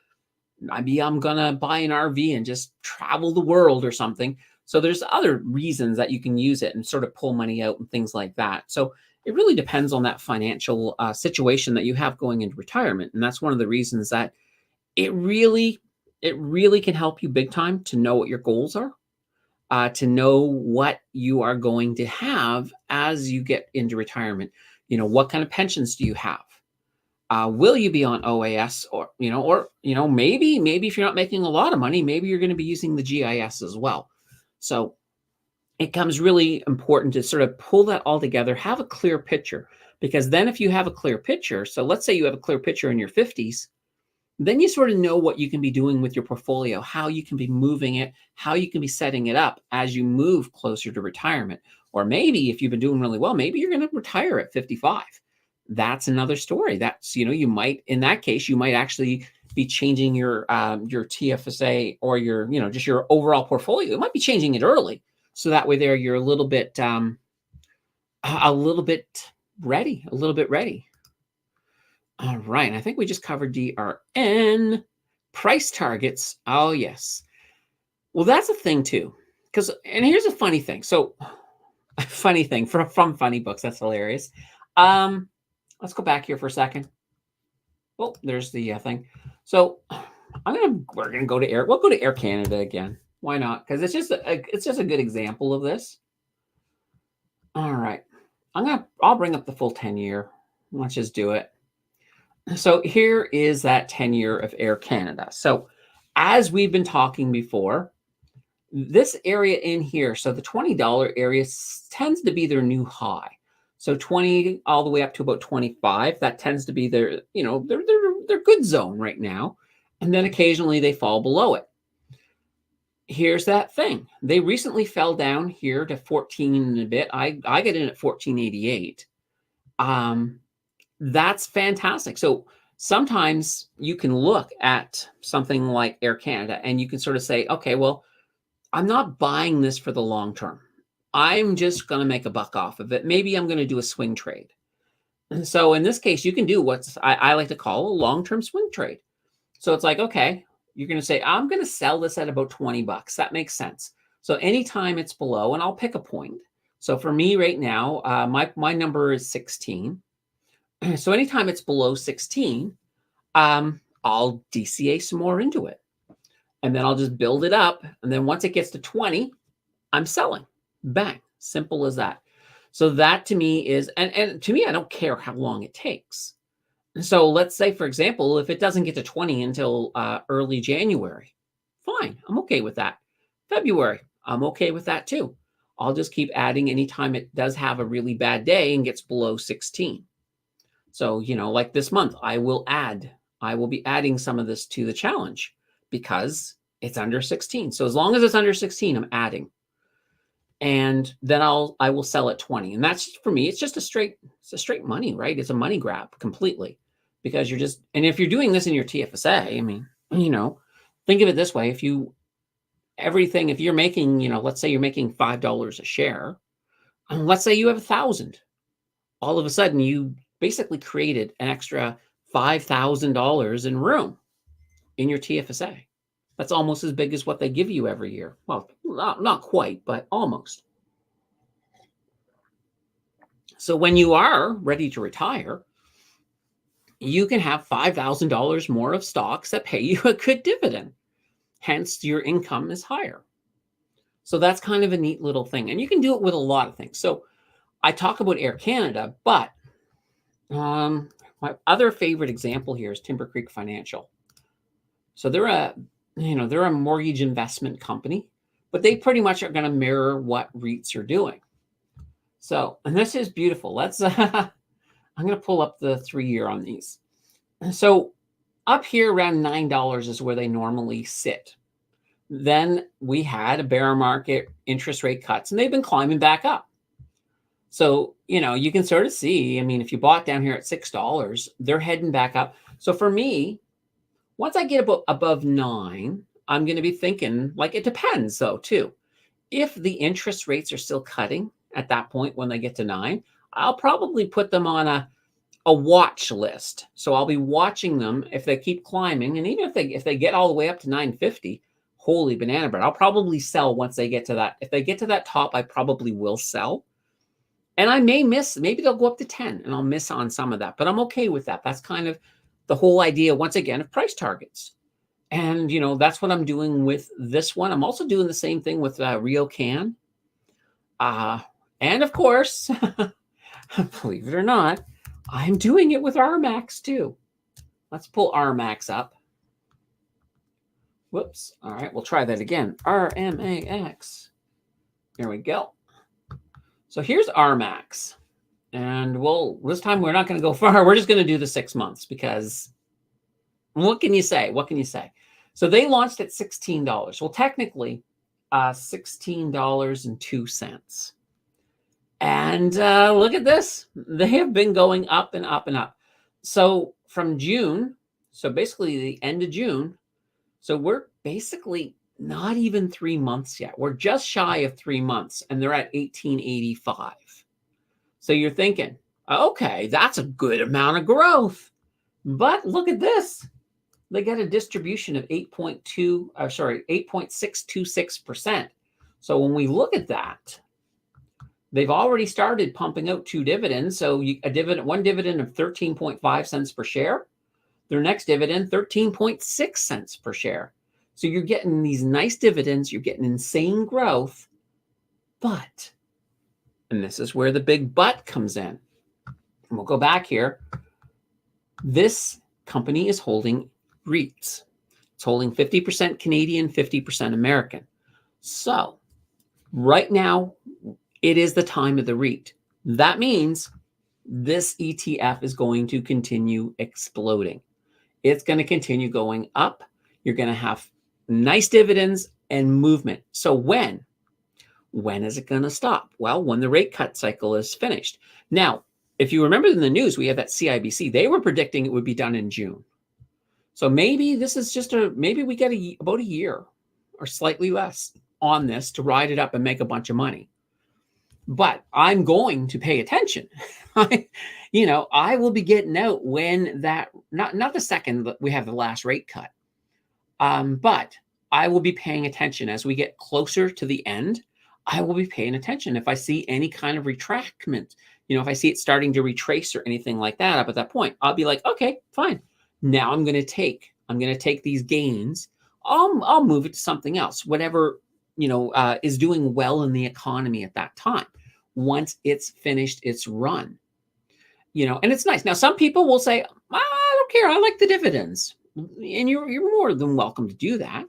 maybe I'm going to buy an RV and just travel the world or something. So there's other reasons that you can use it and sort of pull money out and things like that. So it really depends on that financial situation that you have going into retirement. And that's one of the reasons that it really it really can help you big time to know what your goals are, to know what you are going to have as you get into retirement. What kind of pensions do you have? Will you be on OAS, or maybe if you're not making a lot of money, maybe you're going to be using the GIS as well. So it comes really important to sort of pull that all together, have a clear picture, because then if you have a clear picture, so let's say you have a clear picture in your 50s, then you sort of know what you can be doing with your portfolio, how you can be moving it, how you can be setting it up as you move closer to retirement. Or maybe if you've been doing really well, maybe you're going to retire at 55. That's another story. That's, you might, in that case, you might actually be changing your TFSA or your, just your overall portfolio. It might be changing it early. So that way there, you're a little bit ready. All right. I think we just covered DRN. Price targets. Oh, yes. Well, that's a thing too. And here's a funny thing. So, funny thing from Funny Books. That's hilarious. Let's go back here for a second. Oh, there's the thing. So, we're gonna go to Air. We'll go to Air Canada again. Why not? Because it's just a good example of this. All right. I'll bring up the full 10-year. Let's just do it. So here is that 10-year of Air Canada. So as we've been talking before, this area in here, so the $20 area tends to be their new high. So 20 all the way up to about 25, that tends to be their good zone right now. And then occasionally they fall below it. Here's that thing. They recently fell down here to 14 and a bit. I get in at 1488. That's fantastic. So sometimes you can look at something like Air Canada and you can sort of say, okay, well, I'm not buying this for the long term. I'm just going to make a buck off of it. Maybe I'm going to do a swing trade. And so in this case, you can do what I like to call a long-term swing trade. So it's like, okay, you're going to say, I'm going to sell this at about $20. That makes sense. So anytime it's below, and I'll pick a point. So for me right now, my number is 16. So anytime it's below 16, I'll DCA some more into it. And then I'll just build it up. And then once it gets to 20, I'm selling. Bang. Simple as that. So that to me is, and to me, I don't care how long it takes. So let's say, for example, if it doesn't get to 20 until early January, fine. I'm okay with that. February, I'm okay with that too. I'll just keep adding anytime it does have a really bad day and gets below 16. So, like this month, I will be adding some of this to the challenge because it's under 16. So as long as it's under 16, I'm adding. And then I will sell at 20. And that's, for me, it's just a straight money, right? It's a money grab completely because and if you're doing this in your TFSA, I mean, think of it this way. If you're making, let's say you're making $5 a share, and let's say you have 1,000, all of a sudden you basically created an extra $5,000 in room in your TFSA. That's almost as big as what they give you every year. Well, not quite, but almost. So when you are ready to retire, you can have $5,000 more of stocks that pay you a good dividend. Hence, your income is higher. So that's kind of a neat little thing. And you can do it with a lot of things. So I talk about Air Canada, but my other favorite example here is Timber Creek Financial. So they're a mortgage investment company, but they pretty much are going to mirror what REITs are doing. So, and this is beautiful. Let's, I'm going to pull up the 3-year on these. So up here around $9 is where they normally sit. Then we had a bear market, interest rate cuts, and they've been climbing back up. So, you can sort of see, I mean, if you bought down here at $6, they're heading back up. So for me, once I get above 9, I'm going to be thinking, like, it depends though too. If the interest rates are still cutting at that point when they get to 9, I'll probably put them on a watch list. So I'll be watching them if they keep climbing. And even if they get all the way up to 950, holy banana bread, I'll probably sell once they get to that. If they get to that top, I probably will sell. And I may miss, maybe they'll go up to 10 and I'll miss on some of that, but I'm okay with that. That's kind of the whole idea, once again, of price targets. And, that's what I'm doing with this one. I'm also doing the same thing with Ryokan. And of course, believe it or not, I'm doing it with RMAX too. Let's pull RMAX up. Whoops. All right, we'll try that again. RMAX. There we go. So here's RMAX. And this time we're not going to go far. We're just going to do the 6 months because what can you say? What can you say? So they launched at $16. Well, technically, $16.02. And look at this. They have been going up and up and up. So from June, so basically the end of June, so we're basically not even 3 months yet. We're just shy of 3 months, and they're at 1885. So you're thinking, okay, that's a good amount of growth. But look at this. They got a distribution of 8.626%. So when we look at that, they've already started pumping out 2 dividends. So one dividend of 13.5 cents per share. Their next dividend, 13.6 cents per share. So you're getting these nice dividends. You're getting insane growth. But, and this is where the big but comes in. And we'll go back here. This company is holding REITs. It's holding 50% Canadian, 50% American. So right now, it is the time of the REIT. That means this ETF is going to continue exploding. It's going to continue going up. You're going to have nice dividends and movement. So when is it going to stop? Well, when the rate cut cycle is finished. Now, if you remember in the news, we have that CIBC. They were predicting it would be done in June. So maybe this is maybe we get about a year or slightly less on this to ride it up and make a bunch of money. But I'm going to pay attention. I will be getting out when that, not the second that we have the last rate cut. But I will be paying attention as we get closer to the end. I will be paying attention. If I see any kind of retractment, if I see it starting to retrace or anything like that up at that point, I'll be like, okay, fine. Now I'm going to take these gains. I'll move it to something else, whatever, is doing well in the economy at that time. Once it's finished its run, and it's nice. Now, some people will say, I don't care. I like the dividends. And you're more than welcome to do that.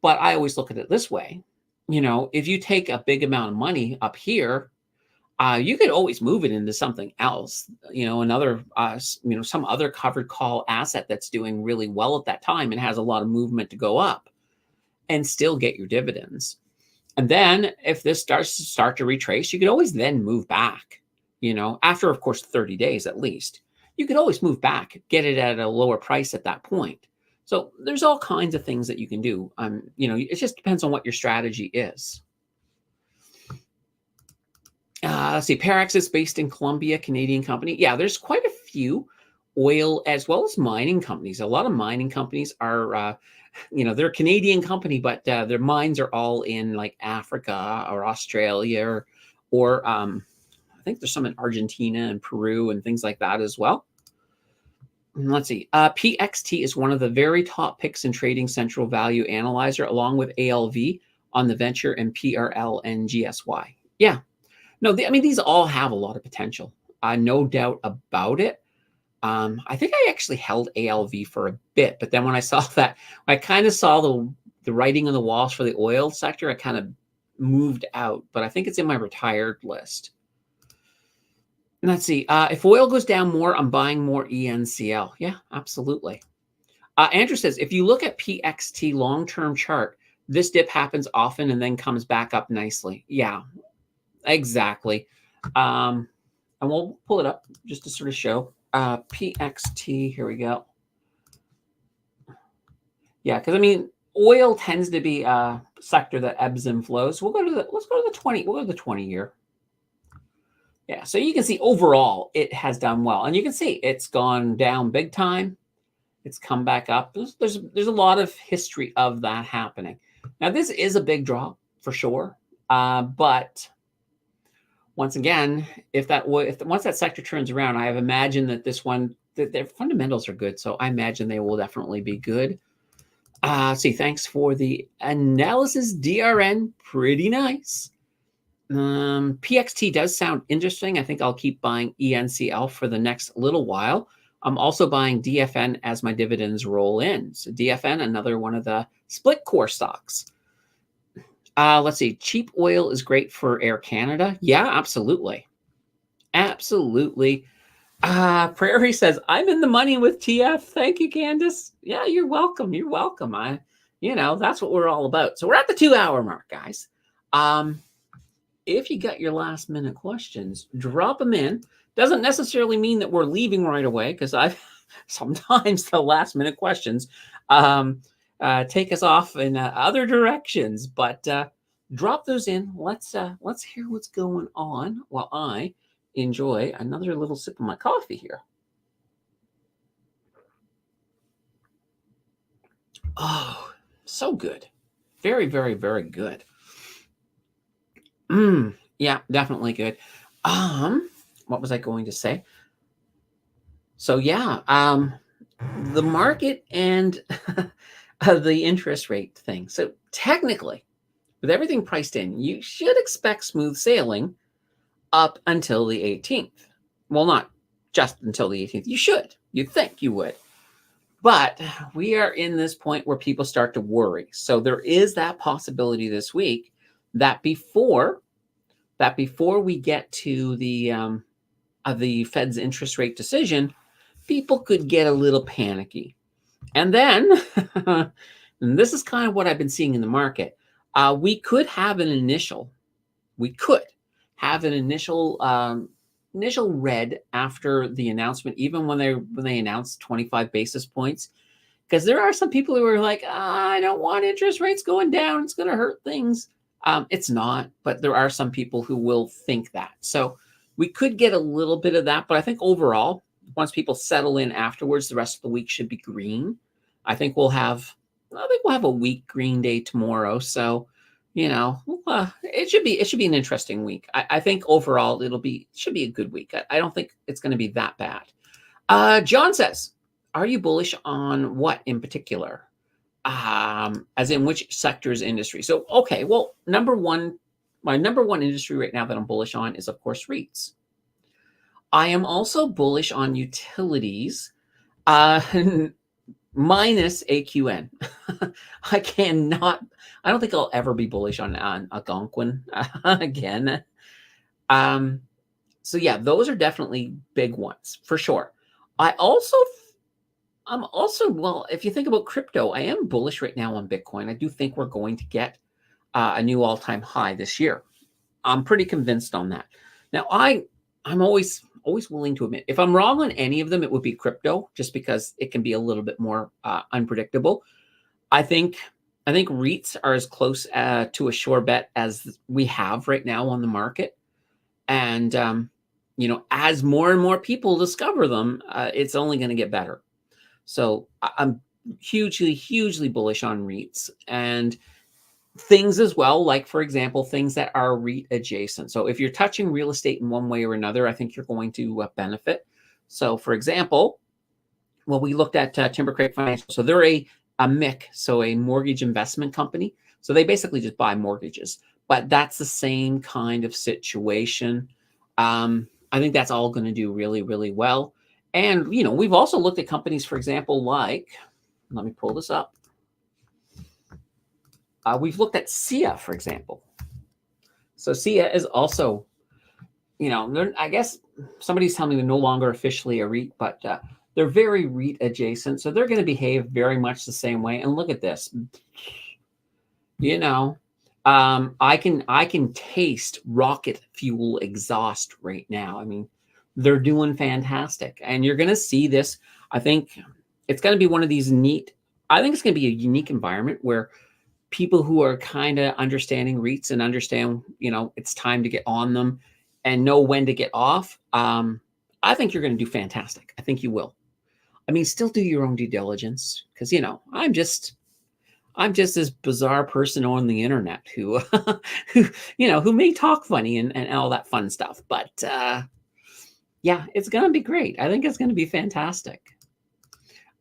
But I always look at it this way. If you take a big amount of money up here, you could always move it into something else, another, some other covered call asset that's doing really well at that time and has a lot of movement to go up and still get your dividends. And then if this starts to retrace, you could always then move back, after, of course, 30 days at least. You could always move back, get it at a lower price at that point. So there's all kinds of things that you can do. It just depends on what your strategy is. Let's see. Parex is based in Colombia, Canadian company. Yeah, there's quite a few oil as well as mining companies. A lot of mining companies are, they're a Canadian company, but their mines are all in like Africa or Australia or I think there's some in Argentina and Peru and things like that as well. Let's see. PXT is one of the very top picks in Trading Central Value Analyzer, along with ALV on the Venture and PRL and GSY. Yeah. No, these all have a lot of potential. No doubt about it. I think I actually held ALV for a bit, but then when I saw that, I kind of saw the writing on the walls for the oil sector. I kind of moved out, but I think it's in my retired list. And let's see. If oil goes down more, I'm buying more ENCL. Yeah, absolutely. Andrew says, if you look at PXT long-term chart, this dip happens often and then comes back up nicely. Yeah, exactly. And we'll pull it up just to sort of show. PXT, here we go. Yeah, because oil tends to be a sector that ebbs and flows. Let's go to the 20. We'll go to the 20-year. Yeah, so you can see overall it has done well, and you can see it's gone down big time. It's come back up. There's a lot of history of that happening. Now this is a big drop for sure, but once again, once that sector turns around, I have imagined that this one, their fundamentals are good, so I imagine they will definitely be good. See, thanks for the analysis, DRN. Pretty nice. PXT does sound interesting. I think I'll keep buying ENCL for the next little while. I'm also buying DFN as my dividends roll in. So DFN, another one of the split core stocks. Let's see. Cheap oil is great for Air Canada. Yeah, absolutely. Absolutely. Prairie says, I'm in the money with TF. Thank you, Candace. Yeah, you're welcome. You're welcome. That's what we're all about. So we're at the 2-hour mark, guys. If you got your last minute questions, drop them in. Doesn't necessarily mean that we're leaving right away, because I've sometimes the last minute questions take us off in other directions. But drop those in. Let's hear what's going on while I enjoy another little sip of my coffee here. Oh, so good. Very, very, very good. Yeah, definitely good. What was I going to say? So yeah, the market and the interest rate thing. So technically, with everything priced in, you should expect smooth sailing up until the 18th. Well, not just until the 18th. You should. You'd think you would. But we are in this point where people start to worry. So there is that possibility this week that before we get to the Fed's interest rate decision, people could get a little panicky. And then, and this is kind of what I've been seeing in the market, we could have an initial red after the announcement, even when they announced 25 basis points, because there are some people who are like, I don't want interest rates going down. It's going to hurt things. It's not, but there are some people who will think that. So we could get a little bit of that, but I think overall, once people settle in afterwards, the rest of the week should be green. I think we'll have a weak green day tomorrow. So, it should be an interesting week. I think overall it should be a good week. I don't think it's going to be that bad. John says, are you bullish on what in particular? As in which sectors, industry? So, okay, well, my number one industry right now that I'm bullish on is, of course, REITs. I am also bullish on utilities, minus AQN. I don't think I'll ever be bullish on Algonquin again. So yeah, those are definitely big ones for sure. I'm also, well, if you think about crypto, I am bullish right now on Bitcoin. I do think we're going to get a new all-time high this year. I'm pretty convinced on that. Now, I'm always willing to admit, if I'm wrong on any of them, it would be crypto, just because it can be a little bit more unpredictable. I think REITs are as close to a sure bet as we have right now on the market. And, as more and more people discover them, it's only going to get better. So I'm hugely, hugely bullish on REITs and things as well, like, for example, things that are REIT adjacent. So if you're touching real estate in one way or another, I think you're going to benefit. So, for example, well, we looked at Timber Creek Financial. So they're a MIC, so a mortgage investment company. So they basically just buy mortgages, but that's the same kind of situation. I think that's all going to do really, really well. And, we've also looked at companies, for example, like, let me pull this up. We've looked at SIA, for example. So SIA is also, I guess somebody's telling me they're no longer officially a REIT, but they're very REIT adjacent. So they're going to behave very much the same way. And look at this. I can taste rocket fuel exhaust right now. I mean, they're doing fantastic. And you're going to see this. I think it's going to be one of these I think it's going to be a unique environment where people who are kind of understanding REITs and understand, it's time to get on them and know when to get off. I think you're going to do fantastic. I think you will. I mean, still do your own due diligence, because, I'm just this bizarre person on the internet who may talk funny and all that fun stuff. But yeah, it's going to be great. I think it's going to be fantastic.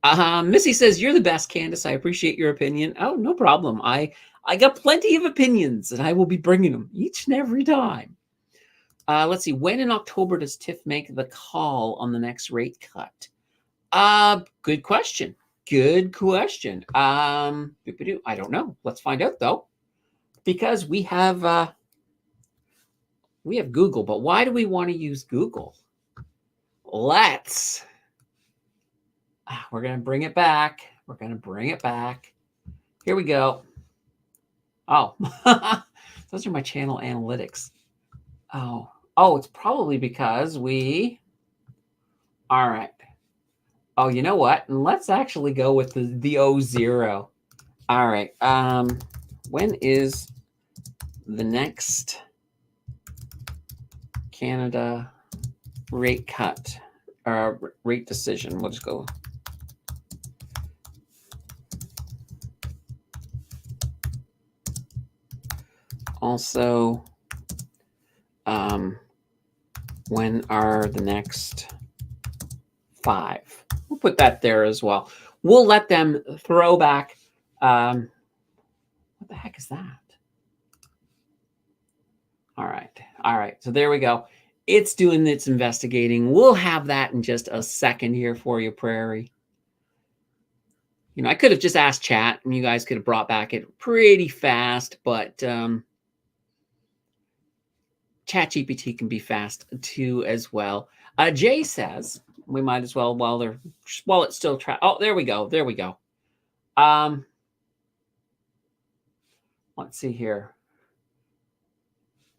Missy says, you're the best, Candace. I appreciate your opinion. Oh, no problem. I got plenty of opinions, and I will be bringing them each and every time. Let's see. When in October does Tiff make the call on the next rate cut? Good question. Good question. I don't know. Let's find out, though, because we have Google. But why do we want to use Google? We're going to bring it back. We're going to bring it back. Here we go. Oh, those are my channel analytics. Oh, it's probably because all right. Oh, you know what? Let's actually go with the O0. All right. When is the next Canada rate cut or rate decision? We'll just go. Also, when are the next 5? We'll put that there as well. We'll let them throw back. What the heck is that? All right. So there we go. It's doing its investigating. We'll have that in just a second here for you, Prairie. You know, I could have just asked chat and you guys could have brought back it pretty fast, but ChatGPT can be fast too as well. Jay says we might as well while it's still oh, there we go. Let's see here.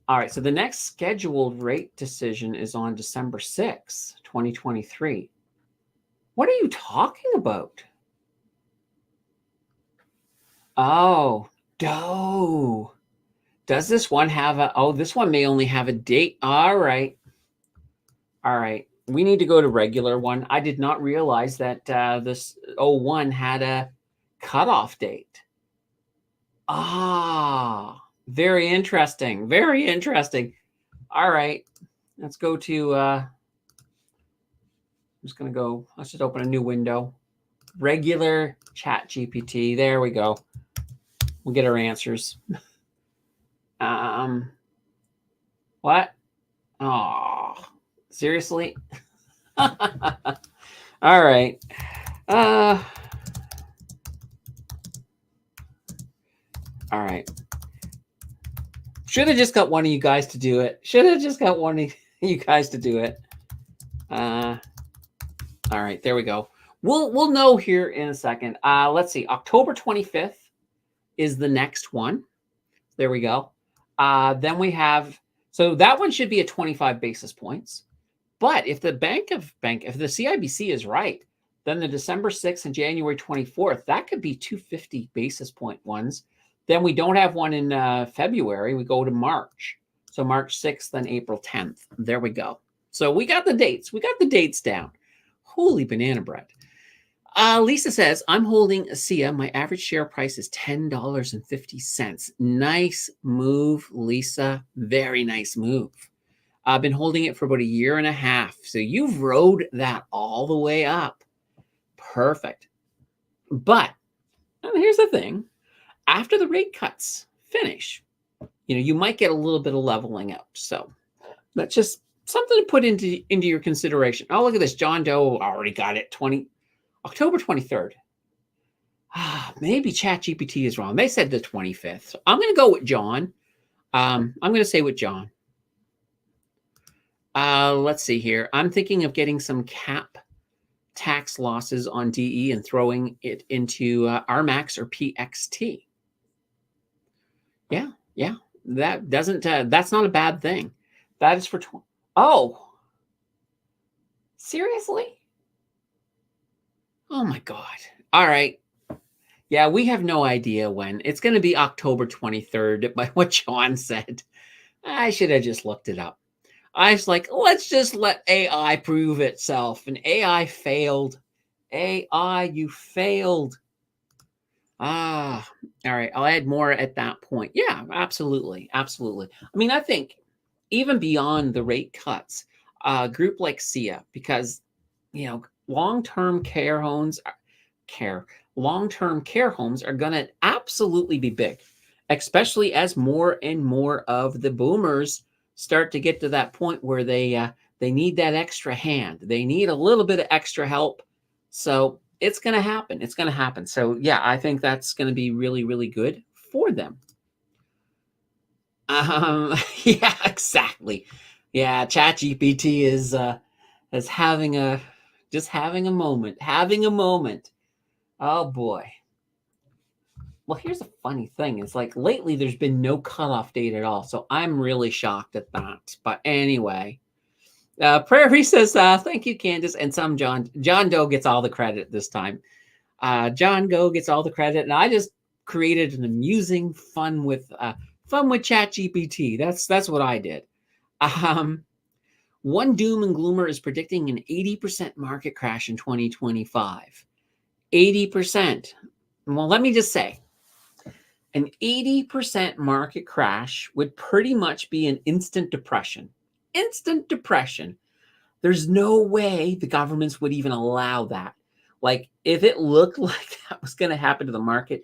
All right, so the next scheduled rate decision is on December 6th, 2023. What are you talking about? Oh, does this one have this one may only have a date. All right. We need to go to regular one. I did not realize that this 01 had a cutoff date. Very interesting. All right. Let's go to, let's just open a new window. Regular ChatGPT. There we go. We'll get our answers. What? Oh, seriously? All right. All right. Should have just got one of you guys to do it. All right, there we go. We'll know here in a second. Let's see. October 25th is the next one. There we go. Then we have, so that one should be at 25 basis points. But if the if the CIBC is right, then the December 6th and January 24th, that could be 250 basis point ones. Then we don't have one in February. We go to March. So March 6th and April 10th. There we go. So we got the dates. Down. Holy banana bread. Lisa says, I'm holding SIA. My average share price is $10.50. Nice move, Lisa. Very nice move. I've been holding it for about a year and a half. So you've rode that all the way up. Perfect. But here's the thing. After the rate cuts finish, you might get a little bit of leveling out. So that's just something to put into your consideration. Oh, look at this. John Doe already got it. October 23rd. Maybe ChatGPT is wrong. They said the 25th. So I'm going to go with John. I'm going to say with John. Let's see here. I'm thinking of getting some cap tax losses on DE and throwing it into RMAX or PXT. Yeah. That doesn't. That's not a bad thing. That is for. Oh, seriously? Oh my God. All right. Yeah, we have no idea when. It's going to be October 23rd by what John said. I should have just looked it up. I was like, let's just let AI prove itself. And AI failed. AI, you failed. All right. I'll add more at that point. Yeah, absolutely. I mean, I think even beyond the rate cuts, a group like SIA, because, long-term care homes, care. Long-term care homes are going to absolutely be big, especially as more and more of the boomers start to get to that point where they need that extra hand. They need a little bit of extra help. So it's going to happen. It's going to happen. So yeah, I think that's going to be really, really good for them. Yeah, exactly. Yeah, ChatGPT is having a having a moment. Oh boy. Well, here's a funny thing. It's like lately there's been no cutoff date at all. So I'm really shocked at that. But anyway, Prairie says, thank you, Candace. And some John Doe gets all the credit this time. John Doe gets all the credit. And I just created an amusing fun with ChatGPT. That's what I did. One doom and gloomer is predicting an 80% market crash in 2025. 80%. Well, let me just say, an 80% market crash would pretty much be an instant depression. Instant depression. There's no way the governments would even allow that. Like, if it looked like that was going to happen to the market,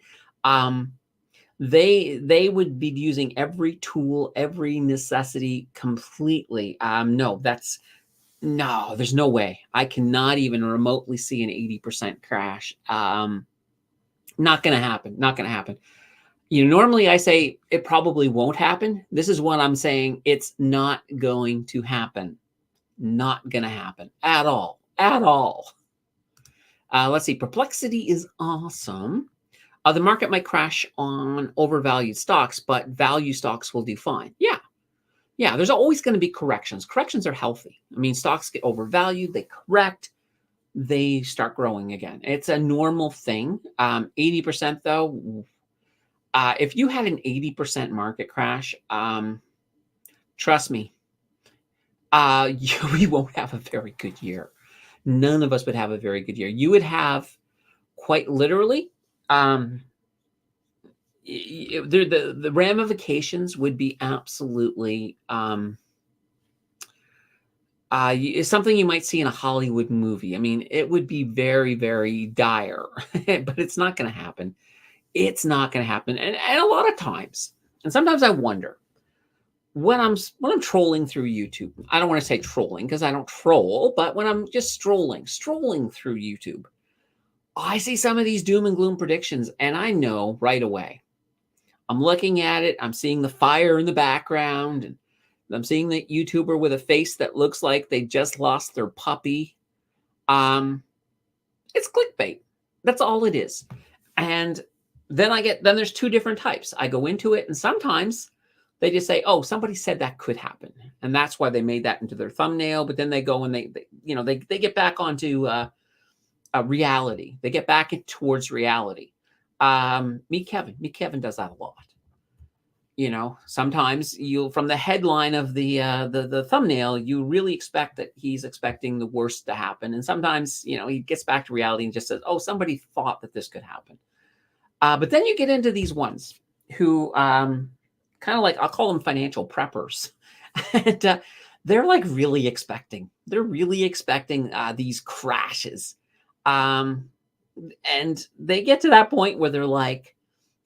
they would be using every tool, every necessity completely. No, there's no way. I cannot even remotely see an 80% crash. Not going to happen. Not going to happen. Normally I say it probably won't happen. This is what I'm saying. It's not going to happen. Not going to happen at all. At all. Let's see. Perplexity is awesome. The market might crash on overvalued stocks, but value stocks will do fine. Yeah. Yeah, there's always going to be corrections. Corrections are healthy. I mean, stocks get overvalued, they correct, they start growing again. It's a normal thing. 80% though, if you had an 80% market crash, trust me, we won't have a very good year. None of us would have a very good year. You would have quite literally, the ramifications would be absolutely it's something you might see in a Hollywood movie. I mean, it would be very, very dire, but it's not going to happen. It's not going to happen. And a lot of times, and sometimes I wonder when I'm trolling through YouTube. I don't want to say trolling because I don't troll, but when I'm just strolling through YouTube, I see some of these doom and gloom predictions, and I know right away. I'm looking at it. I'm seeing the fire in the background, and I'm seeing the YouTuber with a face that looks like they just lost their puppy. It's clickbait. That's all it is. And then there's two different types. I go into it, and sometimes they just say, "Oh, somebody said that could happen," and that's why they made that into their thumbnail. But then they go and they get back onto reality. They get back towards reality. Meet Kevin does that a lot. Sometimes from the headline of the thumbnail, you really expect that he's expecting the worst to happen. And sometimes, he gets back to reality and just says, "Oh, somebody thought that this could happen." But then you get into these ones who kind of like, I'll call them financial preppers. And they're like really expecting. They're really expecting these crashes. And they get to that point where they're like,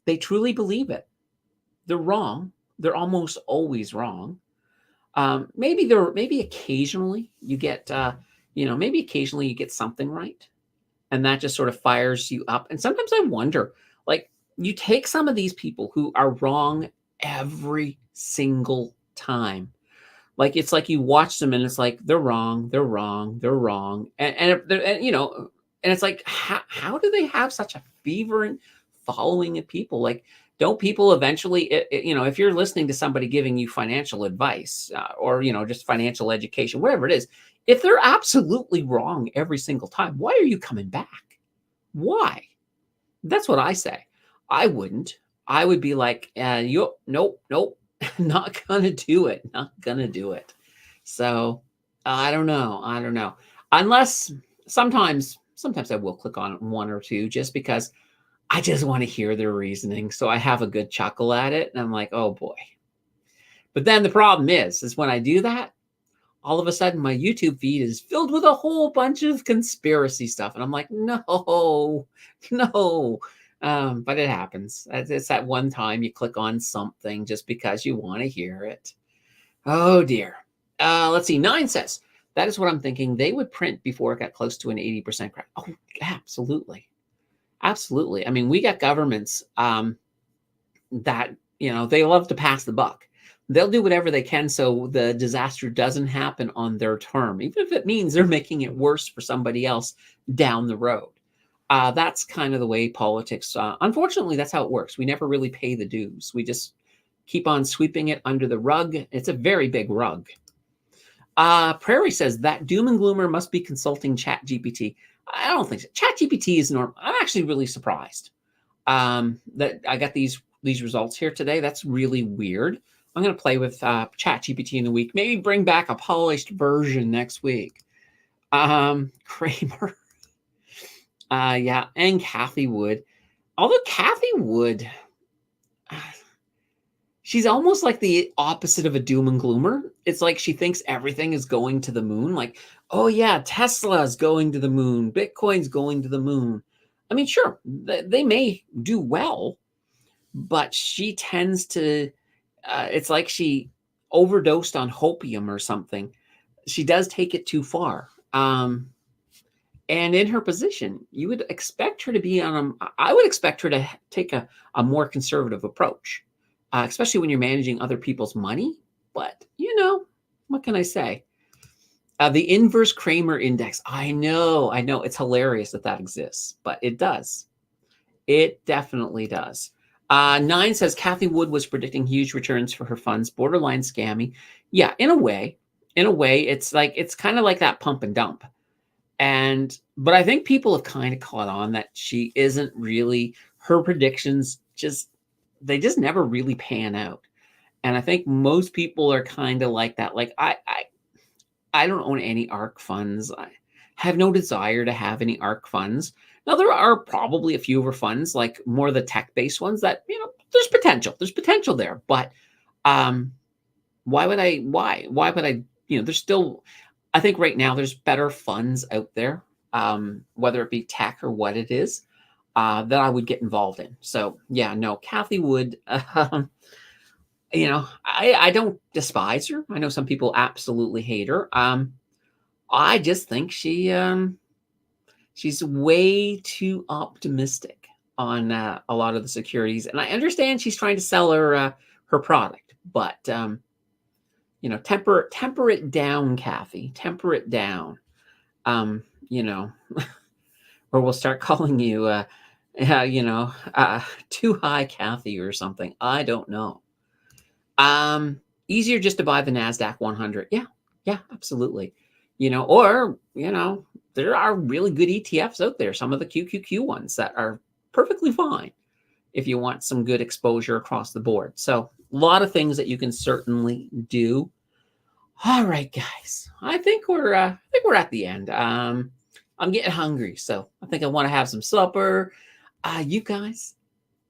they truly believe it. They're wrong. They're almost always wrong. Maybe occasionally you get, maybe occasionally you get something right, and that just sort of fires you up. And sometimes I wonder, like, you take some of these people who are wrong every single time. Like, it's like you watch them and it's like, they're wrong. And it's like, how do they have such a fervent following of people? Like, don't people eventually, if you're listening to somebody giving you financial advice or, just financial education, whatever it is, if they're absolutely wrong every single time, why are you coming back? Why? That's what I say. I wouldn't. I would be like, nope, not going to do it. Not going to do it. So I don't know. Unless sometimes I will click on one or two just because I just want to hear their reasoning. So I have a good chuckle at it. And I'm like, oh boy. But then the problem is when I do that, all of a sudden my YouTube feed is filled with a whole bunch of conspiracy stuff. And I'm like, no, no. But it happens. It's that one time you click on something just because you want to hear it. Oh dear. Let's see. 9 says, that is what I'm thinking. They would print before it got close to an 80% crack. Oh, absolutely. Absolutely. I mean, we got governments that, they love to pass the buck. They'll do whatever they can so the disaster doesn't happen on their term, even if it means they're making it worse for somebody else down the road. That's kind of the way politics, unfortunately, that's how it works. We never really pay the dues. We just keep on sweeping it under the rug. It's a very big rug. Prairie says that doom and gloomer must be consulting ChatGPT. I don't think so. ChatGPT is normal. I'm actually really surprised that I got these results here today. That's really weird. I'm going to play with ChatGPT in the week. Maybe bring back a polished version next week. Kramer. Yeah, and Kathy Wood. Although Kathy Wood, she's almost like the opposite of a doom and gloomer. It's like she thinks everything is going to the moon. Like, oh yeah, Tesla's going to the moon. Bitcoin's going to the moon. I mean, sure, they may do well, but she tends to, it's like she overdosed on hopium or something. She does take it too far. And in her position, you would expect her to be I would expect her to take a more conservative approach, especially when you're managing other people's money. But, what can I say? The inverse Kramer index. I know. It's hilarious that exists, but it does. It definitely does. 9 says Kathy Wood was predicting huge returns for her funds, borderline scammy. Yeah, in a way, it's kind of like that pump and dump. But I think people have kind of caught on that she isn't really, her predictions they just never really pan out. And I think most people are kind of like that. Like I don't own any ARK funds. I have no desire to have any ARK funds. Now there are probably a few of her funds, like more the tech-based ones that, there's potential. There's potential there. But why would I, there's still, I think right now there's better funds out there, whether it be tech or what it is, that I would get involved in. So yeah, no, Kathy Wood, I don't despise her. I know some people absolutely hate her. I just think she's way too optimistic on a lot of the securities, and I understand she's trying to sell her product, but temper it down, Kathy. Temper it down. Or we'll start calling you, too high, Kathy, or something. I don't know. Easier just to buy the NASDAQ 100. Yeah, absolutely. There are really good ETFs out there. Some of the QQQ ones that are perfectly fine if you want some good exposure across the board. So a lot of things that you can certainly do. All right, guys, I think we're at the end. I'm getting hungry, so I think I want to have some supper. You guys,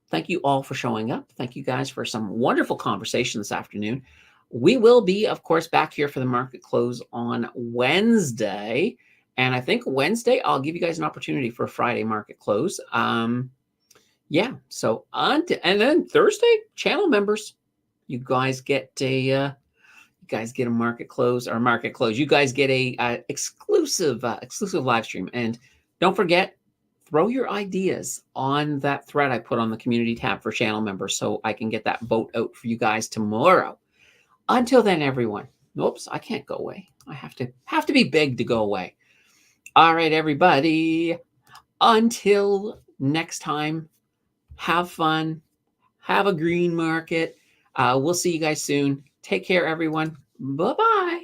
thank you all for showing up. Thank you guys for some wonderful conversation this afternoon. We will be, of course, back here for the market close on Wednesday. And I think Wednesday, I'll give you guys an opportunity for a Friday market close. Yeah, so and then Thursday, channel members, you guys get a market close or market close. You guys get a exclusive live stream. And don't forget, throw your ideas on that thread I put on the community tab for channel members so I can get that vote out for you guys tomorrow. Until then, everyone. Oops, I can't go away. I have to be big to go away. All right, everybody. Until next time, have fun. Have a green market. We'll see you guys soon. Take care, everyone. Bye-bye.